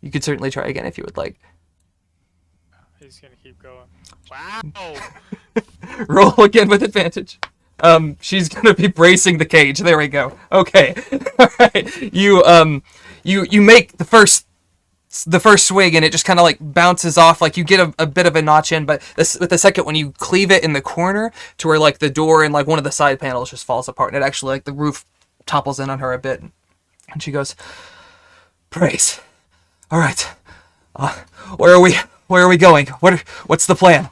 you could certainly try again if you would like. He's gonna keep going. Wow! Roll again with advantage. She's gonna be bracing the cage. There we go. Okay. All right. You make the first swing, and it just kind of like bounces off. Like you get a bit of a notch in, but with the second one, you cleave it in the corner to where like the door and like one of the side panels just falls apart, and it actually like the roof topples in on her a bit. And she goes, "Praise. All right. Where are we going? What's the plan?"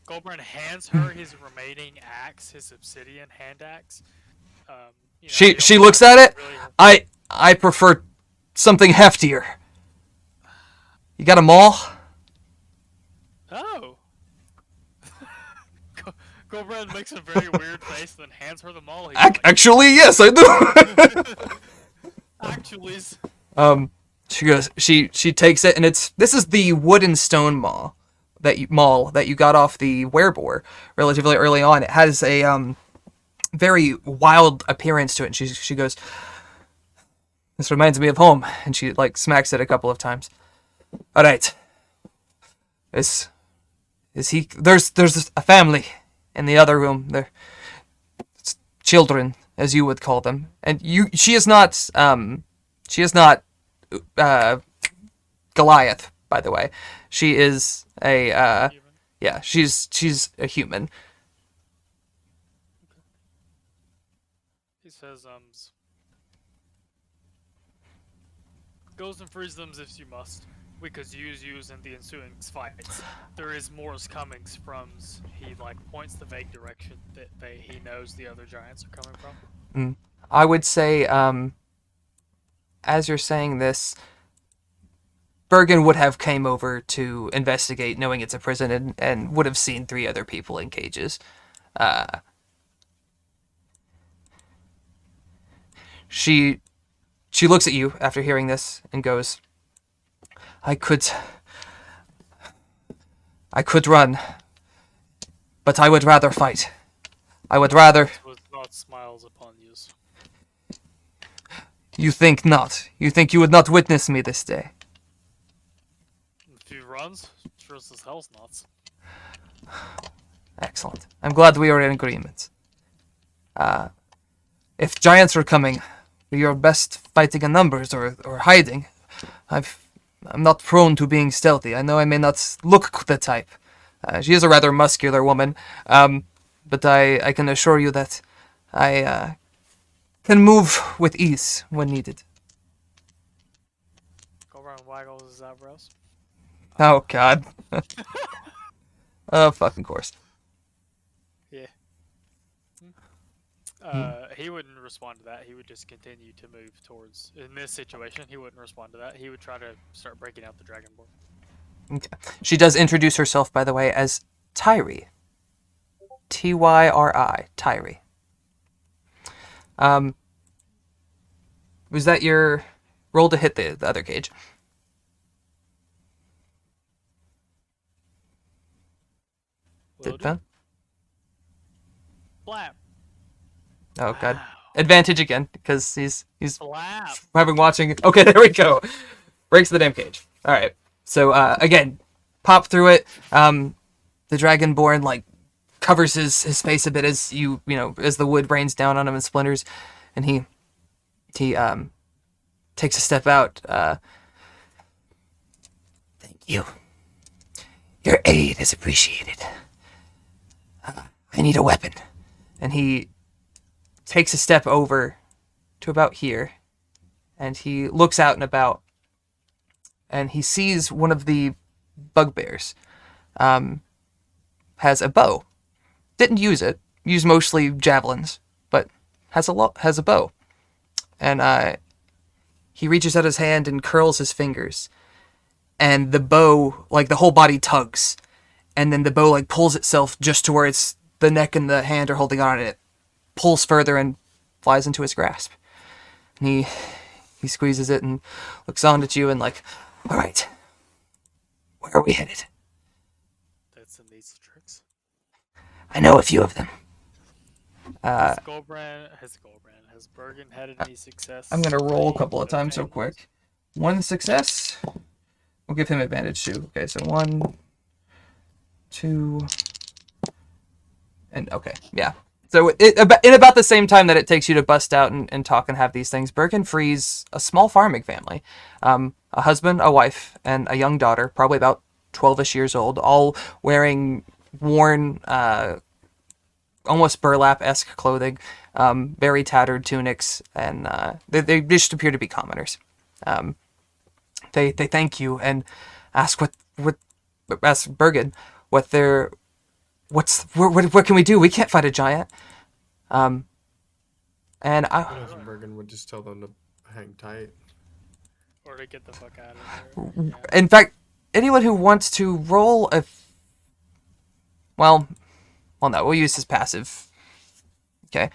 Goldbrand hands her his remaining axe, his obsidian hand axe. She looks at it. I prefer something heftier. You got a maul? Oh. Goldbrand makes a very weird face, then hands her the maul. He's like, Actually, yes, I do. actually, She goes. She takes it, and this is the wood and stone maul that you got off the werebore relatively early on. It has a very wild appearance to it. And she goes, "This reminds me of home," and she like smacks it a couple of times. "All right. Is he? There's a family in the other room. They're children, as you would call them, and she is not Goliath, by the way. She is a she's a human." he says, goes and frees them if you must. We could use in the ensuing fights. There is more comings from. He like points the vague direction that he knows the other giants are coming from. I would say, as you're saying this, Bergen would have came over to investigate, knowing it's a prison, and would have seen 3 other people in cages. She looks at you after hearing this and goes, I could run, but I would rather fight. I would rather... Was not smiles upon you. You think not. You think you would not witness me this day. If he runs, sure as hell's nuts. Excellent. I'm glad we are in agreement. If giants are coming, we are best fighting in numbers or hiding. I'm not prone to being stealthy. I know I may not look the type. She is a rather muscular woman, but I can assure you that I can move with ease when needed. Go around waggles his eyebrows. Oh, God. Oh, fucking course. Yeah. He wouldn't respond to that. He would just continue to move towards. In this situation, he wouldn't respond to that. He would try to start breaking out the dragonborn. Okay. She does introduce herself, by the way, as Tyri. Tyri. Tyri. Was that your roll to hit the other cage? Did Ben? Blap. Oh, God. Wow. Advantage again, because he's Blap. having watching. Okay, there we go. Breaks the damn cage. All right. So again, pop through it. The dragonborn like covers his face a bit as you know as the wood rains down on him and splinters, and he takes a step out. Thank you. Your aid is appreciated. I need a weapon, and he takes a step over to about here, and he looks out and about, and he sees one of the bugbears has a bow. Didn't use it. Used mostly javelins, but has a bow. And he reaches out his hand and curls his fingers, and the bow, like the whole body tugs, and then the bow like pulls itself just to where it's the neck and the hand are holding on, and it pulls further and flies into his grasp. And he squeezes it and looks on at you and like, all right, where are we headed? That's some these tricks. I know a few of them. Has Bergen had any success? I'm gonna roll a couple of times real quick. One success. We'll give him advantage too. Okay, so 1, 2, and okay, yeah. So in about the same time that it takes you to bust out and talk and have these things, Bergen frees a small farming family. A husband, a wife, and a young daughter, probably about 12-ish years old, all wearing worn, almost burlap-esque clothing, very tattered tunics, and they just appear to be commoners. They thank you and ask ask Bergen what can we do? We can't fight a giant. And Bergen would just tell them to hang tight. Or to get the fuck out of there. Yeah. in fact, anyone who wants to roll well, no, we'll use his passive. Okay.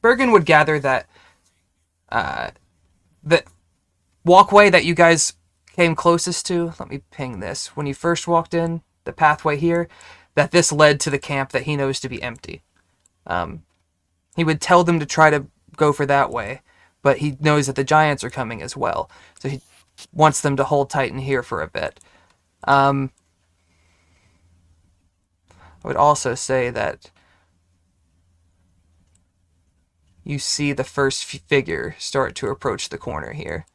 Bergen would gather that the walkway that you guys came closest to, let me ping this, when you first walked in, the pathway here, that this led to the camp that he knows to be empty. He would tell them to try to go for that way, but he knows that the giants are coming as well, so he wants them to hold tight in here for a bit. I would also say that you see the first figure start to approach the corner here.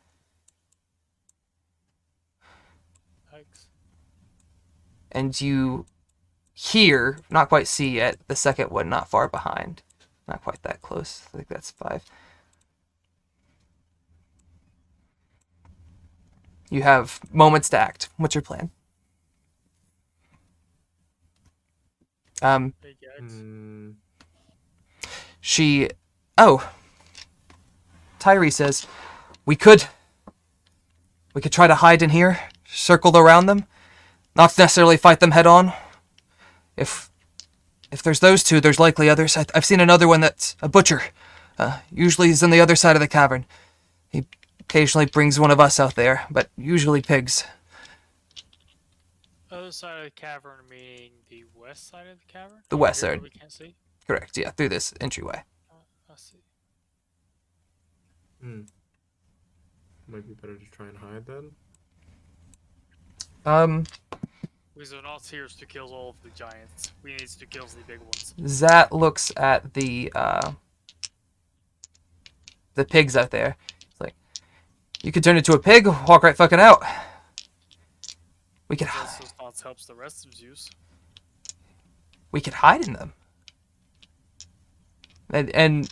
Yikes. And you hear, not quite see yet, the second one not far behind. Not quite that close. I think that's 5. You have moments to act. What's your plan? Big yikes. Tyri says, we could try to hide in here, circle around them, not necessarily fight them head on. If there's those two, there's likely others. I've seen another one that's a butcher. Usually he's on the other side of the cavern. He occasionally brings one of us out there, but usually pigs. Other side of the cavern meaning the west side of the cavern? The west Here side. We can't see? Correct, yeah, through this entryway. I see. Might be better to try and hide then. We are not here to kill all of the giants. We need to kill the big ones. Zat looks at the pigs out there. It's like, you could turn into a pig, walk right fucking out. We could This does not helps the rest of Zeus. we could hide in them. And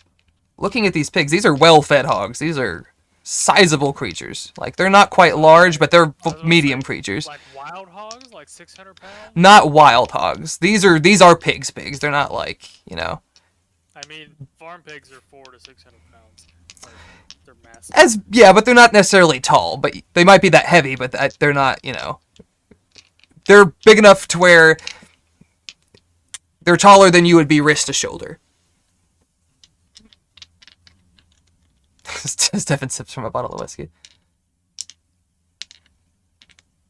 looking at these pigs, these are well-fed hogs. These are sizable creatures. Like, they're not quite large, but they're medium creatures. Like wild hogs, like 600 pounds. Not wild hogs. These are pigs. They're not like, you know. I mean, farm pigs are 400 to 600 pounds. Like, they're massive. But they're not necessarily tall. But they might be that heavy, but they're not, you know. They're big enough to where they're taller than you would be wrist to shoulder. Stefan sips from a bottle of whiskey.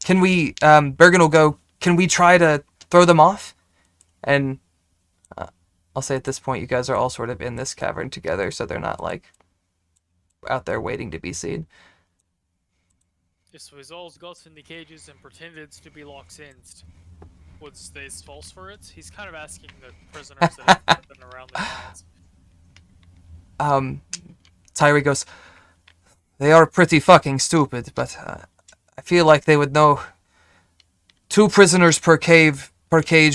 Can we, Bergen will go, can we try to throw them off? And I'll say at this point, you guys are all sort of in this cavern together, so they're not, like, out there waiting to be seen. If we all got in the cages and pretended to be locked in, would they false for it? He's kind of asking the prisoners that have been around the giants. Tyree goes, they are pretty fucking stupid, but I feel like they would know 2 prisoners per cage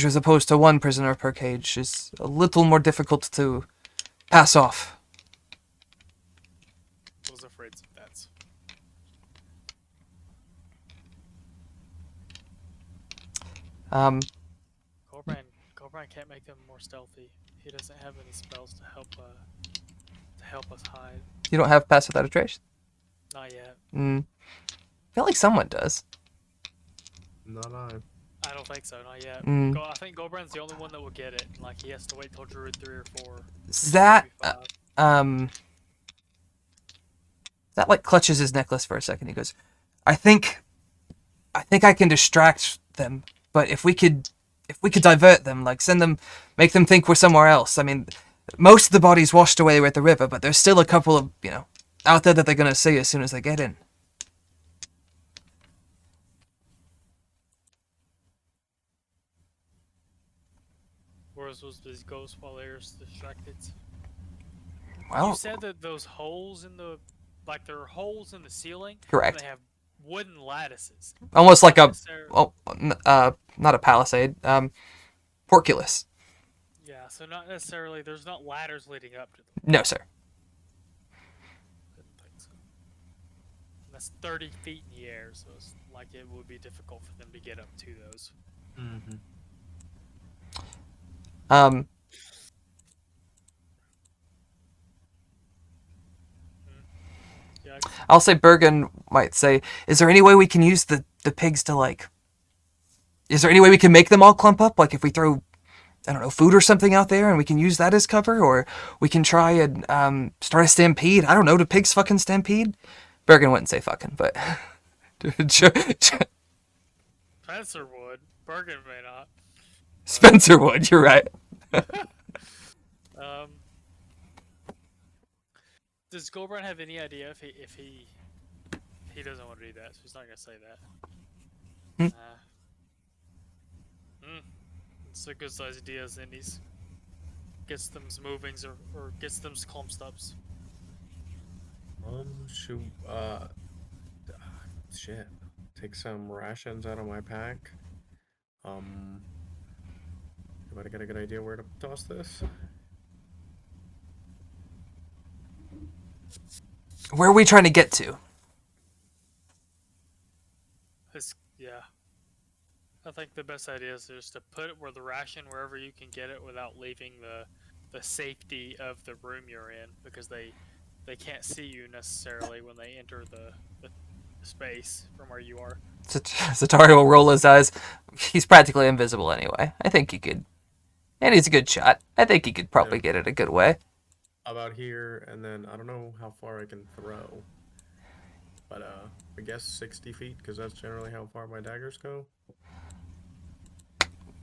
as opposed to 1 prisoner per cage is a little more difficult to pass off. I was afraid of that. Corbran can't make them more stealthy. He doesn't have any spells to help us hide. You don't have Pass Without a Trace? Not yet. I feel like someone does. Not I. I don't think so, not yet. Mm. I think Goldbrand's the only one that will get it. Like, he has to wait till Druid 3 or 4. That, maybe 5. that like clutches his necklace for a second. He goes, I think I can distract them, but if we could divert them, like send them, make them think we're somewhere else. I mean, most of the bodies washed away with the river, but there's still a couple of, you know, out there that they're gonna see as soon as they get in. Whereas was these ghosts while they were distracted? Well, You said that those holes in the, like there are holes in the ceiling. Correct. And they have wooden lattices. almost like a, Necessar- not a palisade, portcullis. Yeah, so not necessarily. There's not ladders leading up to them. No, sir. Didn't think so. And that's 30 feet in the air, so it's like it would be difficult for them to get up to those. Mm-hmm. Yeah, I'll say Bergen might say, is there any way we can use the pigs to, like... Is there any way we can make them all clump up? Like, if we throw, I don't know, food or something out there and we can use that as cover? Or we can try and start a stampede? I don't know, do pigs fucking stampede? Bergen wouldn't say fucking, but... Spencer would. Bergen may not. Spencer would, you're right. Does Goldbrand have any idea if he doesn't want to do that, so he's not gonna say that. It's a good size idea, Indies. Gets them movings or gets them clump stops. Shoot. Shit. Take some rations out of my pack. Anybody got a good idea where to toss this? Where are we trying to get to? Yeah. I think the best idea is just to put it where the ration wherever you can get it without leaving the safety of the room you're in, because they can't see you necessarily when they enter the space from where you are. Zatari will roll his eyes. He's practically invisible anyway. I think he could. And he's a good shot. I think he could probably get it a good way. About here, and then I don't know how far I can throw. But I guess 60 feet, because that's generally how far my daggers go.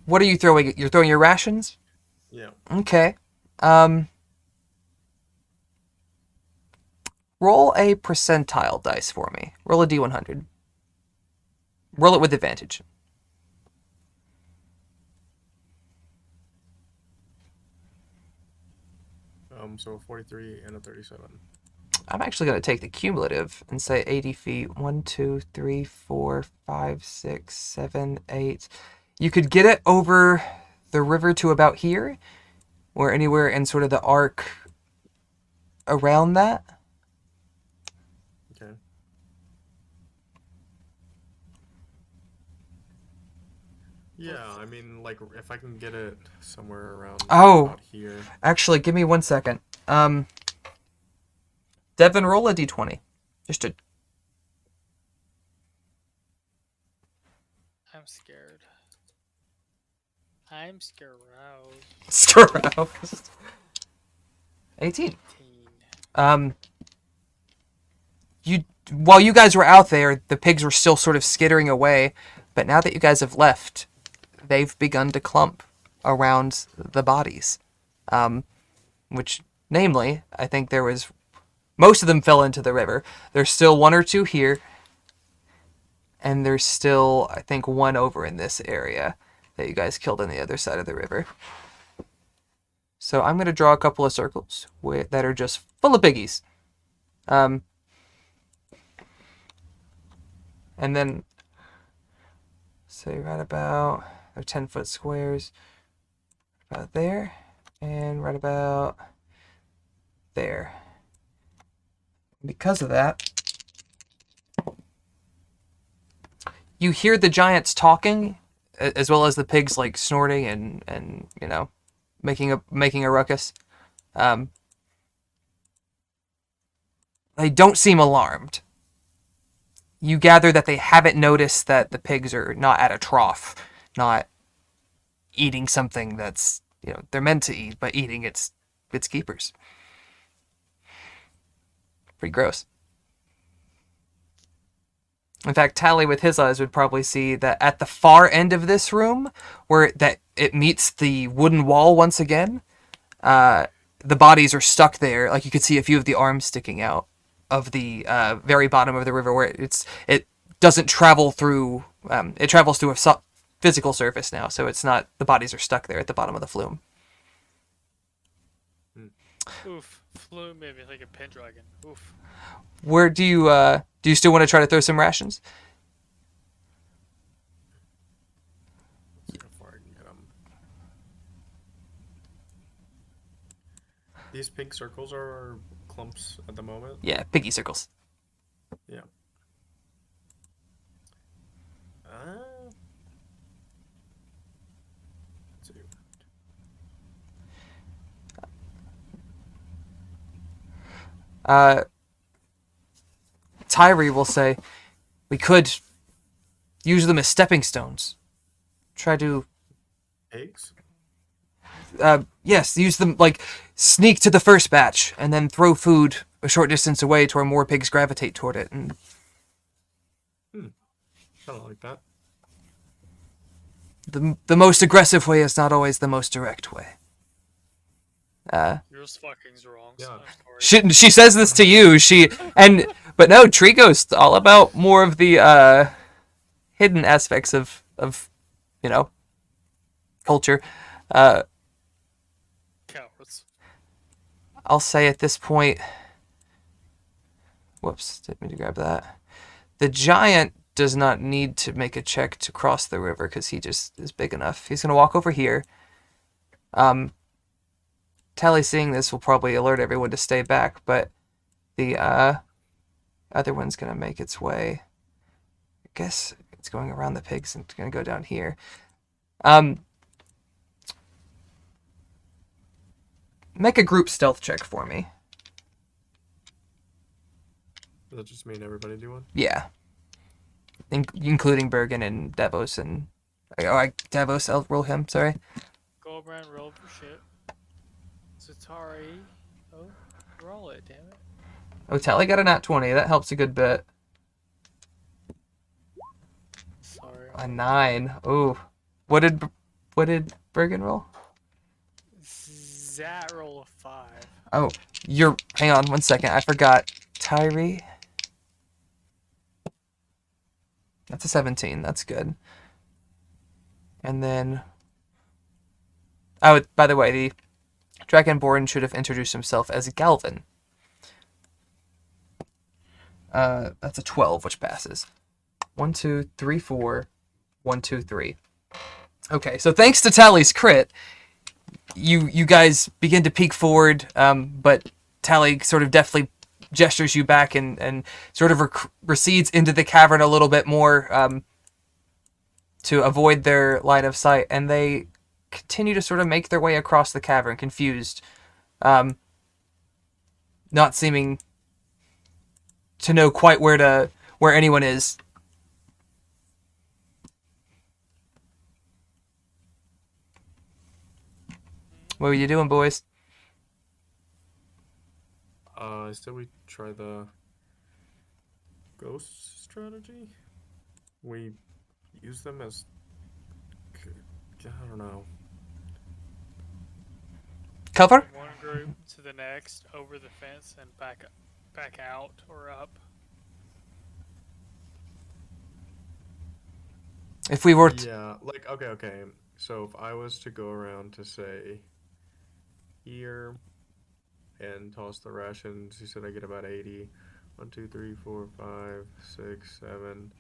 What are you throwing? You're throwing your rations? Yeah. Okay. Roll a percentile dice for me. Roll a d100. Roll it with advantage. So a 43 and a 37. I'm actually going to take the cumulative and say 80 feet. 1, 2, 3, 4, 5, 6, 7, 8. You could get it over the river to about here, or anywhere in sort of the arc around that. Okay. Yeah, I mean, like, if I can get it somewhere around about here. Actually, give me 1 second. Devin, roll a d20. Just to... I'm scared. I'm scared. Scaroused. 18. While you guys were out there, the pigs were still sort of skittering away, but now that you guys have left, they've begun to clump around the bodies. Which, namely, I think there was... Most of them fell into the river. There's still 1 or 2 here, and there's still, I think, 1 over in this area that you guys killed on the other side of the river. So I'm going to draw a couple of circles that are just full of piggies. And then, say right about, they're 10-foot squares, about there, and right about there. Because of that, you hear the giants talking, as well as the pigs like snorting and you know, making a ruckus. They don't seem alarmed. You gather that they haven't noticed that the pigs are not at a trough, not eating something that's, you know, they're meant to eat, but eating its keepers. Pretty gross. In fact, Tally with his eyes would probably see that at the far end of this room, where that it meets the wooden wall once again, the bodies are stuck there. Like you could see a few of the arms sticking out of the very bottom of the river, where it doesn't travel through. It travels through a physical surface now, so it's not. The bodies are stuck there at the bottom of the flume. Oof. Flume made me think of Pendragon. Oof. Where do you still want to try to throw some rations? See how far I can get them. These pink circles are clumps at the moment. Yeah, piggy circles. Yeah. Let's see. Tyree will say, we could use them as stepping stones. Try to, Eggs? yes, use them, like, sneak to the first batch, and then throw food a short distance away to where more pigs gravitate toward it. And Kind of like that. the most aggressive way is not always the most direct way. You're just fucking wrong. Yeah. So I'm sorry. She says this to you. But no, Trigo's all about more of the hidden aspects of you know, culture. Cowards. I'll say at this point. Whoops! Didn't mean to grab that. The giant does not need to make a check to cross the river because he just is big enough. He's gonna walk over here. Tally seeing this will probably alert everyone to stay back, but the other one's gonna make its way. I guess it's going around the pigs and it's gonna go down here. Make a group stealth check for me. Does that just mean everybody do one? Yeah. Including Bergen and Davos and... Davos, I'll roll him, sorry. Goldbrand rolled for shit. Zatari. Oh, roll it, damn it. Oh, Tally got a nat 20. That helps a good bit. Sorry. A 9. Ooh. What did Bergen roll? Zat roll a 5. Oh, hang on 1 second. I forgot. Tyree. That's a 17. That's good. And then... Oh, by the way, Dragonborn should have introduced himself as Galvin. That's a 12, which passes. 1, 2, 3, 4. 1, 2, 3. Okay, so thanks to Tally's crit, you guys begin to peek forward, but Tally sort of deftly gestures you back and sort of recedes into the cavern a little bit more to avoid their line of sight, and they continue to sort of make their way across the cavern, confused, not seeming to know quite where anyone is. What are you doing, boys? I said we try the ghost strategy. We use them as, I don't know. Cover? From one group to the next, over the fence, and back out or up. If we were Yeah, like, okay. So if I was to go around to say here and toss the rations, you said I get about 80. 1, 2, 3, 4, 5, 6, 7.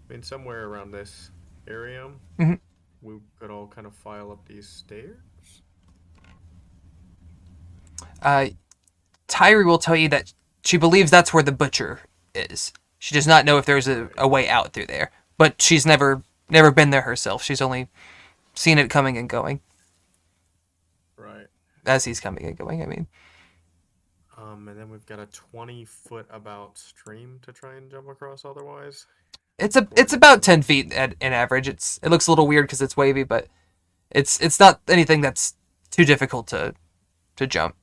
I mean, somewhere around this area, Mhm. we could all kind of file up these stairs. Tyree will tell you that she believes that's where the butcher is. She does not know if there's a way out through there, but she's never been there herself. She's only seen it coming and going. Right. As he's coming and going, I mean. And then we've got a 20-foot about stream to try and jump across otherwise. It's about 10 feet in average. It looks a little weird because it's wavy, but it's not anything that's too difficult to jump.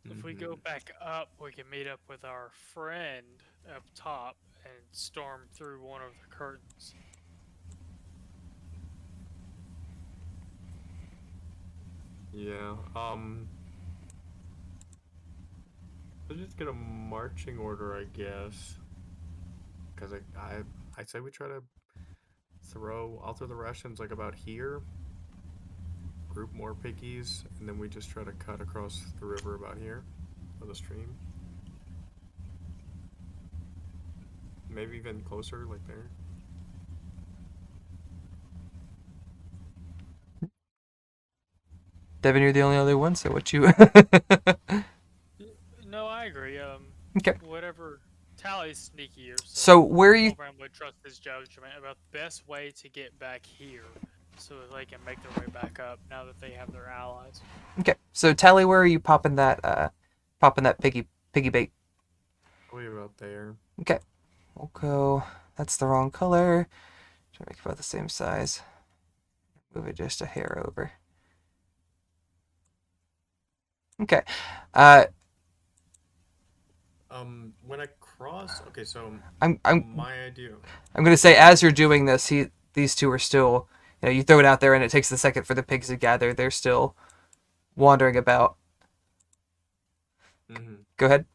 If we go back up, we can meet up with our friend up top and storm through one of the curtains. Yeah, let's just get a marching order, I guess. Because I say we try to I'll throw the rations like about here. Group more piggies, and then we just try to cut across the river about here, or the stream. Maybe even closer, like there. Devin, you're the only other one, so what you... No, I agree. Okay. Whatever. Tally's sneakier. So where are you... Wolfram would trust his judgment about the best way to get back here, so that they can make their way back up now that they have their allies. Okay, so Tally, where are you popping that piggy bait? Way about there. Okay, we'll go. That's the wrong color. Try to make it about the same size. Move it just a hair over. Okay. When I cross, okay, so I'm my idea. I'm gonna say as you're doing this, these two are still. You throw it out there, and it takes a second for the pigs to gather. They're still wandering about. Mm-hmm. Go ahead.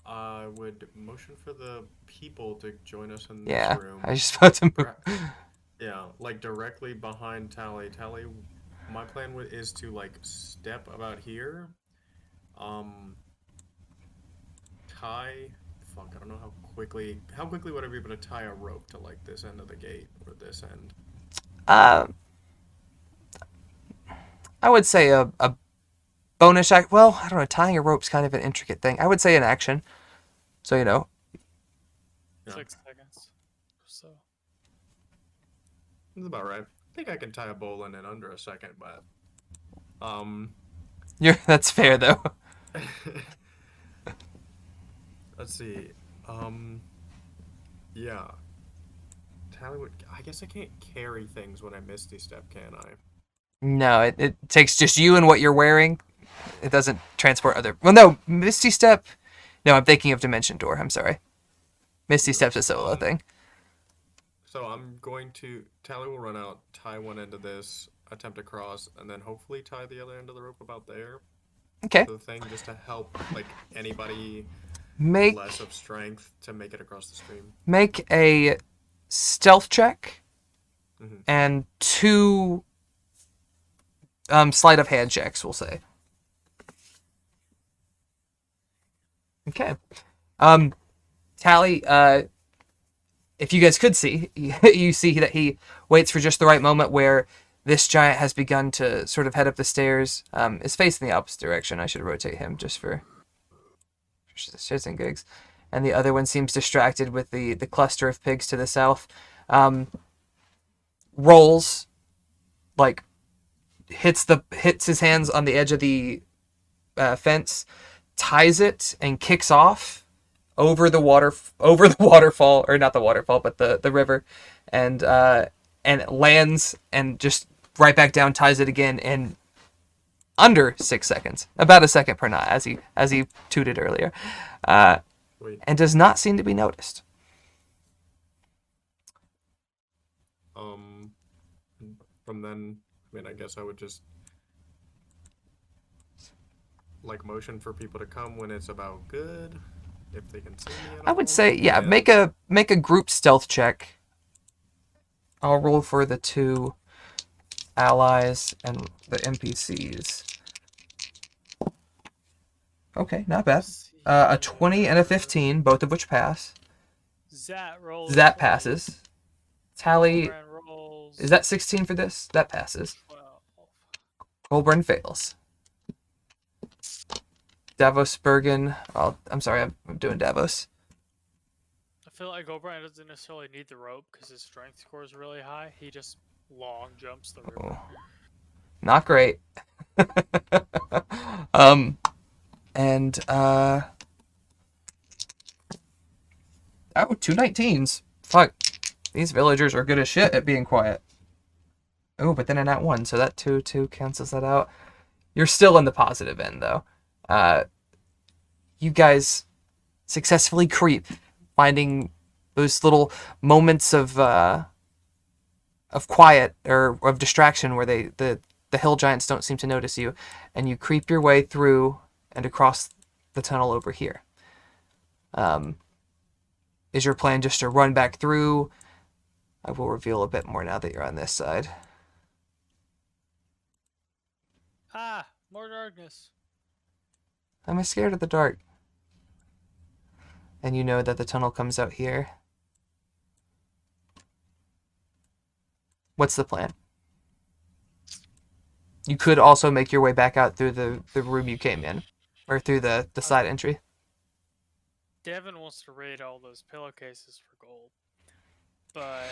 I would motion for the people to join us in this Yeah, room. I was just about to move. Yeah, like directly behind Tally. Tally, my plan is to like step about here. Tie. Fuck, I don't know how quickly would I be able to tie a rope to like this end of the gate or this end? I would say a bonus act. Well, I don't know. Tying a rope's kind of an intricate thing. I would say an action. So Yeah. 6 seconds. So. That's about right. I think I can tie a bowline in under a second, but That's fair though. let's see. Yeah. Tally would. I guess I can't carry things when I Misty Step, can I? No, it takes just you and what you're wearing. It doesn't transport other. Well, no, Misty Step. No, I'm thinking of Dimension Door. I'm sorry. Misty Step's a solo thing. So I'm going to. Tally will run out, tie one end of this, attempt to cross, and then hopefully tie the other end of the rope about there. Okay. The thing just to help like anybody Make less of strength to make it across the stream. make a stealth check Mhm. and 2 sleight of hand checks, we'll say. Okay. Tally, if you guys could see, you see that he waits for just the right moment where this giant has begun to sort of head up the stairs, is facing the opposite direction. I should rotate him just for shits and gigs. And the other one seems distracted with the cluster of pigs to the south. Rolls, like, hits his hands on the edge of the fence, ties it, and kicks off over the waterfall, or not the waterfall, but the river, and it lands and just right back down, ties it again in under 6 seconds, about a second per knot, as he tooted earlier, and does not seem to be noticed. From then, I mean, I guess I would just like motion for people to come when it's about good, if they can see me at I all. would say, yeah, make a group stealth check. I'll roll for the two allies and the NPCs. Okay, not bad. A 20 and a 15, both of which pass. Zat rolls. That passes. Tally, Colbrand rolls. is that 16 for this? That passes. 12. Colbrand fails. Davos Bergen. Oh, I'm sorry, I'm doing Davos. I feel like Colbrand doesn't necessarily need the rope because his strength score is really high. He just long jumps the river. Oh, not great. And oh, 2 19s. Fuck. These villagers are good as shit at being quiet. Oh, but then a nat 1, so that 2 cancels that out. You're still in the positive end, though. You guys successfully creep, finding those little moments of quiet or of distraction where the hill giants don't seem to notice you, and you creep your way through and across the tunnel over here. Is your plan just to run back through? I will reveal a bit more now that you're on this side. Ah, more darkness. I'm scared of the dark. And you know that the tunnel comes out here. What's the plan? You could also make your way back out through the room you came in. Or through the side entry. Devin wants to raid all those pillowcases for gold. But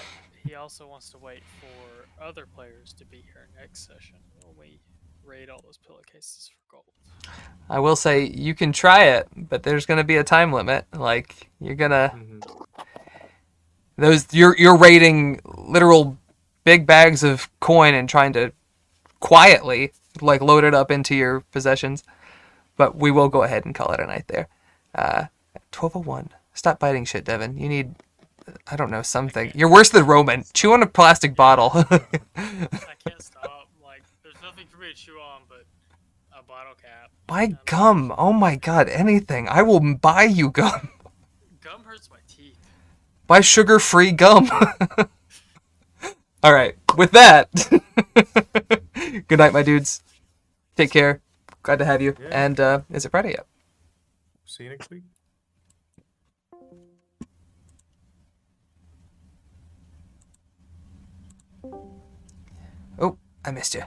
he also wants to wait for other players to be here next session when we raid all those pillowcases for gold. I will say, you can try it, but there's going to be a time limit. Like, you're going to... You're raiding literal big bags of coin and trying to quietly, like, load it up into your possessions. But we will go ahead and call it a night there. 12:01. Stop biting shit, Devin. You need, I don't know, something. You're worse than Roman. Chew on a plastic bottle. I can't stop. Like, there's nothing for me to chew on but a bottle cap. Buy gum. Oh my god, anything. I will buy you gum. Gum hurts my teeth. Buy sugar-free gum. Alright, with that, good night, my dudes. Take care. Glad to have you. Yeah. And is it Friday yet? See you next week. Oh, I missed you.